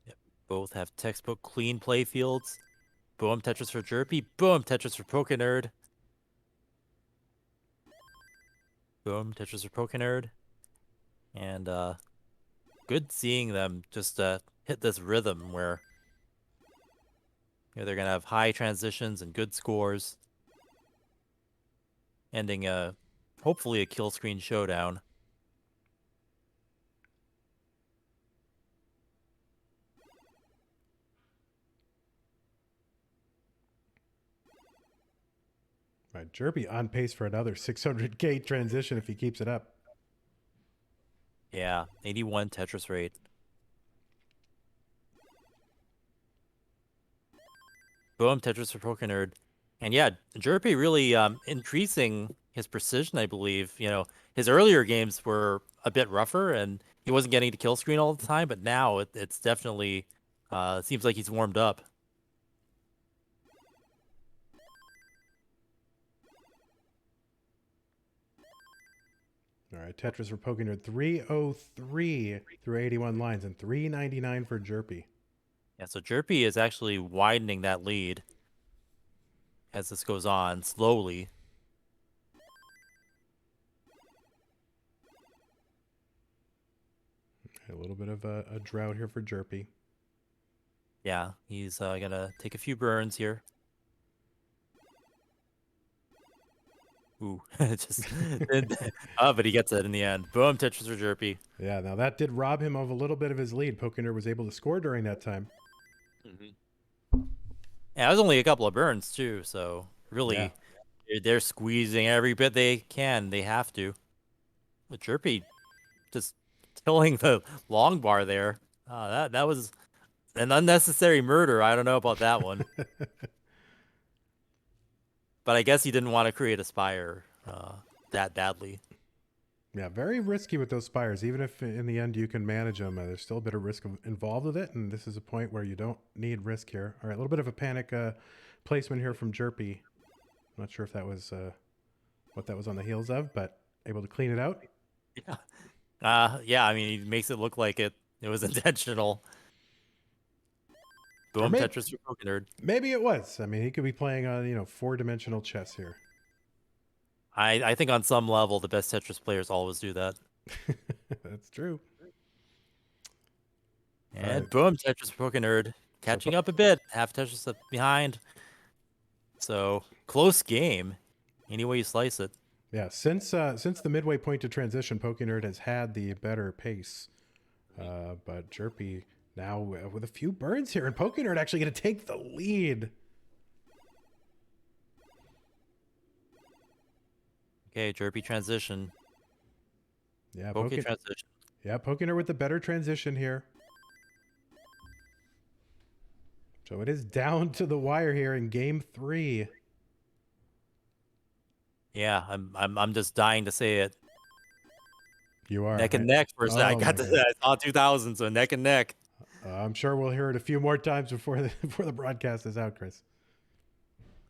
Yep, both have textbook clean play fields. Boom, Tetris for Jerpy. Boom, Tetris for Pokenerd. Boom, Tetris for Pokenerd. And good seeing them just hit this rhythm where they're going to have high transitions and good scores. Ending hopefully a kill screen showdown. Right, Jerpy on pace for another 600k transition if he keeps it up. Yeah, 81 Tetris rate. Boom, Tetris for Pokenerd. And yeah, Jerpy really increasing his precision, I believe. His earlier games were a bit rougher and he wasn't getting to kill screen all the time, but now it's definitely seems like he's warmed up. All right, Tetris for Pokenerd, 303 through 81 lines and 399 for Jerpy. Yeah, so Jerpy is actually widening that lead as this goes on slowly. A little bit of a drought here for Jerpy. Yeah, he's gonna take a few burns here. Ooh, just but he gets it in the end. Boom, Tetris for Jerpy. Yeah, now that did rob him of a little bit of his lead. Pokenerd was able to score during that time. Yeah, it was only a couple of burns too, so really they're squeezing every bit they can. They have to. With Jerpy just killing the long bar there. That was an unnecessary murder. I don't know about that one. But I guess he didn't want to create a spire that badly. Yeah, very risky with those spires. Even if in the end you can manage them, there's still a bit of risk involved with it. And this is a point where you don't need risk here. All right, a little bit of a panic placement here from Jerpy. I'm not sure if that was what that was on the heels of, but able to clean it out. Yeah. Yeah, I mean, he makes it look like it was intentional. Boom, Tetris for Pokenerd. Maybe it was. I mean, he could be playing on, 4-dimensional chess here. I think on some level, the best Tetris players always do that. That's true. And boom, Tetris for Pokenerd. Catching up a bit. Half Tetris up behind. So, close game. Any way you slice it. Yeah, since the midway point to transition, Pokenerd has had the better pace. But Jerpy now with a few burns here, and Pokenerd actually going to take the lead. Okay, Jerpy transition. Yeah, Transition. Yeah, Pokenerd with the better transition here. So it is down to the wire here in game 3. Yeah, I'm just dying to say it. You are Neck and neck for a second. I Oh got my to God. I saw 2000, so neck and neck. I'm sure we'll hear it a few more times before the broadcast is out, Chris.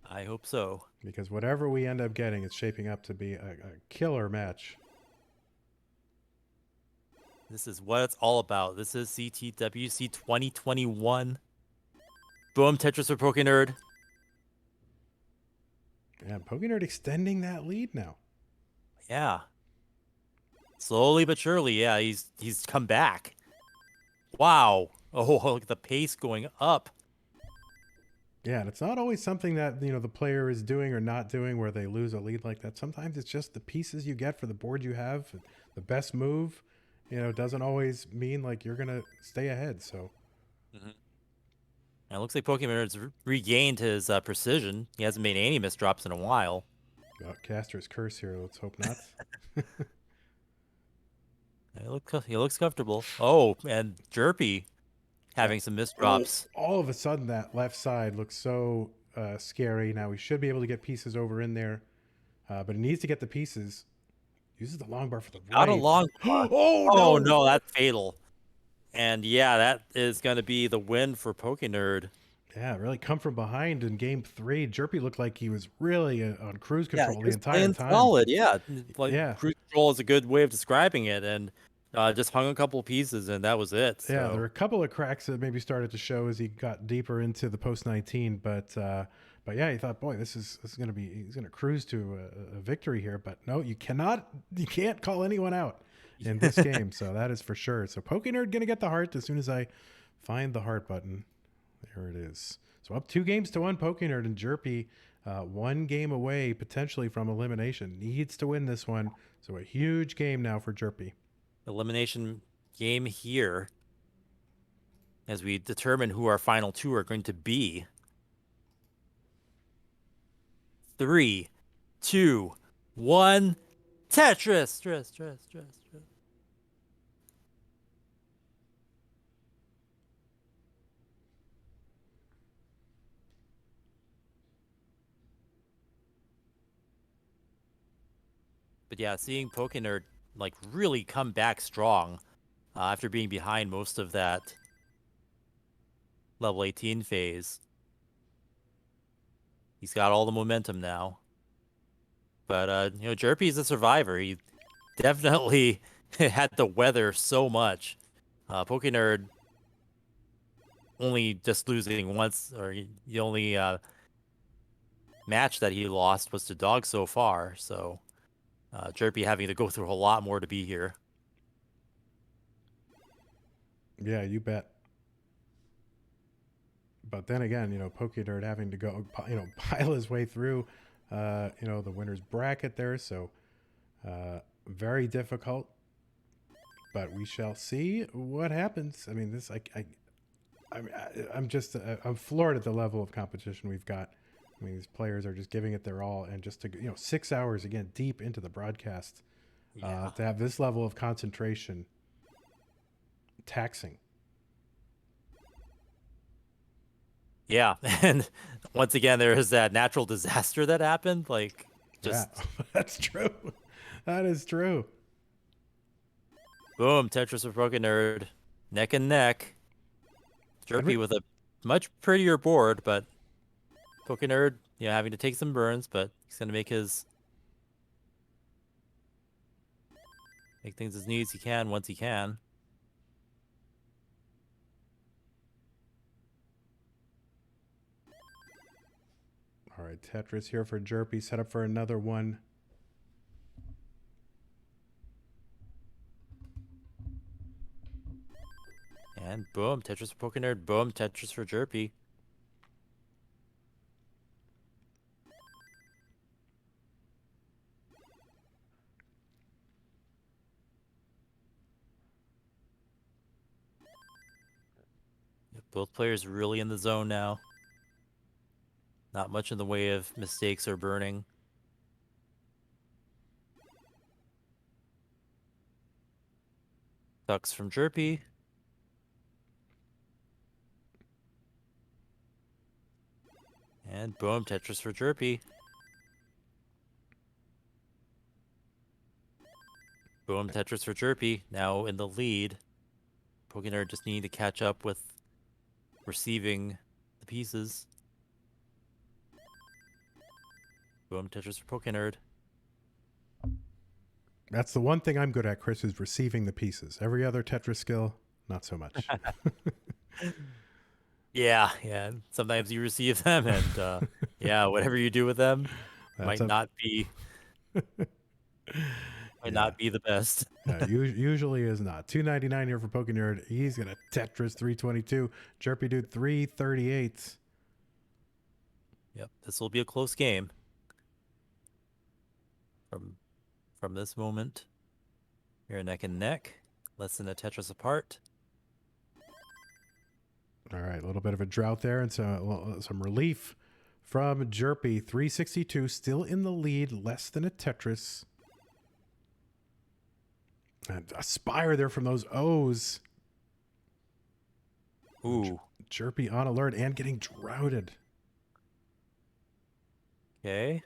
I hope so. Because whatever we end up getting, it's shaping up to be a killer match. This is what it's all about. This is CTWC 2021. Boom, Tetris for Pokenerd. Yeah, Pokenerd extending that lead now. Yeah. Slowly but surely, yeah, he's come back. Wow. Oh, look at the pace going up. Yeah, and it's not always something that, the player is doing or not doing where they lose a lead like that. Sometimes it's just the pieces you get for the board you have, the best move, doesn't always mean like you're going to stay ahead. So And it looks like Pokemon's regained his precision. He hasn't made any misdrops in a while. Caster's curse here. Let's hope not. He looks comfortable. Oh, and Jerpy having some misdrops. All of a sudden, that left side looks so scary. Now we should be able to get pieces over in there, but it needs to get the pieces. Uses the long bar for the right. Not a long bar. Oh no, that's fatal. And yeah, that is going to be the win for Pokenerd. Yeah, really come from behind in game 3. Jerpy looked like he was really on cruise control the entire time. Solid, yeah. Yeah. Cruise control is a good way of describing it, and just hung a couple pieces, and that was it. Yeah, so. there were a couple of cracks that maybe started to show as he got deeper into the post 19, but yeah, he thought, boy, he's gonna cruise to a victory here. But no, you can't call anyone out in this game, so that is for sure. So Pokenerd gonna get the heart as soon as I find the heart button. There it is. So up 2-1 Pokenerd, and Jerpy 1 game away potentially from elimination. Needs to win this one. So a huge game now for Jerpy. Elimination game here as we determine who our final 2 are going to be. 3, 2, 1. Tetris. But yeah, seeing Pokenerd like really come back strong after being behind most of that level 18 phase. He's got all the momentum now. But Jerpy's a survivor. He definitely had to weather so much. Pokenerd only just losing once, or the only match that he lost was to Dog so far, so Jerpy having to go through a lot more to be here. Yeah, you bet. But then again, Pokenerd having to go, pile his way through, the winner's bracket there. So very difficult. But we shall see what happens. I mean, I'm floored at the level of competition we've got. I mean, these players are just giving it their all, and just to 6 hours again deep into the broadcast, to have this level of concentration, taxing. Yeah, and once again, there is that natural disaster that happened. Yeah, that's true. That is true. Boom, Tetris with Pokenerd, neck and neck. Jerpy with a much prettier board, but Pokenerd, having to take some burns, but he's gonna make things as neat as he can once he can. All right, Tetris here for Jerpy, set up for another one. And boom, Tetris for Pokenerd, boom, Tetris for Jerpy. Both players really in the zone now. Not much in the way of mistakes or burning. Ducks from Jerpy. And boom, Tetris for Jerpy. Boom, Tetris for Jerpy. Now in the lead. Pokenerd just needing to catch up with receiving the pieces. Boom, Tetris for Pokenerd. That's the one thing I'm good at, Chris, is receiving the pieces. Every other Tetris skill, not so much. Yeah. Sometimes you receive them, and yeah, whatever you do with them might not be not be the best. Usually is not. 299 here for Pokenerd. He's gonna Tetris 322. Jerpidude 338. Yep, this will be a close game. From this moment, you're neck and neck, less than a Tetris apart. All right, a little bit of a drought there, and some relief from Jerpy. 362, still in the lead, less than a Tetris. And a spire there from those O's. Ooh. Jerpy on alert and getting droughted. Okay.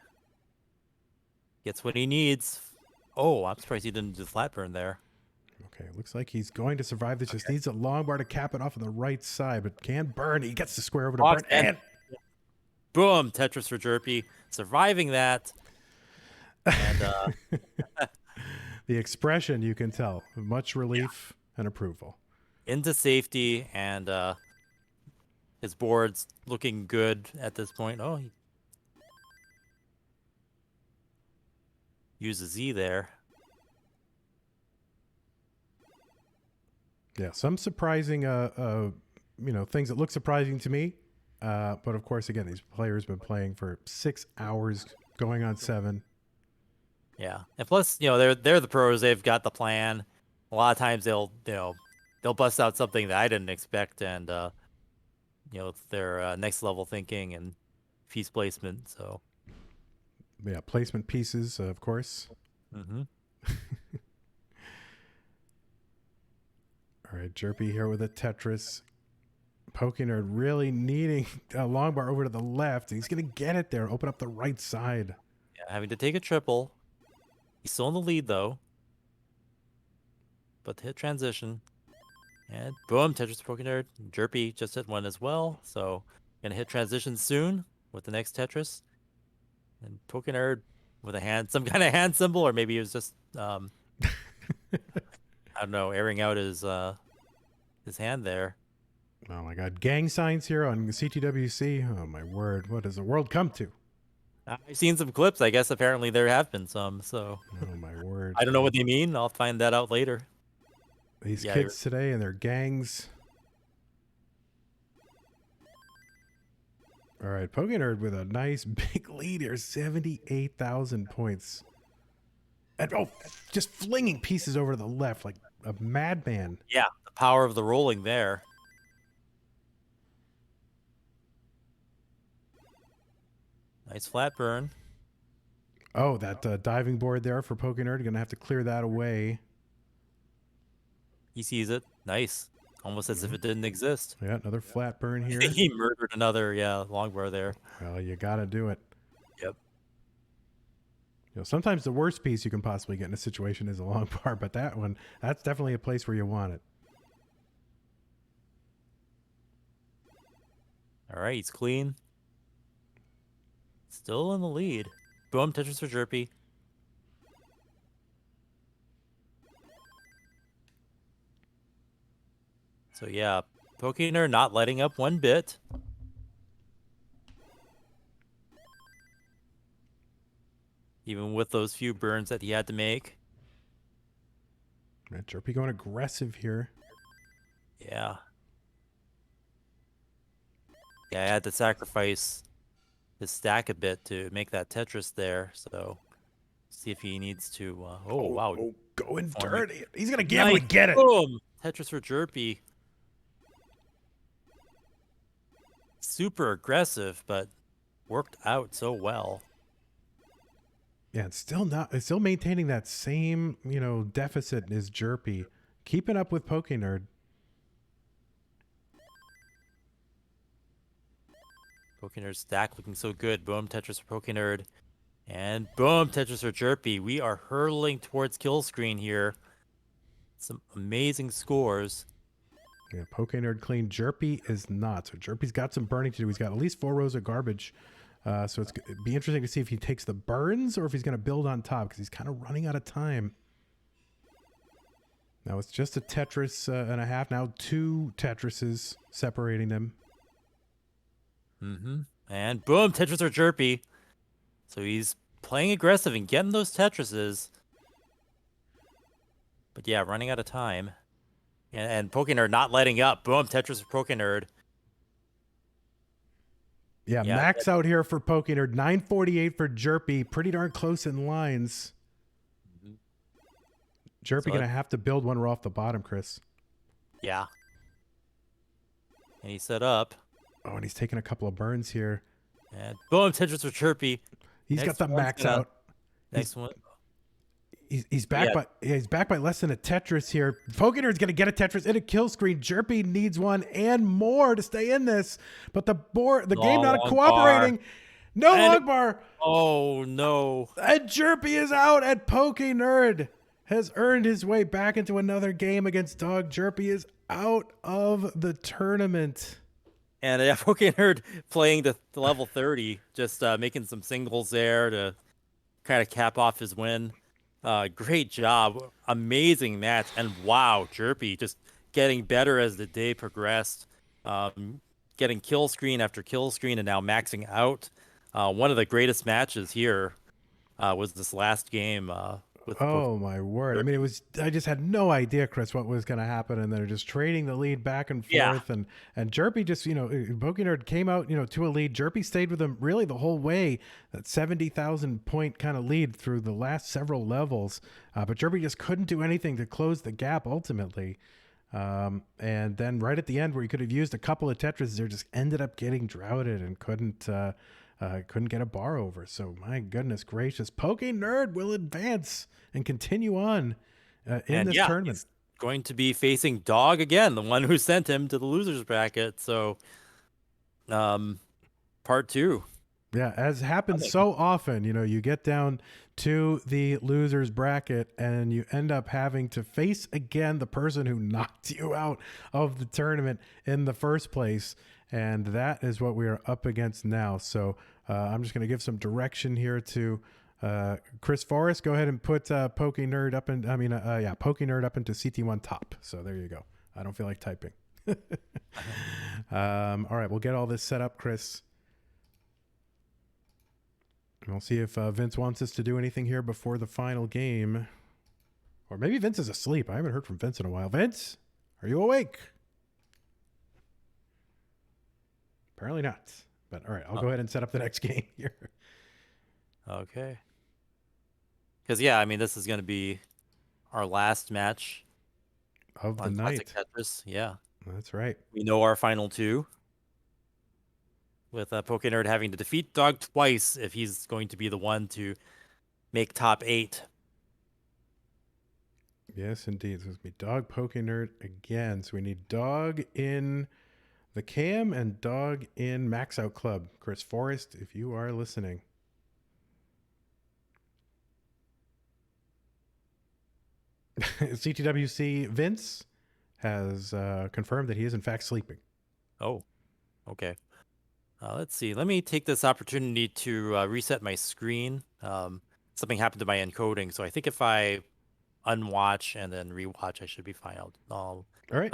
Gets what he needs. Oh, I'm surprised he didn't do the flat burn there. Okay, looks like he's going to survive this. Just needs a long bar to cap it off on the right side, but can burn. He gets the square over to burn. And boom, Tetris for Jerpy. Surviving that. And the expression, you can tell. Much relief and approval. Into safety, and his board's looking good at this point. Oh, he used a Z there. Yeah, some surprising, things that look surprising to me. But of course, again, these players have been playing for 6 hours, going on 7. Yeah, and plus, they're the pros. They've got the plan. A lot of times they'll bust out something that I didn't expect, and their next level thinking and piece placement. So yeah, placement pieces, of course. Mm-hmm. All right, Jerpy here with a Tetris. Pokenerd really needing a long bar over to the left. He's going to get it there. Open up the right side. Yeah, having to take a triple. He's still in the lead, though. But the hit transition. And boom, Tetris Pokenerd. Jerpy just hit one as well. So, going to hit transition soon with the next Tetris. And Pokenerd with some kind of hand symbol, or maybe it was just, I don't know, airing out his hand there. Oh my God. Gang signs here on CTWC. Oh my word. What does the world come to? I've seen some clips. I guess apparently there have been some. So. Oh my word. I don't know what they mean. I'll find that out later. These kids today and their gangs. All right. Pokenerd with a nice big lead here. 78,000 points. And just flinging pieces over to the left like a madman. Yeah. The power of the rolling there. Nice flat burn. Oh, that diving board there for Pokenerd. Going to have to clear that away. He sees it. Nice. Almost as if it didn't exist. Yeah, another flat burn here. He murdered another, long bar there. Well, you got to do it. Yep. Sometimes the worst piece you can possibly get in a situation is a long bar, but that's definitely a place where you want it. All right, he's clean. Still in the lead. Boom, Tetris for Jerpy. So yeah, Pokenerd not letting up one bit. Even with those few burns that he had to make. Right, Jerpy going aggressive here. Yeah. Yeah, I had to sacrifice his stack a bit to make that Tetris there. So see if he needs to. Wow. Oh, going dirty. He's going to gamble and get it. Boom. Tetris for Jerpy. super aggressive, but worked out so well. Yeah, it's still maintaining that same, deficit as Jerpy. Keeping up with Pokenerd. Pokenerd stack looking so good. Boom, Tetris for Pokenerd. And boom, Tetris for Jerpy. We are hurtling towards kill screen here. Some amazing scores. Yeah, Pokenerd clean. Jerpy is not. So Jerpy's got some burning to do. He's got at least 4 rows of garbage. So it'd be interesting to see if he takes the burns or if he's going to build on top, because he's kind of running out of time. Now it's just a Tetris and a half. Now 2 Tetrises separating them. And boom, Tetris or Jerpy. So he's playing aggressive and getting those Tetrises. But yeah, running out of time. And Pokenerd not letting up. Boom, Tetris for Pokenerd. Yeah, max out here for Pokenerd. 948 for Jerpy. Pretty darn close in lines. Jerpy going to have to build one row off the bottom, Chris. Yeah. And he's set up. Oh, and he's taking a couple of burns here. And boom, Tetris for Jerpy. He's got the max out. Next one. He's back he's back by less than a Tetris here. Pokenerd's gonna get a Tetris in a kill screen. Jerpy needs one and more to stay in this, but the game not cooperating. No long bar. Oh no! And Jerpy is out. And Pokenerd has earned his way back into another game against Dog. Jerpy is out of the tournament. And Pokenerd playing the level 30, just making some singles there to kind of cap off his win. Great job. Amazing match. And wow, Jerpy just getting better as the day progressed. Getting kill screen after kill screen and now maxing out. One of the greatest matches here was this last game. My word. I mean, I just had no idea, Chris, what was going to happen. And they're just trading the lead back and forth. And Jerpy just, Pokenerd came out, to a lead. Jerpy stayed with him really the whole way. That 70,000 point kind of lead through the last several levels. But Jerpy just couldn't do anything to close the gap ultimately. And then right at the end where he could have used a couple of Tetris, there just ended up getting droughted and couldn't get a bar over. So my goodness gracious, Pokenerd will advance and continue on in this tournament. He's going to be facing Dog again, the one who sent him to the losers bracket. So part 2. Yeah, as happens so often, you get down to the losers bracket and you end up having to face again the person who knocked you out of the tournament in the first place. And that is what we are up against now. So I'm just going to give some direction here to Chris Forrest. Go ahead and put Pokenerd up Pokenerd up into CT1 top. So there you go. I don't feel like typing. All right, we'll get all this set up, Chris. And we'll see if Vince wants us to do anything here before the final game. Or maybe Vince is asleep. I haven't heard from Vince in a while. Vince, are you awake? Apparently not. But all right, I'll go ahead and set up the next game here. Okay. Because, this is going to be our last match of the on night. Classic Tetris. Yeah. That's right. We know our final 2. With Pokenerd having to defeat Dog twice if he's going to be the one to make top 8. Yes, indeed. So it's going to be Dog Pokenerd again. So we need Dog in the Cam and Dog in Max Out Club. Chris Forrest, if you are listening. CTWC Vince has confirmed that he is in fact sleeping. Oh, okay. Let's see. Let me take this opportunity to reset my screen. Something happened to my encoding, so I think if I unwatch and then rewatch, I should be fine. All right.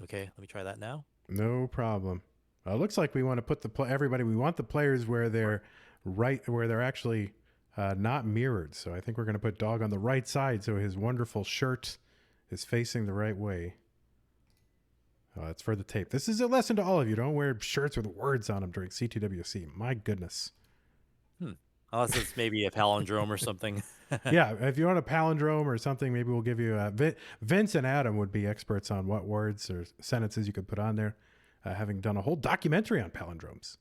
Okay, let me try that now. No problem. Looks like we want to put everybody. We want the players where they're where they're actually not mirrored. So I think we're going to put Dog on the right side, so his wonderful shirt is facing the right way. It's for the tape. This is a lesson to all of you. Don't wear shirts with words on them during CTWC. My goodness. Unless it's maybe a palindrome or something. Yeah, if you want a palindrome or something, maybe we'll give you Vince and Adam would be experts on what words or sentences you could put on there. having done a whole documentary on palindromes.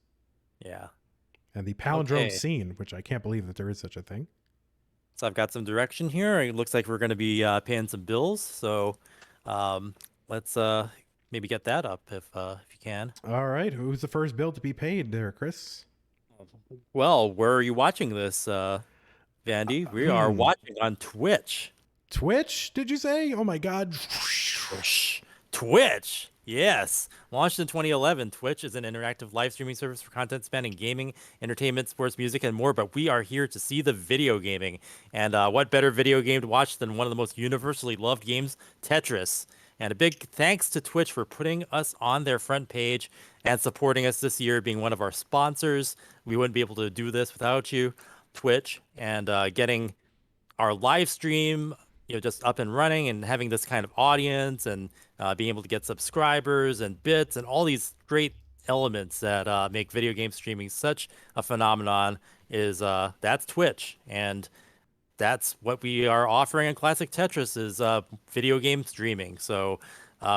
Yeah. And the palindrome Okay. scene, which I can't believe that there is such a thing. So I've got some direction here. It looks like we're going to be paying some bills. So let's maybe get that up if you can. All right. Who's the first bill to be paid there, Chris? Well, where are you watching this, Vandy? We are watching on Twitch. Twitch, did you say? Oh, my God. Twitch. Yes. Launched in 2011, Twitch is an interactive live streaming service for content spanning gaming, entertainment, sports, music, and more. But we are here to see the video gaming. And what better video game to watch than one of the most universally loved games, Tetris? And a big thanks to Twitch for putting us on their front page and supporting us this year, being one of our sponsors. We wouldn't be able to do this without you, Twitch, and getting our live stream just up and running and having this kind of audience and being able to get subscribers and bits and all these great elements that make video game streaming such a phenomenon is that's Twitch. And that's what we are offering in Classic Tetris is video game streaming. So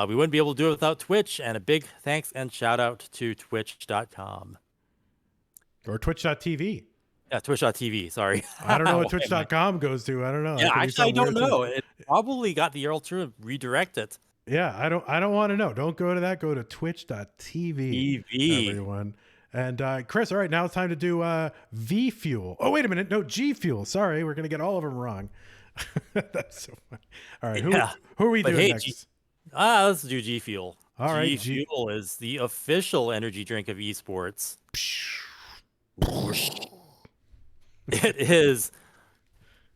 we wouldn't be able to do it without Twitch. And a big thanks and shout out to twitch.com. Or twitch.tv. Yeah, twitch.tv. Sorry. I don't know what twitch.com goes to. I don't know. Yeah, That could be actually, I something don't weird, too. know. It probably got the URL to redirect it. Yeah, I don't want to know. Don't go to that. Go to twitch.tv. TV. Everyone. And Chris, all right, now it's time to do V Fuel. Oh, wait a minute. No, G Fuel. Sorry, we're going to get all of them wrong. That's so funny. All right, who are we But doing hey, next? Let's do G Fuel. All right, G Fuel is the official energy drink of esports. It is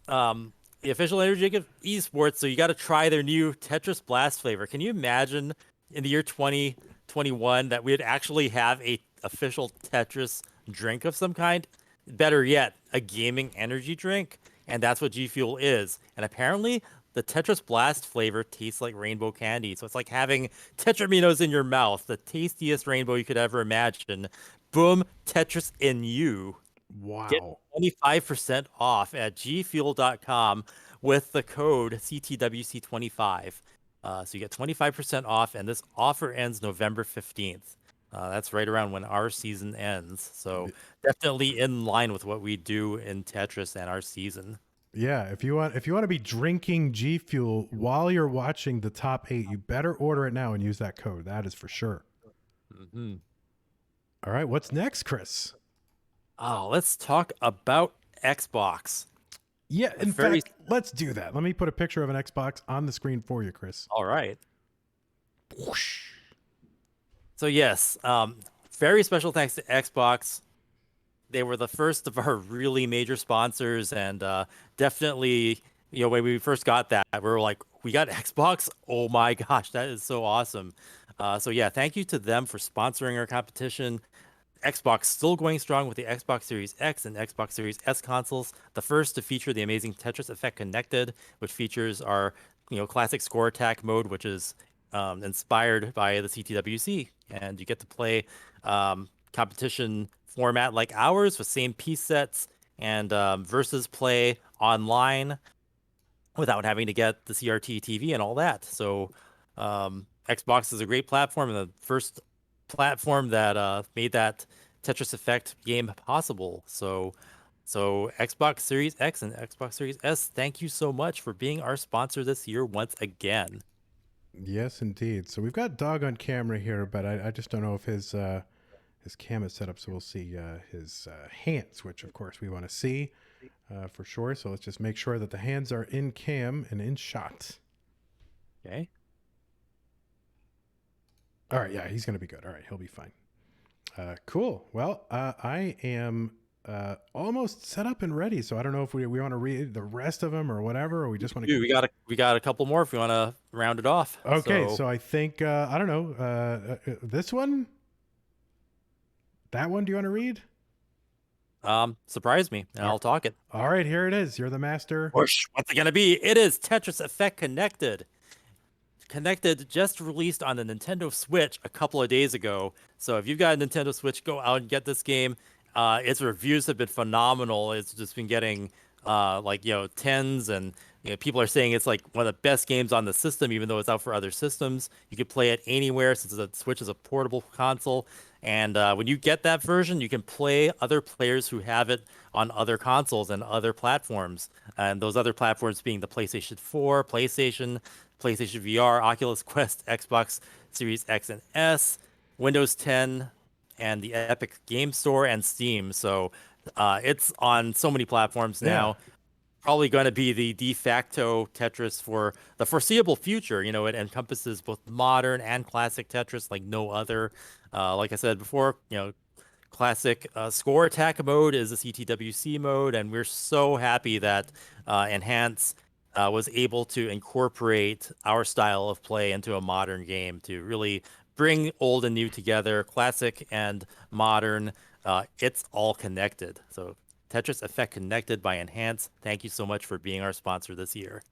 the official energy drink of esports, so you got to try their new Tetris Blast flavor. Can you imagine in the year 2021 that we'd actually have a official Tetris drink of some kind? Better yet, a gaming energy drink, and that's what G Fuel is. And apparently, the Tetris Blast flavor tastes like rainbow candy, so it's like having Tetraminos in your mouth, the tastiest rainbow you could ever imagine. Boom, Tetris in you. Wow. Get 25% off at gfuel.com with the code CTWC25. So you get 25% off, and this offer ends November 15th. That's right around when our season ends. So definitely in line with what we do in Tetris and our season. Yeah, if you want to be drinking G Fuel while you're watching the top 8, you better order it now and use that code. That is for sure. Mm-hmm. All right, what's next, Chris? Oh, let's talk about Xbox. Yeah, in fact, let's do that. Let me put a picture of an Xbox on the screen for you, Chris. All right. So yes, very special thanks to Xbox. They were the first of our really major sponsors, and definitely, when we first got that, we were like, we got Xbox? Oh my gosh, that is so awesome. So yeah, thank you to them for sponsoring our competition. Xbox still going strong with the Xbox Series X and Xbox Series S consoles, the first to feature the amazing Tetris Effect Connected, which features our classic score attack mode, which is inspired by the CTWC, and you get to play competition format like ours with same piece sets and versus play online without having to get the CRT TV and all that. So Xbox is a great platform, and the first platform that made that Tetris Effect game possible. So Xbox Series X and Xbox Series S, thank you so much for being our sponsor this year once again. Yes, indeed. So we've got Dog on camera here, but I just don't know if his cam is set up, so we'll see his hands, which of course we want to see for sure. So let's just make sure that the hands are in cam and in shot. Okay. All right, yeah, he's going to be good. All right, he'll be fine. Cool. Well, I am almost set up and ready, so I don't know if we want to read the rest of them or whatever, or we just want to... We got a couple more if we want to round it off. Okay, so I think, I don't know, this one? That one, do you want to read? Surprise me, and I'll talk it. All right, here it is. You're the master. What's it going to be? It is Tetris Effect Connected. Connected just released on the Nintendo Switch a couple of days ago. So if you've got a Nintendo Switch, go out and get this game. Its reviews have been phenomenal. It's just been getting like, you know, tens, and you know, people are saying it's like one of the best games on the system, even though it's out for other systems. You can play it anywhere since the Switch is a portable console. And when you get that version, you can play other players who have it on other consoles and other platforms. And those other platforms being the PlayStation 4, PlayStation VR, Oculus Quest, Xbox Series X and S, Windows 10, and the Epic Game Store and Steam. So it's on so many platforms now. Probably going to be the de facto Tetris for the foreseeable future. You know, it encompasses both modern and classic Tetris like no other. Like I said before, you know, classic score attack mode is a CTWC mode, and we're so happy that Enhance was able to incorporate our style of play into a modern game to really bring old and new together, classic and modern. It's all connected. So Tetris Effect Connected by Enhance. Thank you so much for being our sponsor this year.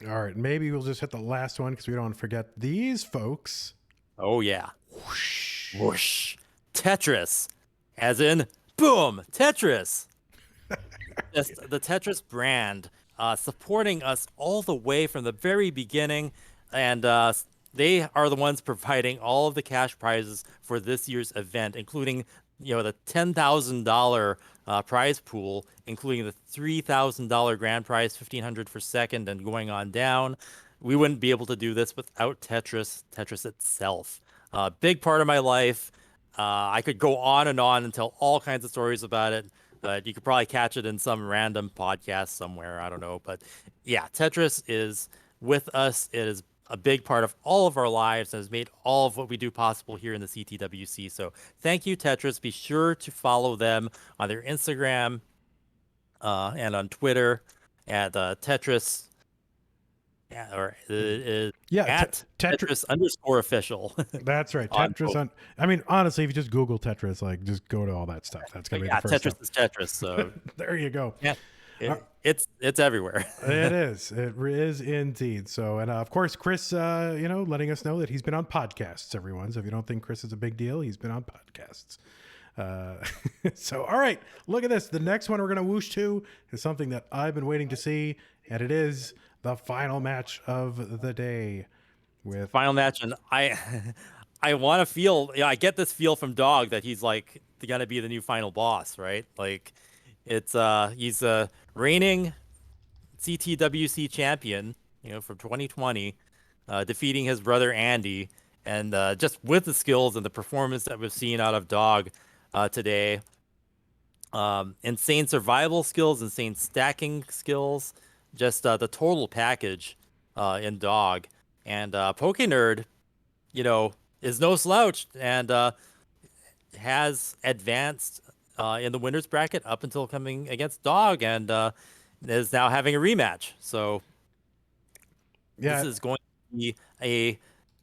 All right, maybe we'll just hit the last one because we don't want to forget these folks. Oh, yeah. Whoosh. Whoosh. Tetris. As in, boom, Tetris. Just the Tetris brand supporting us all the way from the very beginning. And they are the ones providing all of the cash prizes for this year's event, including, you know, the $10,000 prize pool, including the $3,000 grand prize, $1,500 for second, and going on down. We wouldn't be able to do this without Tetris itself. Big part of my life. I could go on and tell all kinds of stories about it, but you could probably catch it in some random podcast somewhere. I don't know. But yeah, Tetris is with us. It is a big part of all of our lives and has made all of what we do possible here in the CTWC. So thank you, Tetris. Be sure to follow them on their Instagram and on Twitter at Tetris. Yeah, or at Tetris _official. That's right, Tetris. I mean, honestly, if you just Google Tetris, like, just go to all that stuff. That's gonna be the first Tetris step. is Tetris. So there you go. Yeah. It's everywhere. It is indeed. So, and of course, Chris, you know, letting us know that he's been on podcasts, everyone. So if you don't think Chris is a big deal, he's been on podcasts. So, all right, look at this. The next one we're going to whoosh to is something that I've been waiting to see, and it is the final match of the day. With final match, and I want to feel, I get this feel from Dog that he's like gonna be the new final boss, right? Like, it's he's a reigning CTWC champion, you know, from 2020, defeating his brother Andy, and just with the skills and the performance that we've seen out of Dog today, insane survival skills, insane stacking skills, just the total package in Dog. And Pokenerd, you know, is no slouch and has advanced in the winners bracket up until coming against Dog, and is now having a rematch. So this is going to be a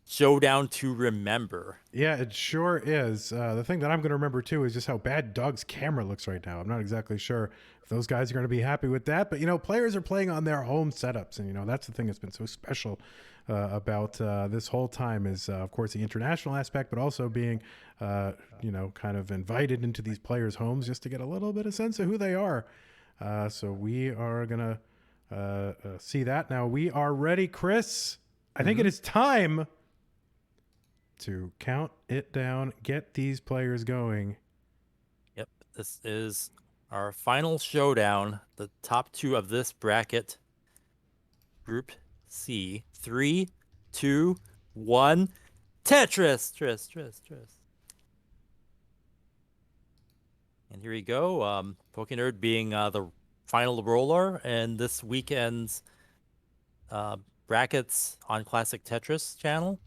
showdown to remember. Yeah, it sure is. The thing that I'm going to remember too is just how bad Dog's camera looks right now. I'm not exactly sure if those guys are going to be happy with that, but you know, players are playing on their home setups, and you know, that's the thing that's been so special about this whole time is, of course, the international aspect, but also being, you know, kind of invited into these players' homes just to get a little bit of sense of who they are. So we are going to see that. Now we are ready, Chris. I think it is time to count it down, get these players going. Yep, this is our final showdown, the top two of this bracket. Group C. 3, 2, 1. Tetris! Tris. And here we go. Pokenerd being the final roller in this weekend's brackets on Classic Tetris channel.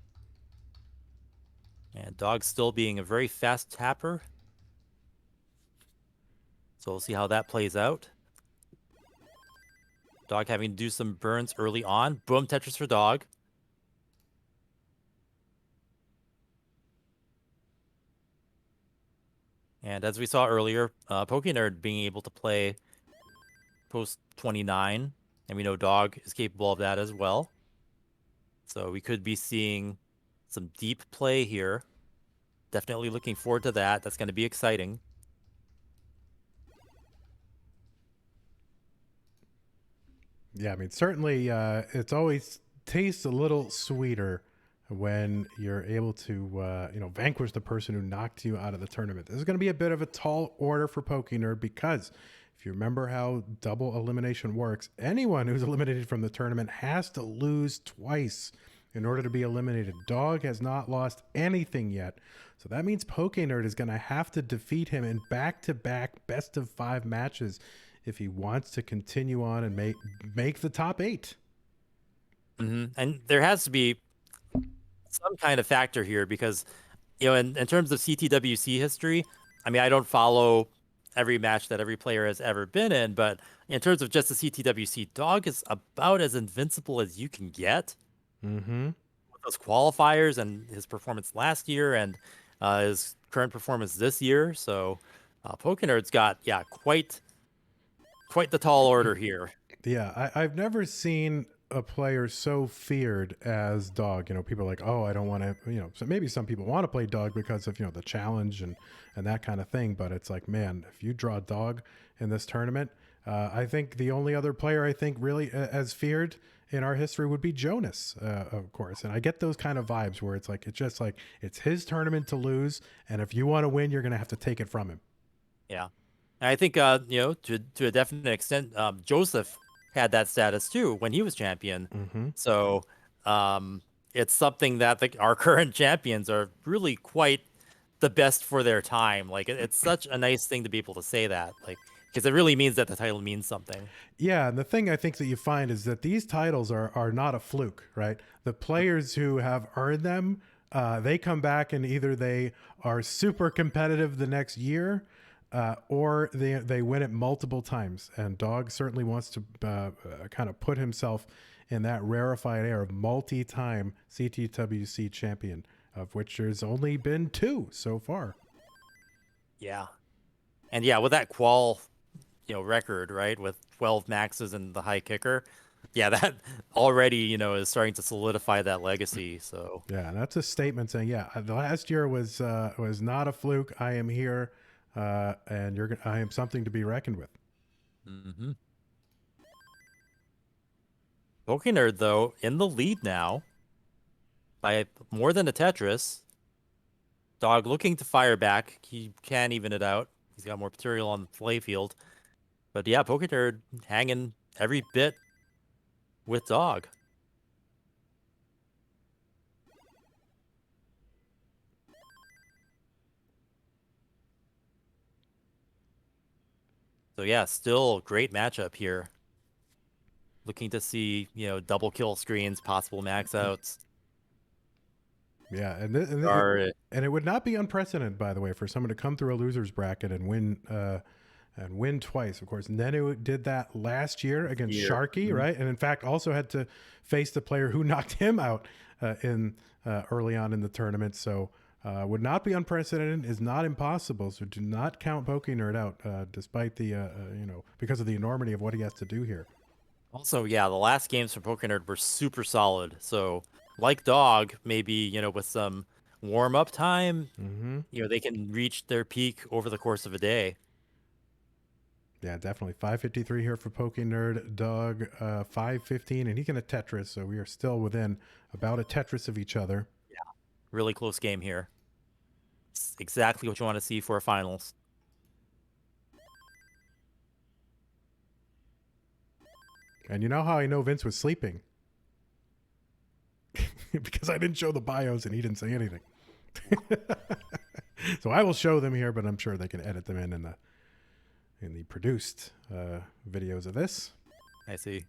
And Dog still being a very fast tapper. So we'll see how that plays out. Dog having to do some burns early on. Boom, Tetris for Dog. And as we saw earlier, Pokenerd being able to play post 29. And we know Dog is capable of that as well. So we could be seeing some deep play here. Definitely looking forward to that. That's going to be exciting. Yeah, I mean, certainly it's always tastes a little sweeter when you're able to, vanquish the person who knocked you out of the tournament. This is going to be a bit of a tall order for Pokenerd because if you remember how double elimination works, anyone who's eliminated from the tournament has to lose twice in order to be eliminated. Dog has not lost anything yet. So that means Pokenerd is going to have to defeat him in back-to-back best-of-5 matches if he wants to continue on and make the top 8. And there has to be some kind of factor here because, in terms of CTWC history, I mean, I don't follow every match that every player has ever been in, but in terms of just the CTWC, Dog is about as invincible as you can get. With those qualifiers and his performance last year and his current performance this year. So Pokenerd's got, quite the tall order here. Yeah, I've never seen a player so feared as Dog. People are like, oh, I don't want to, so maybe some people want to play Dog because of, the challenge and that kind of thing. But it's like, man, if you draw Dog in this tournament, I think the only other player I think really as feared in our history would be Jonas, of course. And I get those kind of vibes where it's like, it's his tournament to lose. And if you want to win, you're going to have to take it from him. Yeah. And I think, to a definite extent, Joseph had that status too when he was champion. So it's something that our current champions are really quite the best for their time. Like it's such a nice thing to be able to say that, like, because it really means that the title means something. Yeah, and the thing I think that you find is that these titles are not a fluke, right? The players who have earned them, they come back and either they are super competitive the next year, or they win it multiple times. And Dog certainly wants to kind of put himself in that rarefied air of multi-time CTWC champion, of which there's only been 2 so far. Yeah. And with that qual, record, right, with 12 maxes and the high kicker, that already, is starting to solidify that legacy. So yeah, that's a statement saying, the last year was not a fluke. I am here. And I am something to be reckoned with. Pokenerd, though, in the lead now by more than a Tetris. Dog looking to fire back. He can even it out. He's got more material on the play field. But Pokenerd hanging every bit with Dog. So still great matchup here. Looking to see, double kill screens, possible max outs. Yeah, and it would not be unprecedented, by the way, for someone to come through a loser's bracket and win twice. Of course, Nenu did that last year against Sharky, right? And in fact, also had to face the player who knocked him out early on in the tournament. So would not be unprecedented, is not impossible. So do not count Pokenerd out, despite the because of the enormity of what he has to do here. Also, the last games for Pokenerd were super solid. So like Dog, maybe, with some warm-up time, they can reach their peak over the course of a day. Yeah, definitely. 553 here for Pokenerd. Dog, 515, and he's going to Tetris, so we are still within about a Tetris of each other. Yeah, really close game here. It's exactly what you want to see for a finals. And you know how I know Vince was sleeping? Because I didn't show the bios and he didn't say anything. So I will show them here, but I'm sure they can edit them in the produced videos of this. I see.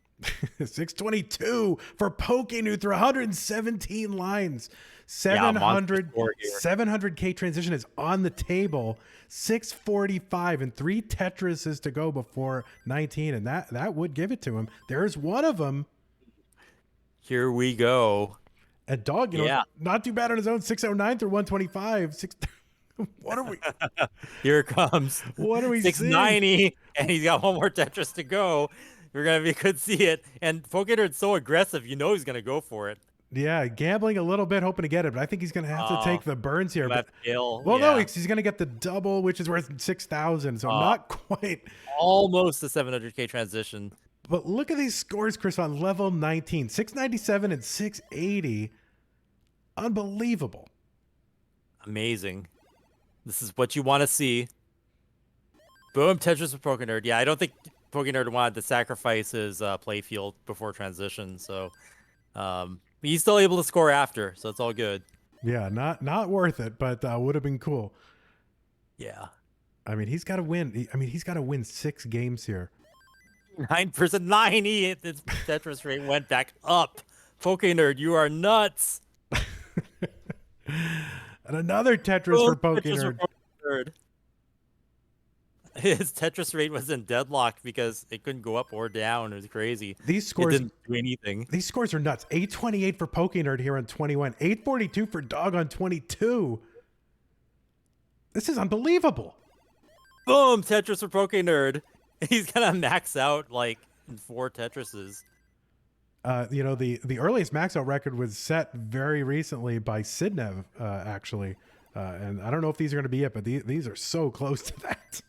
622 for Pokenerd through 117 lines. 700K transition is on the table. 645 and 3 Tetrises to go before 19, and that would give it to him. There's one of them. Here we go. A Dog, not too bad on his own. 609 through 125. What are we? Here it comes. What are we 690, seeing? and he's got one more Tetris to go. Could see it. And Pokenerd's so aggressive, he's going to go for it. Yeah, gambling a little bit, hoping to get it, but I think he's going to have to take the burns here. No, he's going to get the double, which is worth 6,000, so not quite. Almost a 700K transition. But look at these scores, Chris, on level 19. 697 and 680. Unbelievable. Amazing. This is what you want to see. Boom, Tetris with Pokenerd. Yeah, I don't think Pokenerd wanted to sacrifice his playfield before transition, so he's still able to score after, so it's all good. Yeah, not worth it, but would have been cool. Yeah. I mean, he's got to win. He's got to win 6 games here. 9%, 90. Its Tetris rate went back up. Pokenerd, you are nuts. And another Tetris for Pokenerd. His Tetris rate was in deadlock because it couldn't go up or down. It was crazy. These scores it didn't do anything. These scores are nuts. 828 for Pokenerd here on 21. 842 for Dog on 22. This is unbelievable. Boom, Tetris for Pokenerd. He's gonna max out like in 4 Tetrises. The earliest max out record was set very recently by Sidnev, actually. And I don't know if these are going to be it, but these are so close to that.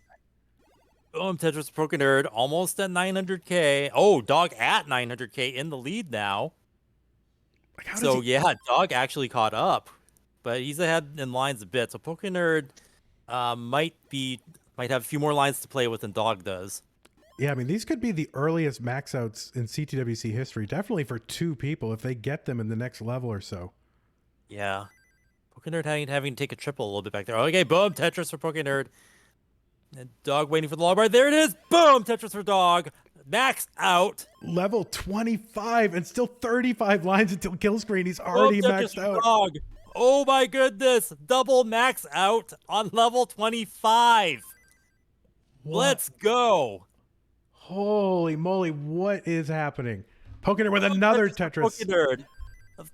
Boom, Tetris Pokenerd almost at 900k. Oh, Dog at 900k in the lead now. Like, yeah, Dog actually caught up, but he's ahead in lines a bit. So Pokenerd might have a few more lines to play with than Dog does. Yeah, I mean, these could be the earliest max outs in CTWC history, definitely for 2 people if they get them in the next level or so. Yeah. Pokenerd having to take a triple a little bit back there. Okay, boom, Tetris for Pokenerd. And Dog waiting for the low bar. There it is. Boom, Tetris for Dog. Max out. Level 25 and still 35 lines until kill screen. He's already maxed out. Dog. Oh my goodness. Double max out on level 25. What? Let's go. Holy moly, what is happening? Pokenerd with another Tetris. Pokenerd.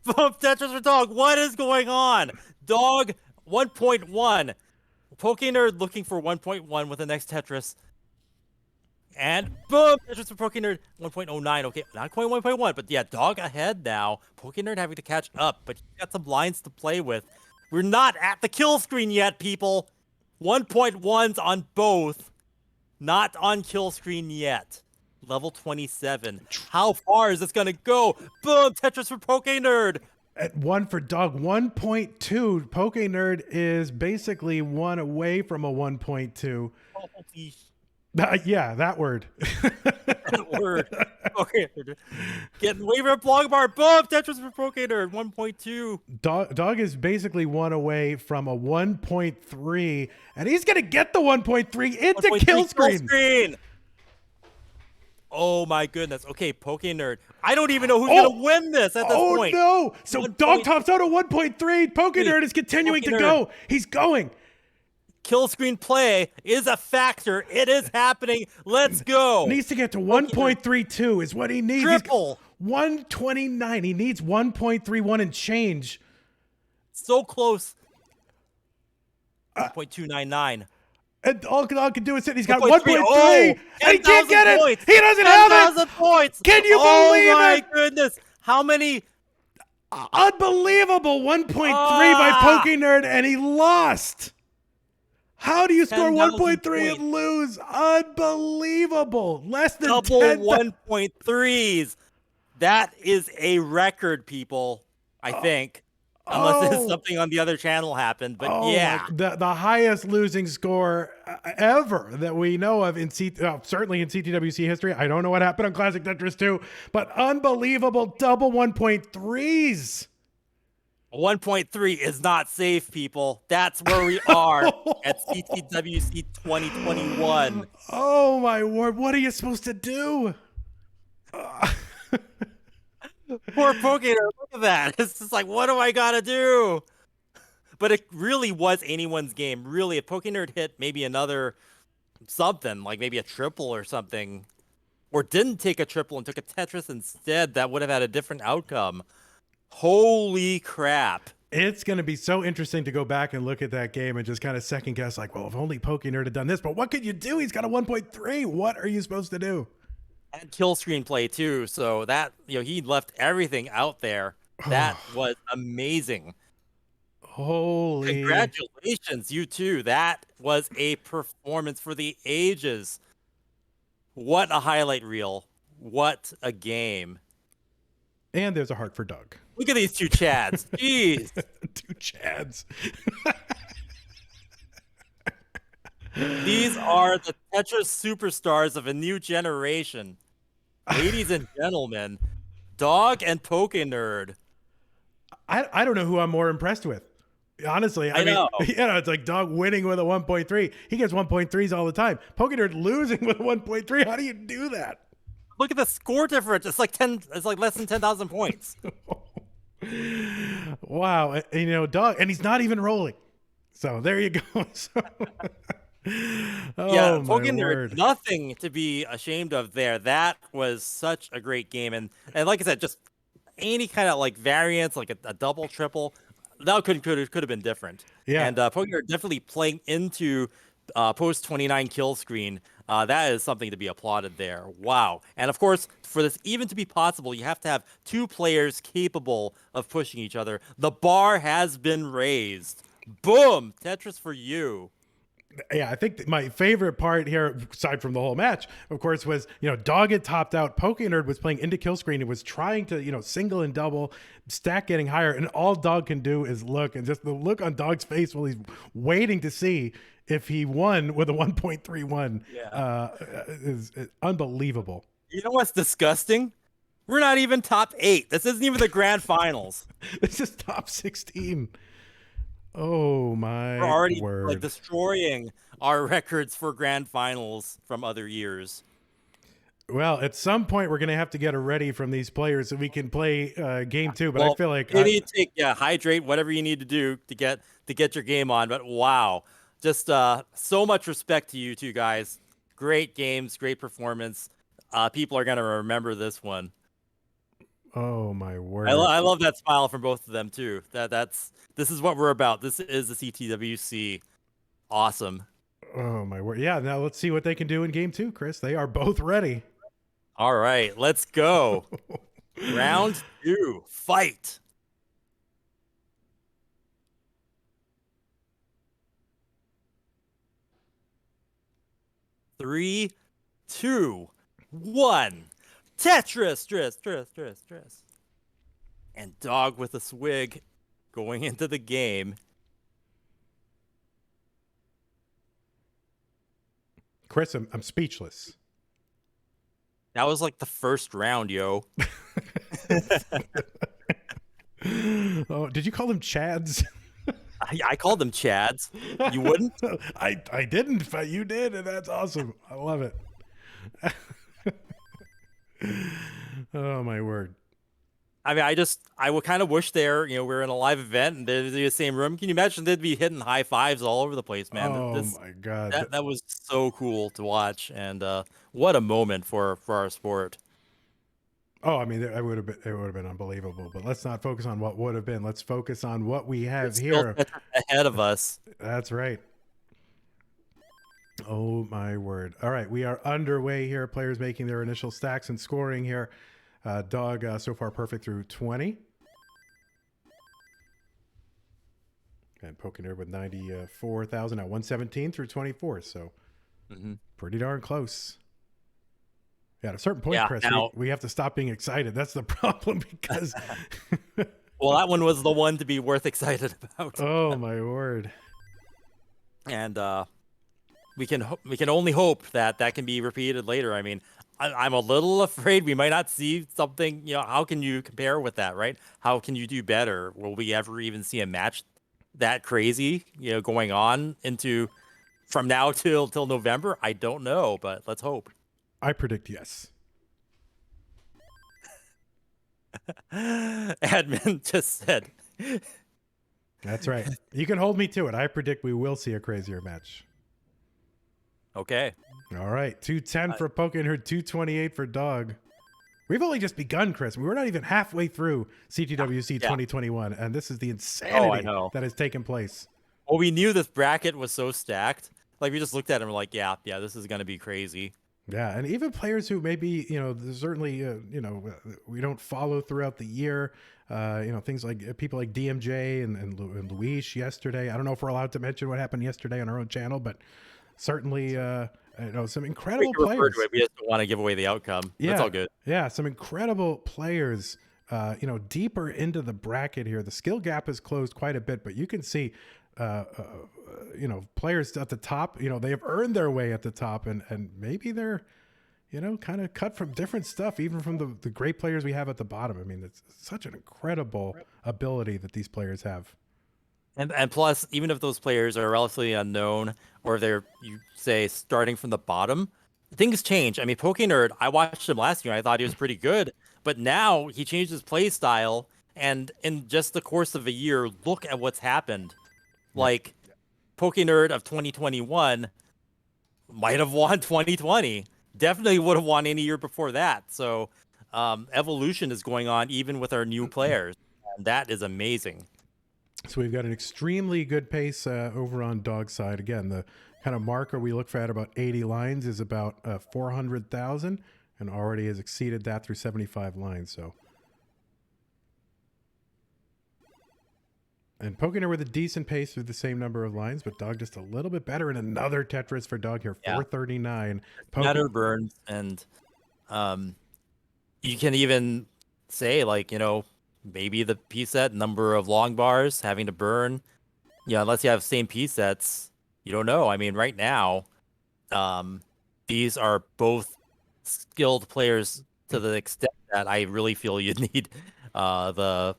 Tetris for Dog. What is going on? Dog 1.1. Pokenerd looking for 1.1 with the next Tetris. And boom! Tetris for Pokenerd 1.09. Okay, not quite 1.1, but yeah, Dog ahead now. Pokenerd having to catch up, but he's got some lines to play with. We're not at the kill screen yet, people. 1.1s on both. Not on kill screen yet. Level 27. How far is this going to go? Boom! Tetris for Pokenerd. At 1 for Dog, 1.2. Pokenerd is basically 1 away from a 1.2. Holy yeah, that word. that word. Okay. Getting away from a blog bar. Boom! Tetris for Pokenerd. 1.2. Dog is basically 1 away from a 1.3. And he's going to get the 1.3 into kill screen. Oh my goodness. Okay, Pokenerd. I don't even know who's going to win this at this point. Oh no. So Dog tops out at 1.3. Pokenerd is continuing to go. He's going. Kill screen play is a factor. It is happening. Let's go. Needs to get to 1.32 is what he needs. Triple. 129. He needs 1.31 and change. So close. 1.299. And all Dog can do is sit. He's got 1.3. 1.3. Oh, and he can't get points. it. He doesn't have it. 10,000 points. Can you believe it? Oh my goodness. How many? Unbelievable. 1.3 by Pokenerd, and he lost. How do you score 1.3 and lose? Unbelievable. Less than double 10. 1.3s. That is a record, people, I think. Unless there's something on the other channel happened. But yeah. The highest losing score ever that we know of in certainly in CTWC history. I don't know what happened on Classic Tetris 2, but unbelievable double 1.3s. 1.3 is not safe, people. That's where we are at CTWC 2021. Oh my word! What are you supposed to do? Poor Pokenerd, look at that. It's just like, what do I gotta do? But it really was anyone's game. Really, if Pokenerd hit maybe another something, like maybe a triple or something, or didn't take a triple and took a Tetris instead, that would have had a different outcome. Holy crap. It's going to be so interesting to go back and look at that game and just kind of second guess, like, well, if only Pokenerd had done this, but what could you do? He's got a 1.3. What are you supposed to do? And kill screen play too. So that, he left everything out there. That was amazing. Holy. Congratulations, you too. That was a performance for the ages. What a highlight reel. what a game. And there's a heart for Doug. Look at these two Chads. Jeez. Two Chads. These are the Tetris superstars of a new generation. Ladies and gentlemen, Dog and Pokenerd. I don't know who I'm more impressed with. Honestly, I mean, know. It's like Dog winning with a 1.3. He gets 1.3s all the time. Pokenerd losing with a 1.3. How do you do that? Look at the score difference. It's like less than 10,000 points. Wow. And, Dog, and he's not even rolling. So there you go. So, Yeah, my Pokenerd, word. nothing to be ashamed of there. That was such a great game. And like I said, just any kind of like variance, like a double, triple, that could have been different. Yeah. And Pokenerd definitely playing into post 29 kill screen. That is something to be applauded there. Wow. And of course, for this even to be possible, you have to have two players capable of pushing each other. The bar has been raised. Boom! Tetris for you. Yeah, I think my favorite part here, aside from the whole match, of course, was, Dog had topped out. Pokenerd was playing into kill screen and was trying to, single and double, stack getting higher. And all Dog can do is look, and just the look on Dog's face while he's waiting to see if he won with a 1.31 is unbelievable. You know what's disgusting? We're not even top 8. This isn't even the grand finals. This is top 16. Oh my We're already word. like destroying our records for grand finals from other years. Well, at some point we're going to have to get a ready from these players so we can play game 2, but Well, I feel like you need to take hydrate, whatever you need to do to get your game on. But wow, just so much respect to you two guys. Great games, great performance. People are going to remember this one. oh my word. I love that smile from both of them too. This is what we're about. This is the CTWC. Awesome. Oh my word. Yeah, now let's see what they can do in game 2, Chris. They are both ready. All right, let's go. Round 2, fight. Three, 2, 1. Tetris. And Dog with a swig going into the game. Chris, I'm speechless. That was like the first round, yo. Oh, did you call them Chads? I called them Chads. You wouldn't? I didn't, but you did, and that's awesome. I love it. Oh my word. I mean, I would kind of wish we're in a live event and they're in the same room. Can you imagine they'd be hitting high fives all over the place, man? Oh my God. That was so cool to watch, and what a moment for our sport. Oh, I mean, it would have been unbelievable. But let's not focus on what would have been. Let's focus on what we have It's here. still ahead of us. That's right. Oh my word. All right, we are underway here. Players making their initial stacks and scoring here. Dog so far perfect through 20. And Pokenerd with 94,000 at 117 through 24. So pretty darn close. Yeah, at a certain point, Yeah, Chris, now- we have to stop being excited. That's the problem because... Well, that one was the one to be worth excited about. Oh my word. And we can only hope that can be repeated later. I mean, I'm a little afraid we might not see something. How can you compare with that, right? How can you do better? Will we ever even see a match that crazy, going on into from now till November? I don't know, but let's hope. I predict yes. Admin just said. That's right. You can hold me to it. I predict we will see a crazier match. Okay. All right. 210 for Pokenerd, 228 for Dog. We've only just begun, Chris. We're not even halfway through CTWC 2021, and this is the insanity that has taken place. Well, we knew this bracket was so stacked. Like, we just looked at it and we're like, yeah, this is going to be crazy. Yeah, and even players who maybe, certainly, we don't follow throughout the year, things like people like DMJ and Luis yesterday. I don't know if we're allowed to mention what happened yesterday on our own channel, but certainly some We incredible can refer players. to it. We just don't want to give away the outcome. That's all good. Yeah, some incredible players. Deeper into the bracket here, the skill gap has closed quite a bit, but you can see, players at the top. They have earned their way at the top, and maybe they're, kind of cut from different stuff, even from the great players we have at the bottom. I mean, it's such an incredible ability that these players have. And plus, even if those players are relatively unknown, or if they're, you say, starting from the bottom, things change. I mean, Pokenerd, I watched him last year. I thought he was pretty good, but now he changed his play style, and in just the course of a year, look at what's happened. Like, Pokenerd of 2021 might have won 2020. Definitely would have won any year before that. So, evolution is going on even with our new players, and that is amazing. So we've got an extremely good pace over on Dog's side. Again, the kind of marker we look for at about 80 lines is about 400,000, and already has exceeded that through 75 lines. So, and Pokenerd with a decent pace through the same number of lines, but Dog just a little bit better. And another Tetris for Dog here, 439. Better burns, and you can even say, like, maybe the P set number of long bars having to burn, unless you have same P sets, you don't know. I mean, right now, these are both skilled players to the extent that I really feel you need the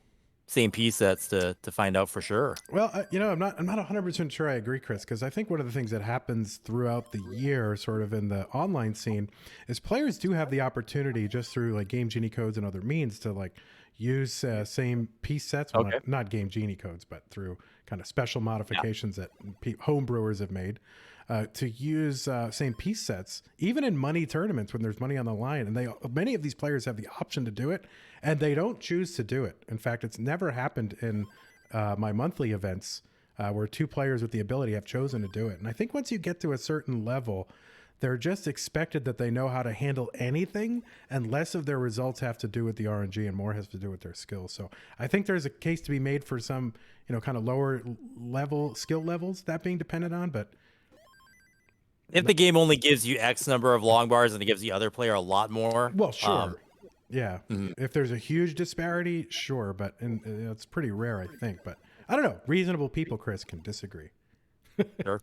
same P sets to find out for sure. Well, I'm not 100% sure I agree, Chris, because I think one of the things that happens throughout the year, sort of in the online scene, is players do have the opportunity just through like Game Genie codes and other means to like use same piece sets, well, not Game Genie codes, but through kind of special modifications that home brewers have made to use same piece sets, even in money tournaments when there's money on the line. And many of these players have the option to do it, and they don't choose to do it. In fact, it's never happened in my monthly events where two players with the ability have chosen to do it. And I think once you get to a certain level, they're just expected that they know how to handle anything, and less of their results have to do with the RNG and more has to do with their skills. So I think there's a case to be made for some, kind of lower level skill levels that being dependent on. But if the game only gives you X number of long bars and it gives the other player a lot more, well, sure. If there's a huge disparity, sure. But it's pretty rare, I think. But I don't know. Reasonable people, Chris, can disagree. Sure.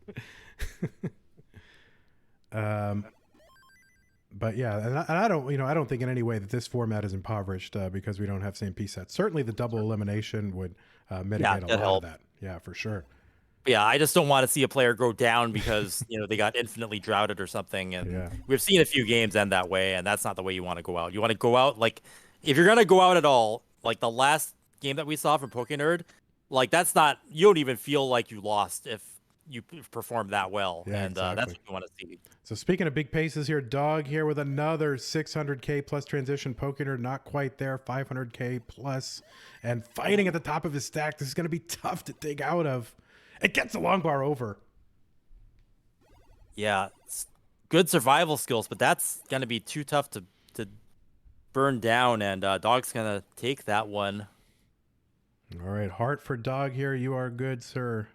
But yeah, and I don't think in any way that this format is impoverished because we don't have same piece sets. Certainly the double elimination would mitigate a lot of that. Yeah, for sure. Yeah, I just don't want to see a player go down because they got infinitely droughted or something. And we've seen a few games end that way, and that's not the way you want to go out. You want to go out like, if you're gonna go out at all, like the last game that we saw from Pokenerd, like that's not, you don't even feel like you lost if you perform that well. Yeah, and exactly. that's what you want to see. So speaking of big paces here, Dog here with another 600K plus transition. Pokenerd not quite there, 500K plus, and fighting at the top of his stack. This is going to be tough to dig out of. It gets the long bar over. Yeah, good survival skills, but that's going to be too tough to burn down, and Dog's going to take that one. All right, heart for Dog here. You are good, sir.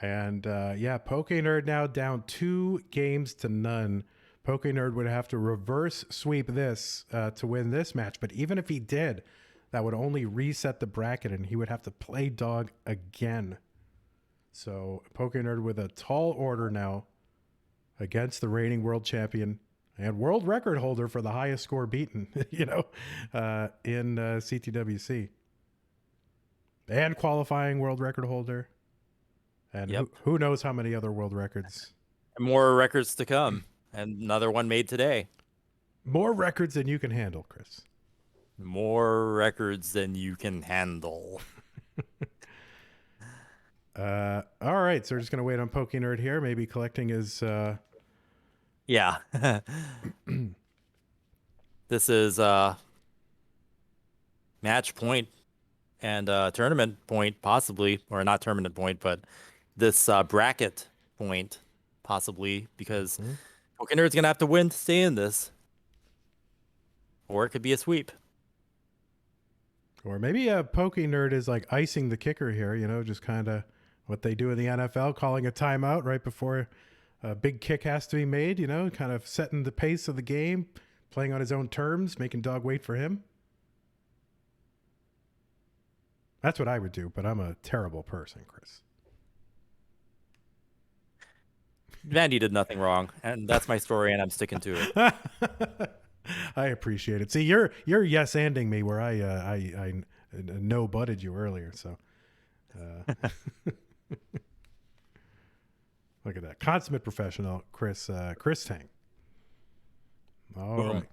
And Pokenerd now down 2 games to none. Pokenerd would have to reverse sweep this to win this match. But even if he did, that would only reset the bracket and he would have to play Dog again. So Pokenerd with a tall order now against the reigning world champion and world record holder for the highest score beaten, in CTWC. And qualifying world record holder. And who knows how many other world records. More records to come. And another one made today. More records than you can handle, Chris. More records than you can handle. All right, so we're just going to wait on Pokenerd here. Maybe collecting his... Yeah. This is match point and tournament point, possibly. Or not tournament point, but this bracket point, possibly. Because Pokenerd's going to have to win to stay in this. Or it could be a sweep. Or maybe a Pokenerd is like icing the kicker here, you know, just kind of what they do in the NFL, calling a timeout right before a big kick has to be made, you know, kind of setting the pace of the game, playing on his own terms, making Dog wait for him. That's what I would do, but I'm a terrible person, Chris. Vandy did nothing wrong, and that's my story, and I'm sticking to it. I appreciate it. See, you're yes-anding me where I no-butted you earlier. So, look at that consummate professional, Chris Tang. All right,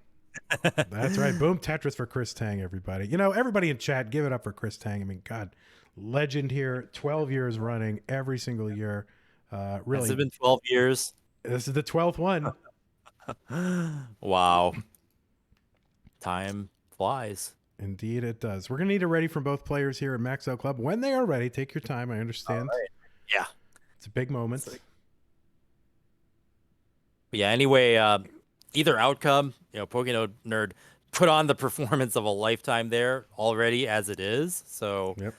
that's right. Boom Tetris for Chris Tang, everybody. You know, everybody in chat, give it up for Chris Tang. I mean, God, legend here, 12 years running, every single year. Really, It's been 12 years. This is the 12th one. Wow. Time flies. Indeed, it does. We're going to need it ready from both players here at Max Out Club. When they are ready, take your time. I understand. Right. Yeah. It's a big moment. But yeah, anyway, either outcome, you know, Pokenerd put on the performance of a lifetime there already as it is. So, yep.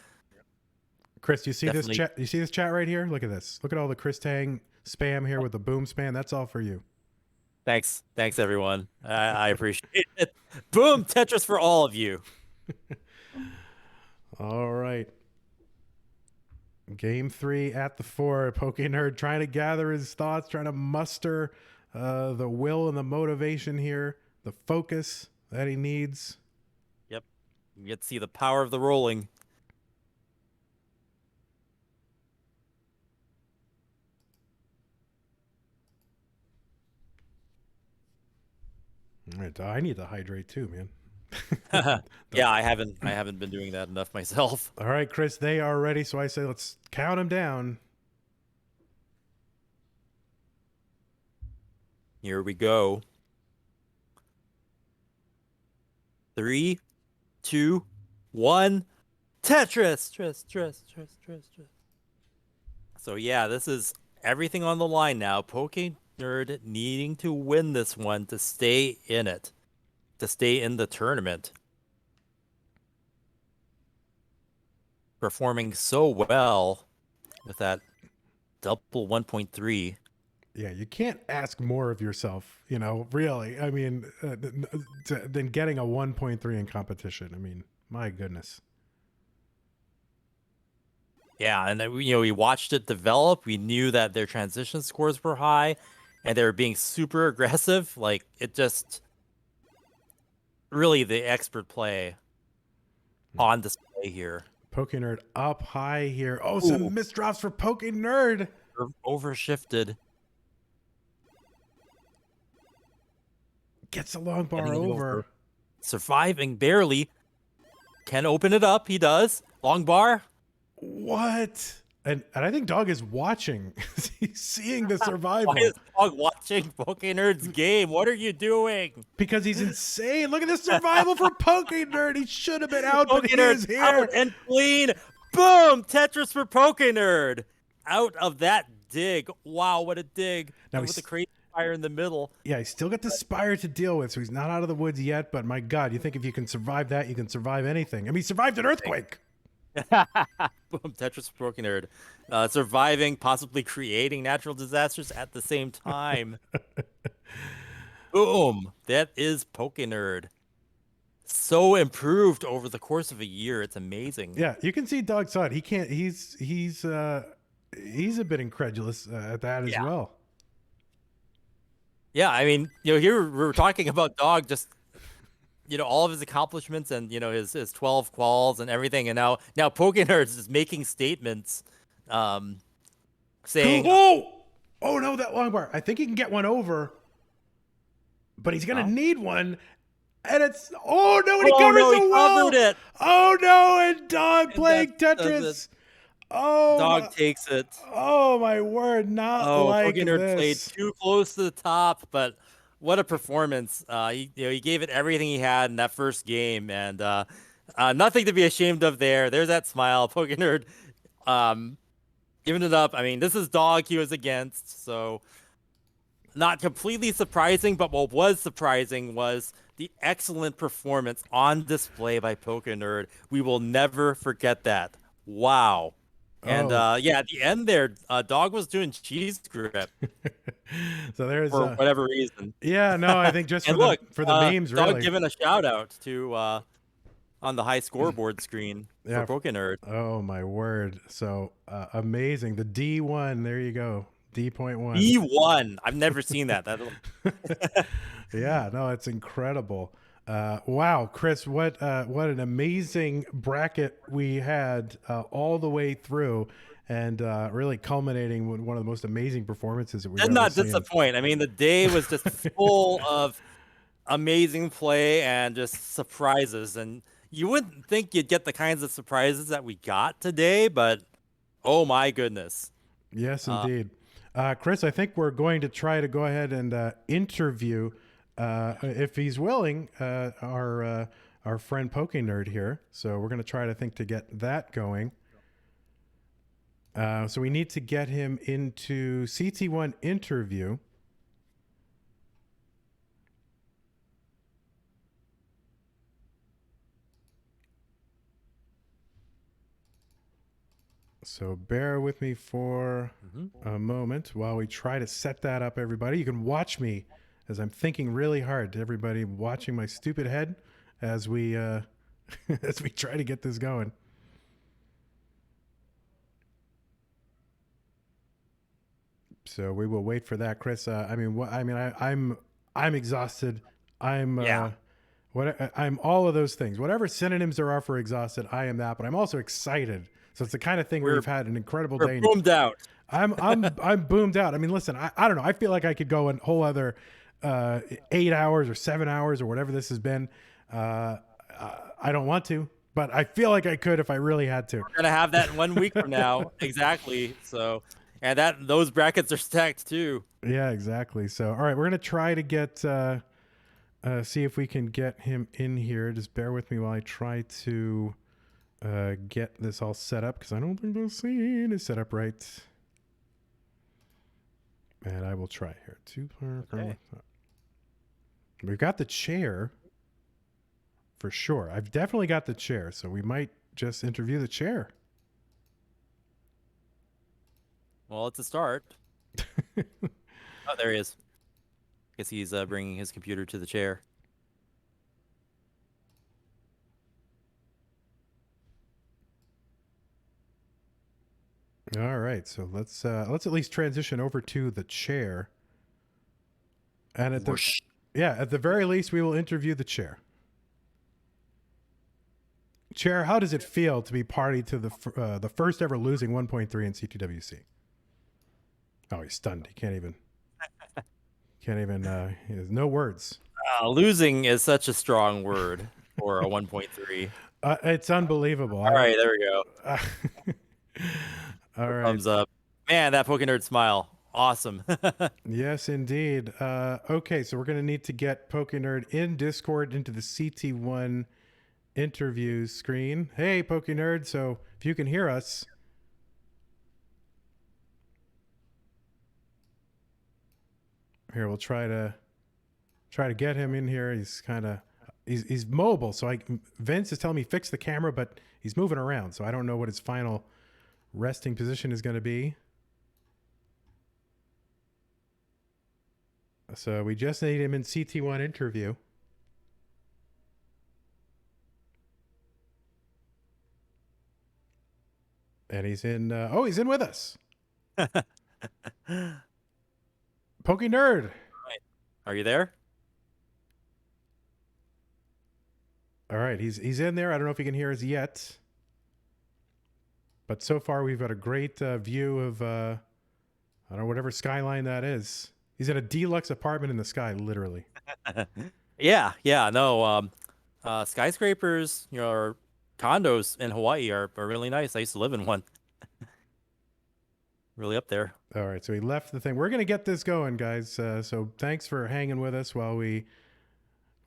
Chris, you see Definitely. this chat? You see this chat right here? Look at this. Look at all the Chris Tang spam here with the boom spam. That's all for you. thanks, everyone. I appreciate it. Boom, Tetris for all of you. All right. Game 3 at the 4. Pokenerd trying to gather his thoughts, trying to muster the will and the motivation here, the focus that he needs. Yep. You get to see the power of the rolling. All right, I need to hydrate too, man. Yeah, I haven't been doing that enough myself. All right, Chris, they are ready. So I say let's count them down. Here we go. 3, 2, 1. Tetris. So yeah, this is everything on the line now. Pokenerd needing to win this one to stay in it, to stay in the tournament. Performing so well with that double 1.3. Yeah, you can't ask more of yourself, you know, really. I mean, than getting a 1.3 in competition. I mean, my goodness. Yeah, and you know, we watched it develop. We knew that their transition scores were high, and they were being super aggressive. Like, it just really the expert play on display here. Pokenerd up high here. Oh, some misdrops for Pokenerd. Overshifted. Gets a long bar Getting it over. Surviving barely. Can open it up. He does. Long bar. What? And I think Dog is watching. He's seeing the survival. Why is Dog watching Pokenerd's game? What are you doing? Because he's insane. Look at this survival for Pokenerd. He should have been out, but he is here. Out and clean. Boom! Tetris for Pokenerd. Out of that dig. Wow, what a dig. Now And with the crazy fire in the middle. Yeah, he's still got the Spire to deal with, so he's not out of the woods yet. But my God, you think if you can survive that, you can survive anything. I mean, he survived an earthquake. Boom, Tetris for Pokenerd. Surviving, possibly creating natural disasters at the same time. Boom. That is Pokenerd. So improved over the course of a year. It's amazing. Yeah, you can see Dog saw it. He can't. He's a bit incredulous at that as well. Yeah, I mean, you know, here we're talking about Dog just, you know, all of his accomplishments and, you know, his 12 quals and everything. And now Pokenerd is making statements saying, oh no, that long bar. I think he can get one over, but he's going to need one. And it's, oh no, and he covers the wall. Covered it. Oh no, and Dog playing that does Tetris. Oh, Dog takes it. Oh my word, not like Pokenerd this. played too close to the top, but what a performance. He gave it everything he had in that first game, and nothing to be ashamed of there. There's that smile. Pokenerd giving it up. I mean, this is Dog he was against, so not completely surprising, but what was surprising was the excellent performance on display by Pokenerd. We will never forget that. Wow. And yeah, at the end there, Dog was doing cheese grip So there's for whatever reason. yeah, no, I think just And for look, the memes, Dog really. giving a shout out to on the high scoreboard screen Yeah. for Pokenerd. Oh my word! So amazing. The D1. There you go. D.1. E1. I've never seen that. Yeah, no, it's incredible. Wow, Chris, what an amazing bracket we had all the way through, and really culminating with one of the most amazing performances that we've Did ever not seen. disappoint. I mean, the day was just full of amazing play and just surprises. And you wouldn't think you'd get the kinds of surprises that we got today, but oh my goodness. Yes, indeed. Chris, I think we're going to try to go ahead and interview, if he's willing, our friend Pokenerd here. So we're going to try to get that going. So we need to get him into CT1 interview. So bear with me for a moment while we try to set that up, everybody. You can watch me as I'm thinking really hard to everybody watching my stupid head as we as we try to get this going. So we will wait for that, Chris. I'm exhausted. I'm I'm all of those things. Whatever synonyms there are for exhausted, I am that. But I'm also excited. So it's the kind of thing where we've had an incredible day. We're boomed out. I'm boomed out. I mean, listen, I don't know. I feel like I could go a whole other 8 hours or 7 hours or whatever this has been. I don't want to, but I feel like I could if I really had to. We're gonna have that in 1 week from now, exactly. So, and those brackets are stacked too. Yeah, exactly. So, all right, we're gonna try to get see if we can get him in here. Just bear with me while I try to get this all set up, because I don't think the scene is set up right. And I will try here. Okay. We've got the chair for sure. I've definitely got the chair, so we might just interview the chair. Well, it's a start. Oh, there he is. Guess he's bringing his computer to the chair. All right, so let's at least transition over to the chair. And at the very least, we will interview the chair. Chair, how does it feel to be party to the first ever losing 1.3 in CTWC? Oh, he's stunned. He can't even. He has no words. Losing is such a strong word for a 1.3. It's unbelievable. All right, there we go. All right. Thumbs up. Man, that Pokenerd smile. Awesome. Yes, indeed. Okay, so we're going to need to get Pokenerd in Discord into the CT1 interview screen. Hey, Pokenerd. So if you can hear us. Here, we'll try to get him in here. He's kind of he's mobile. So Vince is telling me fix the camera, but he's moving around. So I don't know what his final resting position is going to be. So we just need him in CT1 interview. And he's in, he's in with us. Pokenerd. Are you there? All right, he's in there. I don't know if he can hear us yet. But so far, we've got a great view of, I don't know, whatever skyline that is. He's in a deluxe apartment in the sky, literally. Yeah, no. Skyscrapers, or condos in Hawaii are really nice. I used to live in one. Really up there. All right, so he left the thing. We're going to get this going, guys. So thanks for hanging with us while we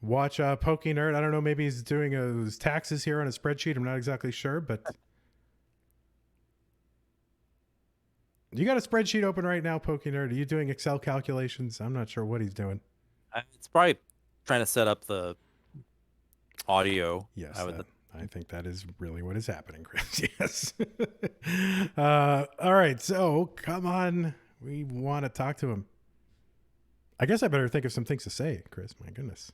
watch Pokenerd. I don't know, maybe he's doing his taxes here on a spreadsheet. I'm not exactly sure, but... You got a spreadsheet open right now, Pokenerd. Are you doing Excel calculations? I'm not sure what he's doing. It's probably trying to set up the audio. Yes, I would. I think that is really what is happening, Chris. Yes. All right. So come on. We want to talk to him. I guess I better think of some things to say, Chris. My goodness.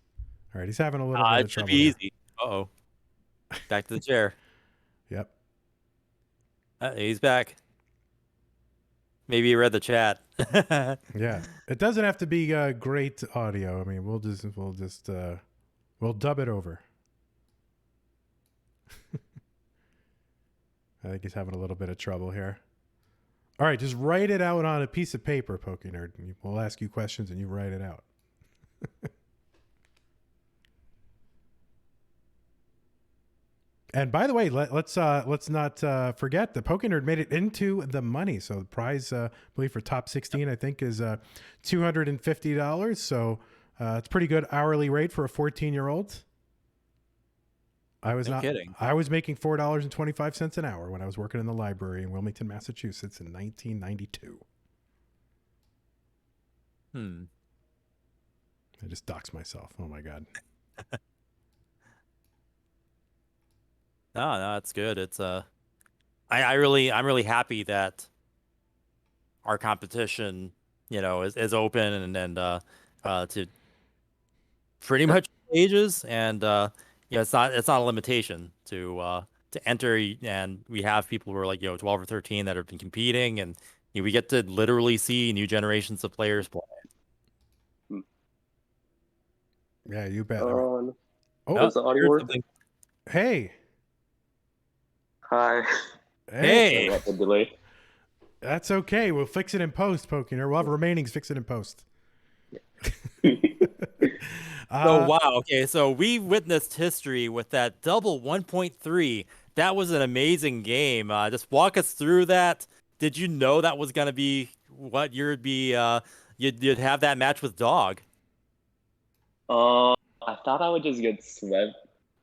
All right. He's having a little bit of It should trouble be here. easy. Uh-oh. Back to the chair. Yep. He's back. Maybe he read the chat. Yeah. It doesn't have to be great audio. I mean, we'll dub it over. I think he's having a little bit of trouble here. All right, just write it out on a piece of paper, Pokenerd. We'll ask you questions and you write it out. And by the way, let's not forget the Pokenerd made it into the money. So the prize, I believe for top 16, I think is $250. So it's pretty good hourly rate for a 14-year-old. I was No kidding. I was making $4.25 an hour when I was working in the library in Wilmington, Massachusetts in 1992. I just doxed myself. Oh my God. No, that's good. It's I'm really happy that our competition, is open and to pretty much ages, and it's not a limitation to enter, and we have people who are like 12 or 13 that have been competing, and we get to literally see new generations of players play. Yeah, you bet. Oh, Oh, the audio here's work? something. Hey. Hi. Hey. About the delay. That's okay. We'll fix it in post, Pokenerd. We'll have remainings fix it in post. So wow, okay, so we witnessed history with that double 1.3. That was an amazing game. Just walk us through that. Did you know that was gonna be what you'd be? You'd have that match with Dog. I thought I would just get swept,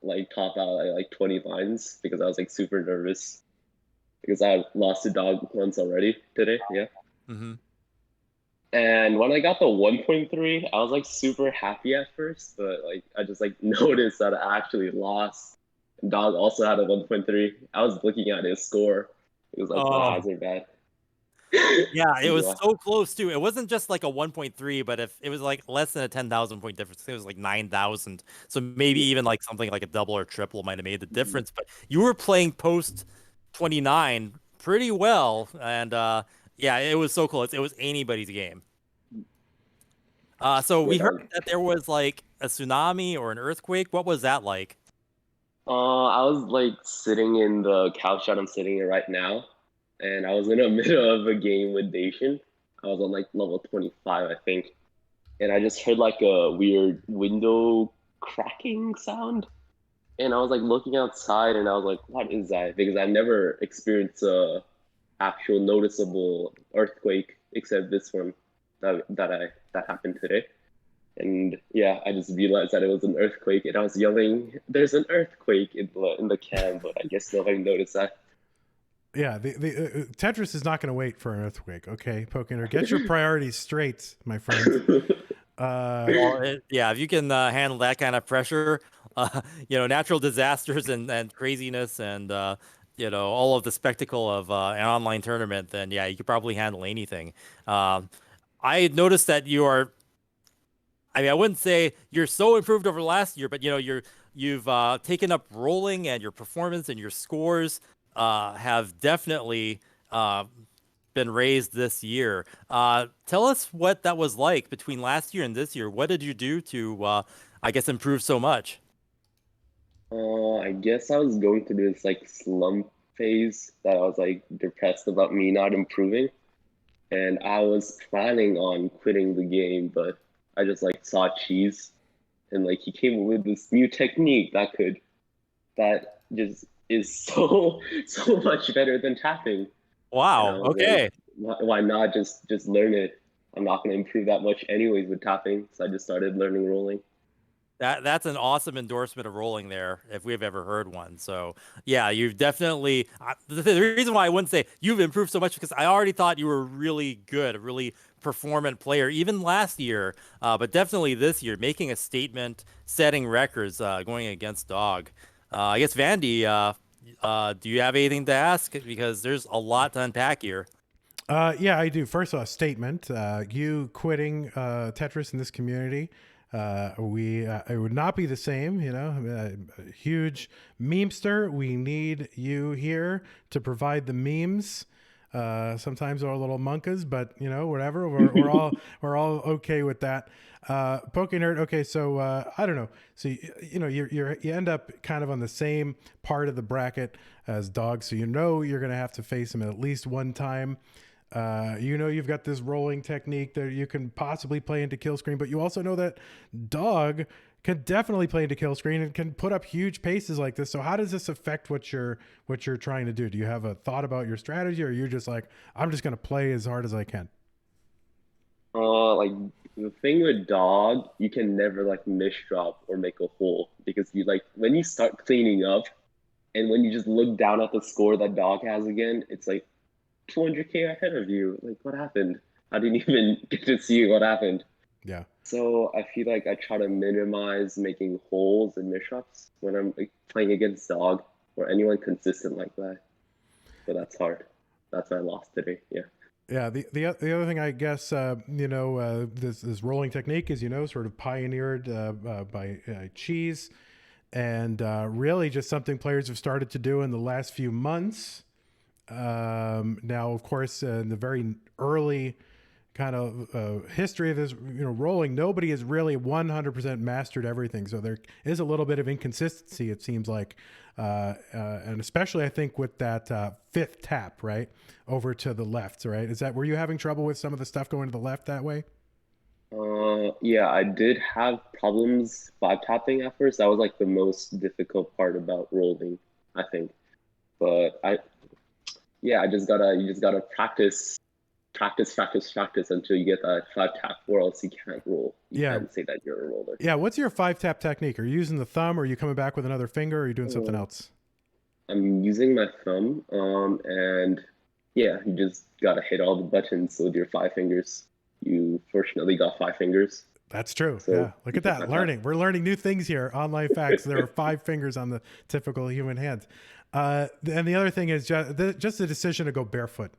like top out at like 20 lines because I was like super nervous because I lost to Dog once already today. Yeah. Mm-hmm. And when I got the 1.3, I was like super happy at first, but like I just like noticed that I actually lost. Dog also had a 1.3. I was looking at his score. It was like, wow, these are bad. Yeah, it was Yeah. so close too. It wasn't just like a 1.3, but if it was like less than a 10,000 point difference, it was like 9,000. So maybe even like something like a double or triple might have made the difference. But you were playing post 29 pretty well, and yeah, it was so close. It was anybody's game. So we heard that there was like a tsunami or an earthquake. What was that like? I was like sitting in the couch that I'm sitting in right now, and I was in the middle of a game with Daasiann. I was on like level 25, I think, and I just heard like a weird window cracking sound, and I was like looking outside, and I was like, "What is that?" Because I've never experienced a actual noticeable earthquake except this one that happened today. And yeah, I just realized that it was an earthquake, and I was yelling, "There's an earthquake!" in the cam, but I guess nobody noticed that. Yeah, the Tetris is not going to wait for an earthquake. Okay, Pokenerd, get your priorities straight, my friend. Well, yeah, if you can handle that kind of pressure, natural disasters and craziness, and all of the spectacle of an online tournament, then yeah, you could probably handle anything. I noticed that you are. I mean, I wouldn't say you're so improved over last year, but you've taken up rolling, and your performance and your scores have definitely been raised this year. Tell us what that was like between last year and this year. What did you do to, I guess, improve so much? I guess I was going through this like slump phase that I was like depressed about me not improving, and I was planning on quitting the game, but I just like saw Cheese, and like he came with this new technique that just is so much better than tapping. Wow. And I was Okay. like, why not just learn it? I'm not going to improve that much anyways with tapping, so I just started learning rolling. That's an awesome endorsement of rolling there, if we've ever heard one. So yeah, you've definitely. The reason why I wouldn't say you've improved so much because I already thought you were really good, a really performant player, even last year, but definitely this year, making a statement, setting records, going against Dog. I guess Vandy, do you have anything to ask? Because there's a lot to unpack here. Yeah, I do. First of all, statement. You quitting Tetris in this community. It would not be the same, you know. Huge memester. We need you here to provide the memes. Sometimes they're a little monkas, but you know, whatever. We're all okay with that. Pokenerd. Okay, so I don't know. So you know, you end up kind of on the same part of the bracket as Dog, so you know you're gonna have to face him at least one time. You know, you've got this rolling technique that you can possibly play into kill screen, but you also know that Dog can definitely play into kill screen and can put up huge paces like this. So how does this affect what you're trying to do? Do you have a thought about your strategy, or you're just like, I'm just going to play as hard as I can? Like the thing with Dog, you can never like miss drop or make a hole because you like when you start cleaning up and when you just look down at the score that Dog has again, it's like 200K ahead of you. Like, what happened? I didn't even get to see what happened. Yeah. So I feel like I try to minimize making holes and mishaps when I'm like, playing against Dog or anyone consistent like that. But that's hard. That's why I lost today. Yeah. Yeah. The other thing, I guess, you know, this rolling technique is, you know, sort of pioneered by Cheese, and really just something players have started to do in the last few months. Now, of course, in the very early kind of history of this, you know, rolling, nobody has really 100% mastered everything. So there is a little bit of inconsistency, it seems like, and especially I think with that fifth tap, right, over to the left, right? Were you having trouble with some of the stuff going to the left that way? Yeah, I did have problems 5-tapping at first. That was like the most difficult part about rolling, I think. But you just gotta practice until you get that 5-tap, or else you can't roll. You can't say that you're a roller. Yeah, what's your 5-tap technique? Are you using the thumb, or are you coming back with another finger, or are you doing something else? I'm using my thumb, and yeah, you just gotta hit all the buttons with your 5 fingers. You fortunately got 5 fingers. That's true. So yeah, look at that. We're learning new things here. Online facts. There are 5 fingers on the typical human hand. And the other thing is just the decision to go barefoot.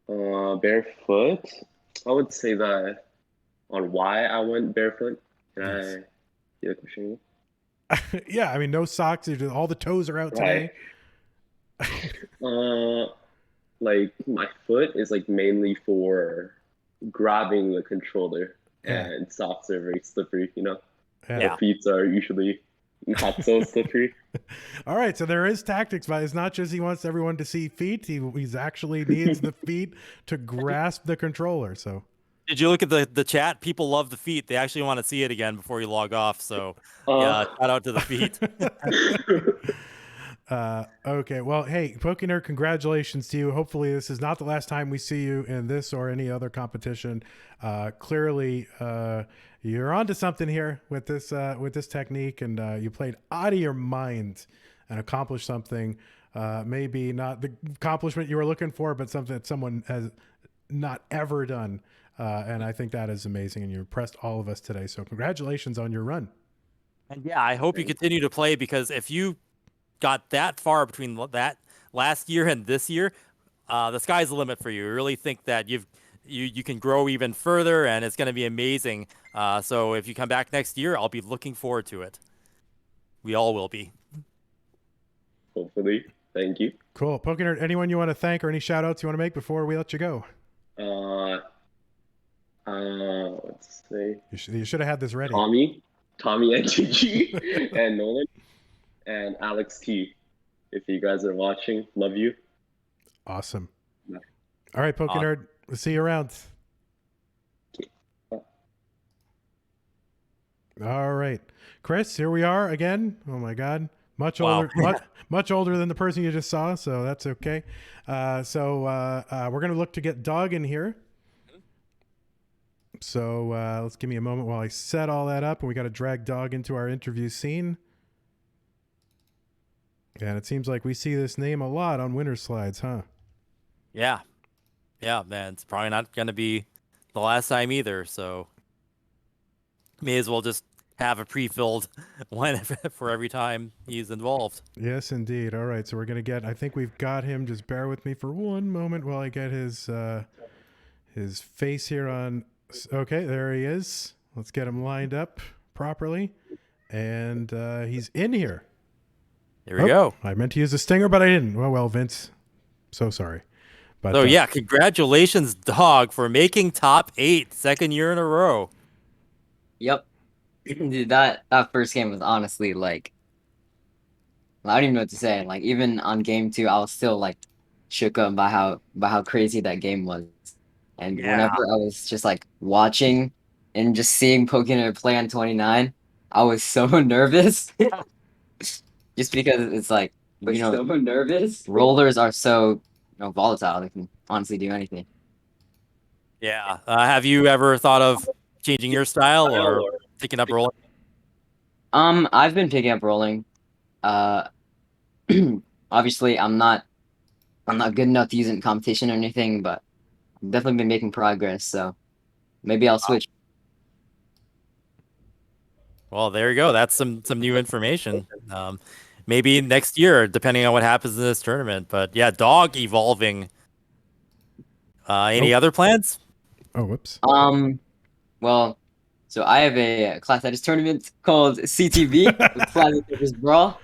Barefoot. I would say that on why I went barefoot. Can I get a question? Yeah, I mean, no socks. All the toes are out today. Like my foot is like mainly for grabbing the controller, and socks are very slippery. You know, the feet are usually not so slippery. All right, so there is tactics, but it's not just he wants everyone to see feet. He's actually needs the feet to grasp the controller. So, did you look at the chat? People love the feet. They actually want to see it again before you log off. So, yeah, shout out to the feet. Okay, well, hey, Pokenerd, congratulations to you. Hopefully this is not the last time we see you in this or any other competition. Clearly, you're onto something here with this technique, and you played out of your mind and accomplished something, maybe not the accomplishment you were looking for, but something that someone has not ever done. And I think that is amazing, and you impressed all of us today. So congratulations on your run. And yeah, I hope you continue to play, because if you got that far between that last year and this year, the sky's the limit for you. I really think that you can grow even further, and it's going to be amazing. So if you come back next year, I'll be looking forward to it. We all will be. Hopefully. Thank you. Cool. Pokenerd, anyone you want to thank or any shout outs you want to make before we let you go? Let's see. You should have had this ready. Tommy NTG, and Nolan, and Alex T. If you guys are watching, love you. Awesome. Yeah. All right, Pokenerd. We'll see you around. All right, Chris, here we are again. Oh my God, much older, much older than the person you just saw, so that's okay. We're gonna look to get Doug in here. So let's give me a moment while I set all that up, and we got to drag Dog into our interview scene. And it seems like we see this name a lot on winter slides, huh? Yeah. Yeah, man. It's probably not going to be the last time either. So may as well just have a pre-filled one for every time he's involved. Yes, indeed. All right, so we're gonna get. I think we've got him. Just bear with me for one moment while I get his face here on. Okay, there he is. Let's get him lined up properly, and he's in here. There we go. I meant to use a stinger, but I didn't. Well, Vince. So sorry. But, So yeah, congratulations, Dog, for making top 8, second year in a row. Yep. Dude, that first game was honestly like, I don't even know what to say. Like even on game 2, I was still like shook up by how crazy that game was. And whenever I was just like watching and just seeing Pokenerd play on 29, I was so nervous. Just because it's like, so nervous. Rollers are so volatile. They can honestly do anything. Yeah. Have you ever thought of changing your style or picking up rolling? I've been picking up rolling. Obviously, I'm not good enough to use it in competition or anything, but I've definitely been making progress. So maybe I'll switch. Well, there you go. That's some new information. Maybe next year, depending on what happens in this tournament. But yeah, Dog evolving. Any other plans? Oh, whoops. Well, so I have a class Tetris tournament called CTV, Classic Tetris Brawl.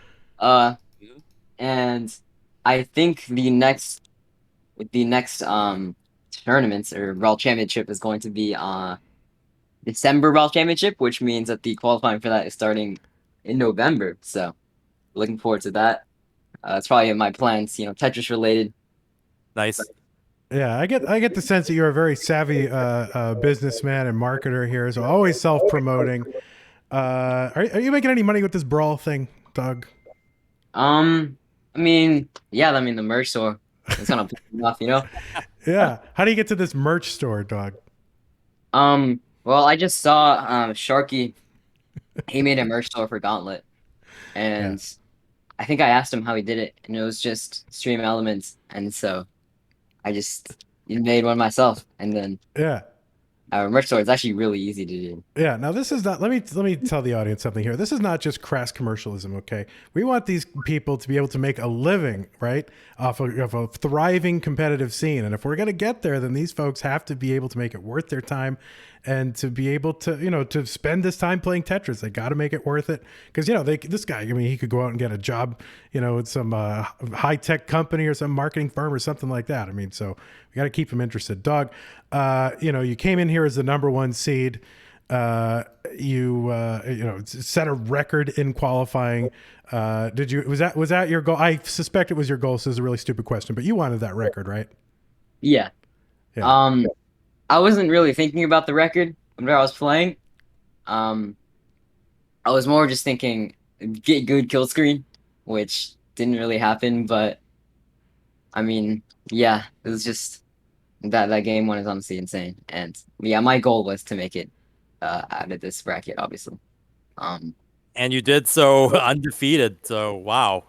And I think the next tournaments or World Championship is going to be December World Championship, which means that the qualifying for that is starting in November. So looking forward to that. It's probably in my plans, Tetris related. Nice. Yeah, I get the sense that you're a very savvy businessman and marketer here, so always self-promoting. Are you making any money with this brawl thing, Doug? I mean, the merch store is gonna pick enough, Yeah. How do you get to this merch store, Doug? Well, I just saw Sharky. He made a merch store for Gauntlet, and I think I asked him how he did it, and it was just stream elements, and so I just made one myself, and then our merch store is actually really easy to do. Yeah. Now this is not. Let me tell the audience something here. This is not just crass commercialism. Okay, we want these people to be able to make a living, right, off of a thriving competitive scene. And if we're gonna get there, then these folks have to be able to make it worth their time, and to be able to to spend this time playing Tetris. They got to make it worth it because this guy. I mean, he could go out and get a job, with some high tech company or some marketing firm or something like that. I mean, so we got to keep him interested. Dog, you came in here as the number 1 seed. You set a record in qualifying. Was that your goal? I suspect it was your goal. So this is a really stupid question, but you wanted that record, right? Yeah. I wasn't really thinking about the record when I was playing. I was more just thinking get good kill screen, which didn't really happen. But I mean, yeah, it was just that game one is honestly insane. And yeah, my goal was to make it out of this bracket, obviously. And you did so undefeated. So wow.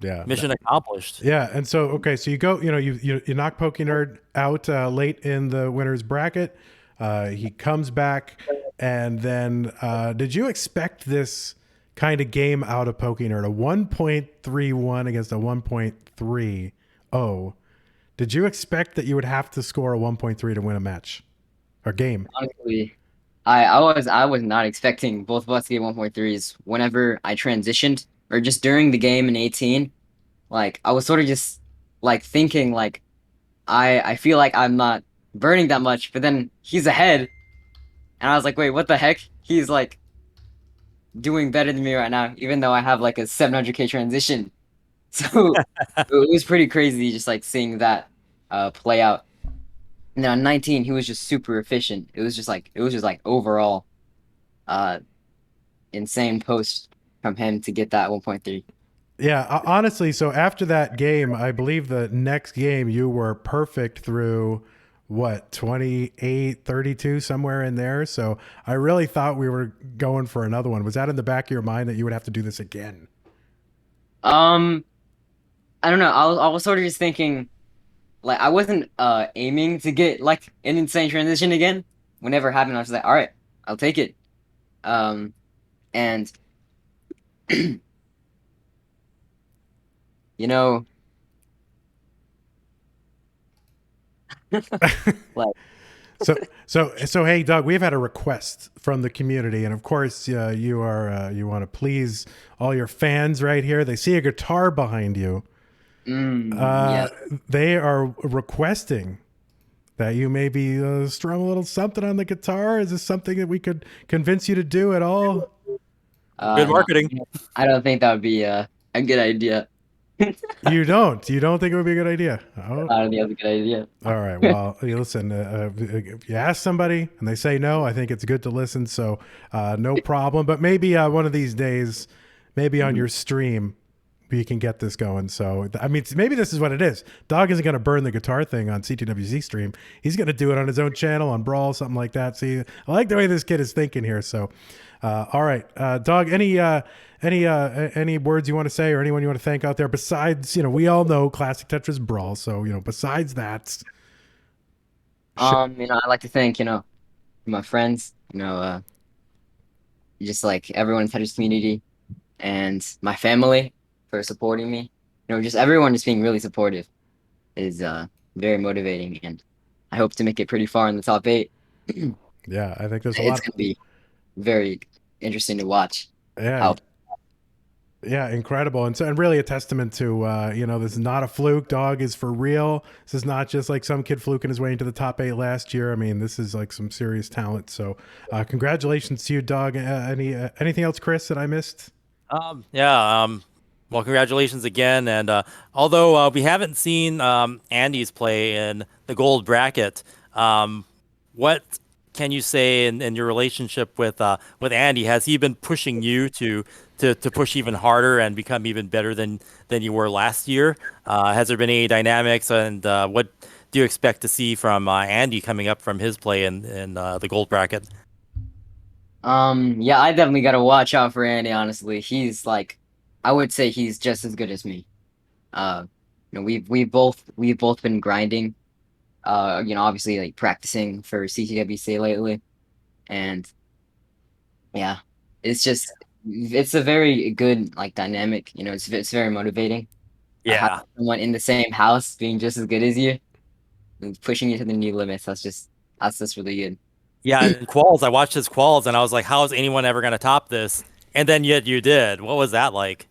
Yeah. Mission accomplished. Yeah. And so, okay. So you go, you knock Pokenerd out late in the winner's bracket. He comes back. And then did you expect this kind of game out of Pokenerd? A 1.31 against a 1.30. Did you expect that you would have to score a 1.3 to win a match or game? Honestly, I was not expecting both of us to get 1.3s whenever I transitioned or just during the game in 18. Like I was sort of just like thinking like I feel like I'm not burning that much, but then he's ahead. And I was like, wait, what the heck? He's like doing better than me right now, even though I have like a 700k transition. So it was pretty crazy just like seeing that play out. And then on 19, he was just super efficient. It was just like overall insane post from him to get that 1.3. Yeah, honestly, so after that game, I believe the next game you were perfect through what, 28, 32, somewhere in there. So I really thought we were going for another one. Was that in the back of your mind that you would have to do this again? I don't know. I was sort of just thinking, like, I wasn't aiming to get like an insane transition again. Whenever it happened, I was like, all right, I'll take it. And you know, like, So hey, Doug, we've had a request from the community, and of course, you want to please all your fans right here. They see a guitar behind you. yeah. They are requesting that you maybe strum a little something on the guitar. Is this something that we could convince you to do at all? Good marketing. No, I don't think that would be a good idea. You don't think it would be a good idea? Oh. I don't think that's a good idea. All right. Well, listen, if you ask somebody and they say no, I think it's good to listen. So no problem. But maybe one of these days, maybe on your stream, we can get this going. So, I mean, maybe this is what it is. Dog isn't going to burn the guitar thing on CTWC stream. He's going to do it on his own channel, on Brawl, something like that. See, I like the way this kid is thinking here. So, all right. Dog, any words you want to say or anyone you want to thank out there besides, we all know Classic Tetris Brawl. So, besides that. I'd like to thank, my friends, just like everyone in the Tetris community and my family for supporting me. Just everyone just being really supportive is very motivating, and I hope to make it pretty far in the top 8. Yeah, I think there's a It's lot. going to be very interesting to watch. Yeah. Yeah, incredible. And really a testament to, this is not a fluke. Dog is for real. This is not just like some kid fluking his way into the top 8 last year. I mean, this is like some serious talent. So congratulations to you, Dog. Anything else, Chris, that I missed? Well, congratulations again. And although we haven't seen Andy's play in the gold bracket, what can you say in your relationship with Andy? Has he been pushing you to push even harder and become even better than you were last year? Has there been any dynamics, and what do you expect to see from Andy coming up from his play in the gold bracket? Yeah, I definitely got to watch out for Andy, honestly. He's like, I would say he's just as good as me. We've both been grinding, obviously like practicing for CTWC lately. And yeah, it's a very good like dynamic, it's very motivating. Yeah. Someone in the same house being just as good as you and pushing you to the new limits. That's just really good. Yeah, and quals, I watched his quals and I was like, how is anyone ever going to top this? And then yet you did. What was that like?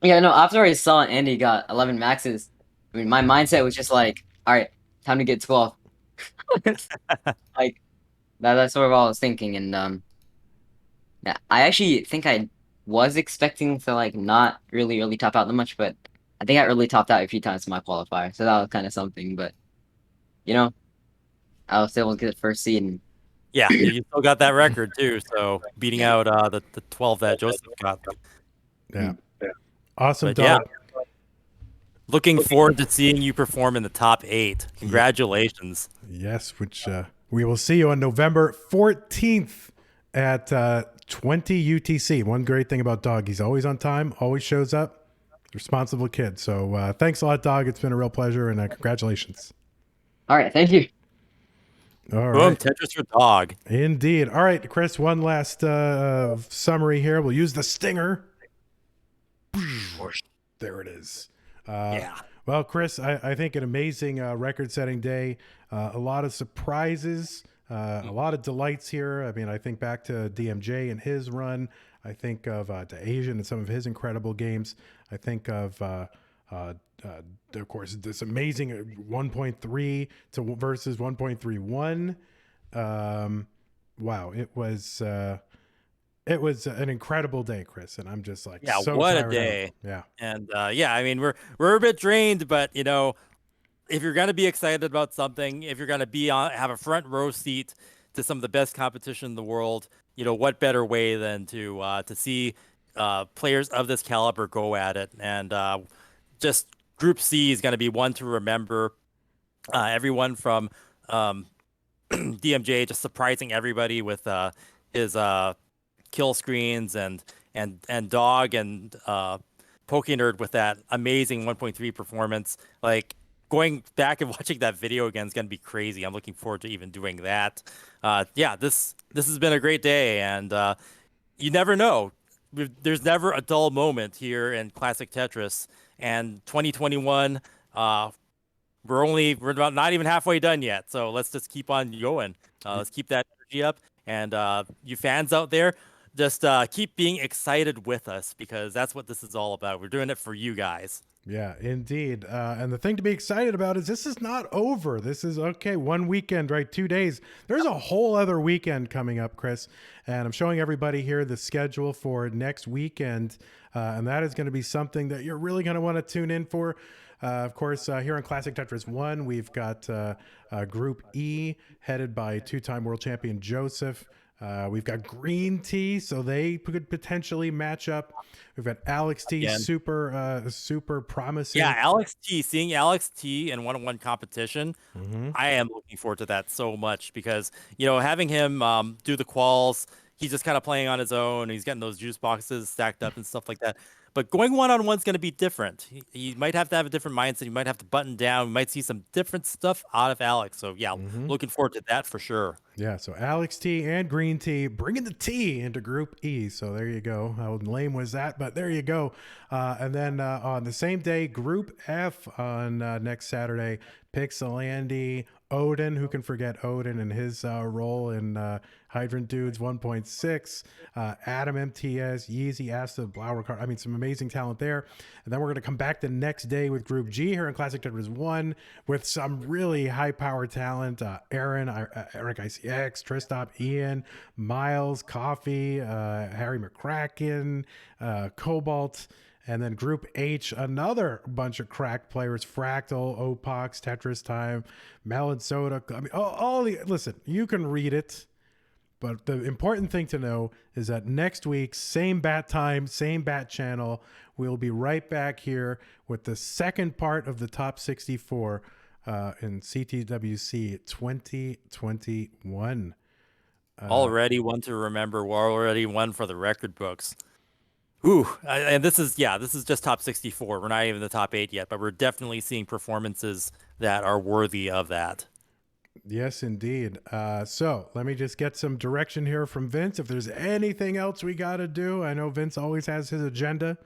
Yeah, no, after I saw Andy got 11 maxes, I mean, my mindset was just like, all right, time to get 12. Like, that's sort of all I was thinking. And yeah, I actually think I was expecting to like not really top out that much, but I think I really topped out a few times in my qualifier, so that was kind of something. But I was able to get the first seed. And Yeah, you still got that record too. So beating out the 12 that Joseph got. Yeah. Awesome, But Dog. yeah, looking forward to seeing you perform in the top 8. Congratulations. Yes, which we will see you on November 14th at 20 UTC. One great thing about Dog, he's always on time, always shows up, responsible kid. So thanks a lot, Dog. It's been a real pleasure, and congratulations. all right, thank you. All Boom, right. Tetris for Dog. Indeed. All right, Chris, one last summary here. We'll use the stinger. There it is. Yeah. Well, Chris, I think an amazing record-setting day. A lot of surprises, a lot of delights here. I mean, I think back to DMJ and his run. I think of Daasiann and some of his incredible games. I think of course, this amazing 1.3 versus 1.31. Wow, it was an incredible day, Chris, and I'm just like, Yeah, so what a fired up. day. Yeah. And yeah, I mean, we're a bit drained, but if you're going to be excited about something, if you're going to have a front row seat to some of the best competition in the world, what better way than to see players of this caliber go at it. And just Group C is going to be one to remember. Everyone from DMJ just surprising everybody with his kill screens and Dog and Pokenerd with that amazing 1.3 performance. Like going back and watching that video again is gonna be crazy. I'm looking forward to even doing that. Yeah, this has been a great day, and you never know. There's never a dull moment here in Classic Tetris, and 2021. We're about not even halfway done yet, so let's just keep on going. Let's keep that energy up, and you fans out there, just keep being excited with us, because that's what this is all about. We're doing it for you guys. Yeah, indeed. And the thing to be excited about is this is not over. This is okay. 1 weekend, right? 2 days. There's a whole other weekend coming up, Chris. And I'm showing everybody here the schedule for next weekend. And that is going to be something that you're really going to want to tune in for. Of course, here on Classic Tetris 1, we've got Group E headed by two-time world champion Joseph. We've got Green Tea, so they could potentially match up. We've got Alex T, Again. super promising. Yeah, Alex T, seeing Alex T in one-on-one competition, I am looking forward to that so much, because having him do the quals, he's just kind of playing on his own. He's getting those juice boxes stacked up and stuff like that. But going one-on-one is going to be different. He might have to have a different mindset. He might have to button down. We might see some different stuff out of Alex. So yeah, looking forward to that for sure. Yeah, so Alex T and Green Tea bringing the tea into Group E. So there you go. How lame was that? But there you go. And then on the same day, Group F on next Saturday, Pixelandy, Odin. Who can forget Odin and his role in Hydrant Dudes 1.6, Adam MTS, Yeezy, Asta, Blower Car. I mean, some amazing talent there. And then we're going to come back the next day with Group G here in Classic Tetris 1 with some really high power talent. Aaron, Eric ICX, Tristop, Ian, Miles, Coffee, Harry McCracken, Cobalt. And then Group H, another bunch of crack players: Fractal, Opox, Tetris Time, Melon Soda. I mean, listen, you can read it, but the important thing to know is that next week, same bat time, same bat channel, we'll be right back here with the second part of the top 64 in CTWC 2021. Already one to remember. We're already one for the record books. Ooh, and this is just top 64. We're not even in the top 8 yet, but we're definitely seeing performances that are worthy of that. Yes, indeed. So let me just get some direction here from Vince. If there's anything else we got to do, I know Vince always has his agenda,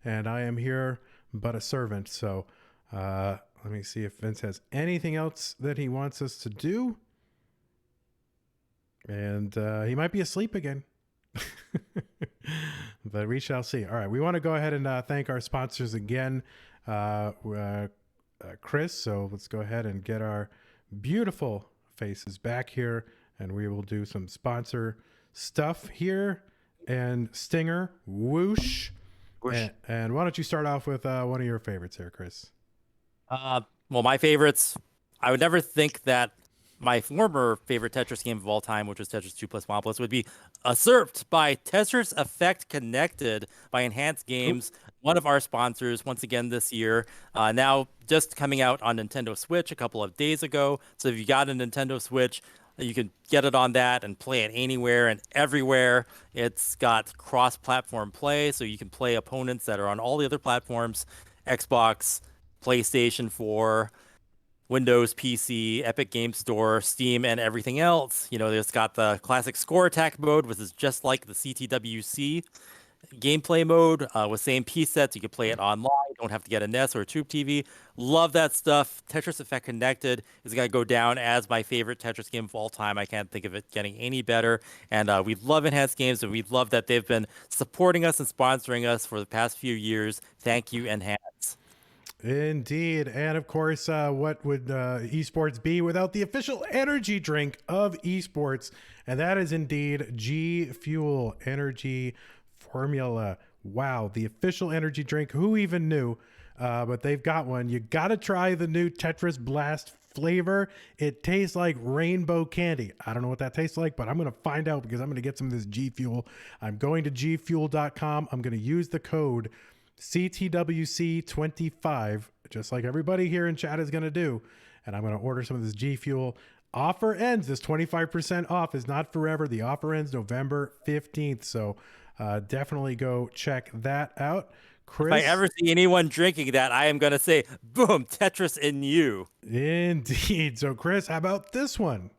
and I am here but a servant. So let me see if Vince has anything else that he wants us to do. And he might be asleep again. But we shall see. All right, we want to go ahead and thank our sponsors again, Chris. So let's go ahead and get our beautiful faces back here, and we will do some sponsor stuff here. And Stinger, whoosh. And why don't you start off with one of your favorites here, Chris? Well, my favorites, I would never think that my former favorite Tetris game of all time, which was Tetris 2 plus Monopolis, would be usurped by Tetris Effect Connected by Enhanced Games, one of our sponsors once again this year. Now just coming out on Nintendo Switch a couple of days ago. So if you got a Nintendo Switch, you can get it on that and play it anywhere and everywhere. It's got cross-platform play, so you can play opponents that are on all the other platforms: Xbox, PlayStation 4, Windows, PC, Epic Game Store, Steam, and everything else. It's got the classic score attack mode, which is just like the CTWC gameplay mode with same piece sets. You can play it online. You don't have to get a NES or a Tube TV. Love that stuff. Tetris Effect Connected is going to go down as my favorite Tetris game of all time. I can't think of it getting any better. And we love Enhanced Games, and we love that they've been supporting us and sponsoring us for the past few years. Thank you, Enhance. Indeed. And of course, what would esports be without the official energy drink of esports? And that is indeed G Fuel Energy Formula. Wow, the official energy drink. Who even knew? But they've got one. You got to try the new Tetris Blast flavor. It tastes like rainbow candy. I don't know what that tastes like, but I'm going to find out because I'm going to get some of this G Fuel. I'm going to gfuel.com. I'm going to use the code CTWC25, just like everybody here in chat is going to do. and I'm going to order some of this G Fuel. Offer ends. This 25% off is not forever. The offer ends November 15th. So definitely go check that out. Chris, If I ever see anyone drinking that, I am going to say, boom, Tetris in you. Indeed. So, Chris, how about this one?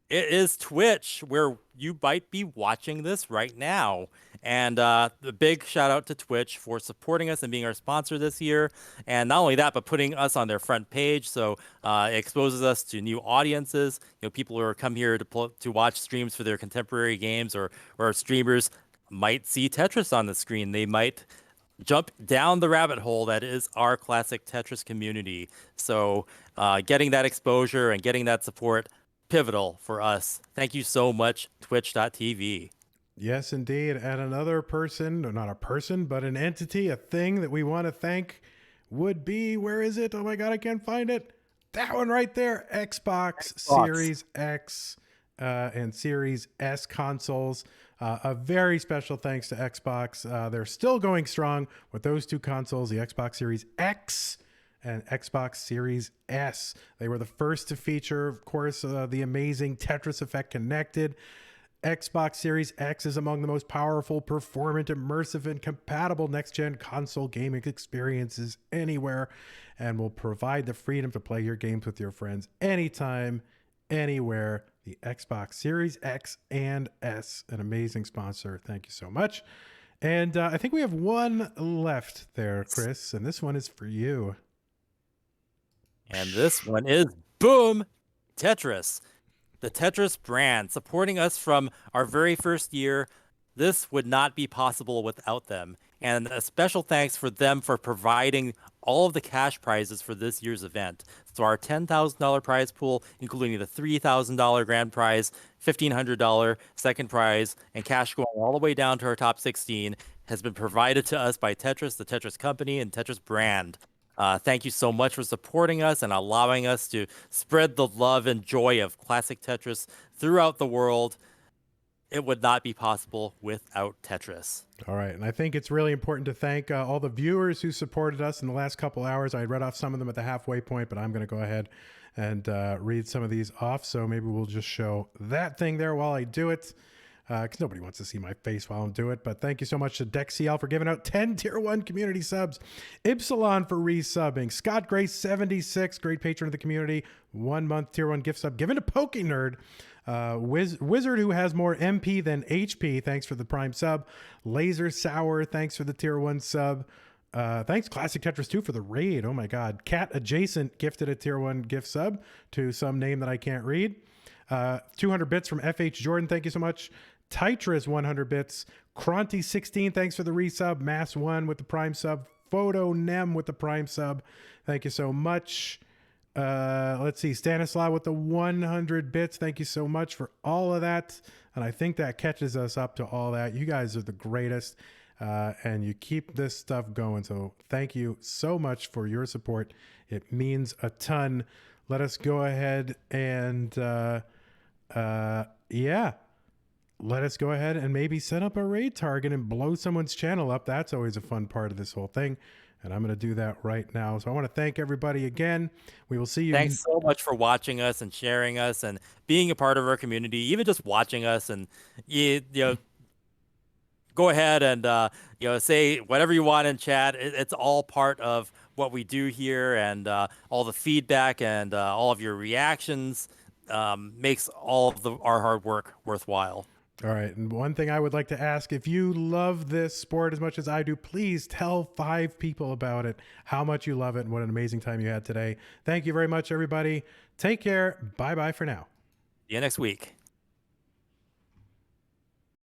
It is Twitch, where you might be watching this right now. And a big shout out to Twitch for supporting us and being our sponsor this year. And not only that, but putting us on their front page. So it exposes us to new audiences. People who are come here to watch streams for their contemporary games, or streamers might see Tetris on the screen. They might jump down the rabbit hole that is our Classic Tetris community. So getting that exposure and getting that support, pivotal for us. Thank you so much, twitch.tv. Yes, indeed. And another person, or not a person, but an entity, a thing that we want to thank would be, where is it? Oh my God, I can't find it. That one right there. Xbox. Series X and Series S consoles. A very special thanks to Xbox. They're still going strong with those two consoles, the Xbox Series X and Xbox Series S. They were the first to feature, of course, the amazing Tetris Effect Connected. Xbox Series X is among the most powerful, performant, immersive, and compatible next-gen console gaming experiences anywhere, and will provide the freedom to play your games with your friends anytime, anywhere. The Xbox Series X and S, an amazing sponsor. Thank you so much. And I think we have one left there, Chris, and this one is for you. And this one is, boom, Tetris. The Tetris brand, supporting us from our very first year. This would not be possible without them. And a special thanks for them for providing all of the cash prizes for this year's event. So our $10,000 prize pool, including the $3,000 grand prize, $1,500 second prize, and cash going all the way down to our top 16, has been provided to us by Tetris, the Tetris company, and Tetris brand. Thank you so much for supporting us and allowing us to spread the love and joy of Classic Tetris throughout the world. It would not be possible without Tetris. All right. And I think it's really important to thank all the viewers who supported us in the last couple hours. I read off some of them at the halfway point, but I'm going to go ahead and read some of these off. So maybe we'll just show that thing there while I do it, because nobody wants to see my face while I'm doing it. But thank you so much to DexCL for giving out 10 Tier 1 community subs. Ypsilon for resubbing. Scott Grace 76, great patron of the community. 1 month Tier 1 gift sub given to Pokenerd. Wizard, who has more MP than HP, thanks for the Prime sub. Lazer Sour, thanks for the Tier 1 sub. Thanks Classic Tetris 2 for the raid. Oh my God. Cat Adjacent gifted a Tier 1 gift sub to some name that I can't read. 200 bits from FH Jordan, thank you so much. Tetris 100 bits. Cronty 16, thanks for the resub. Mass 1 with the Prime sub. Photo Nem with the Prime sub, thank you so much. Let's see, Stanislaw with the 100 bits, thank you so much for all of that. And I think that catches us up to all that. You guys are the greatest, and you keep this stuff going. So thank you so much for your support. It means a ton. Let us go ahead and let us go ahead and maybe set up a raid target and blow someone's channel up. That's always a fun part of this whole thing. And I'm going to do that right now. So I want to thank everybody again. We will see you. Thanks so much for watching us and sharing us and being a part of our community, even just watching us. And go ahead and say whatever you want in chat. It's all part of what we do here, and all the feedback and all of your reactions makes all of our hard work worthwhile. All right. And one thing I would like to ask, if you love this sport as much as I do, please tell 5 people about it, how much you love it, and what an amazing time you had today. Thank you very much, everybody. Take care. Bye-bye for now. See you next week.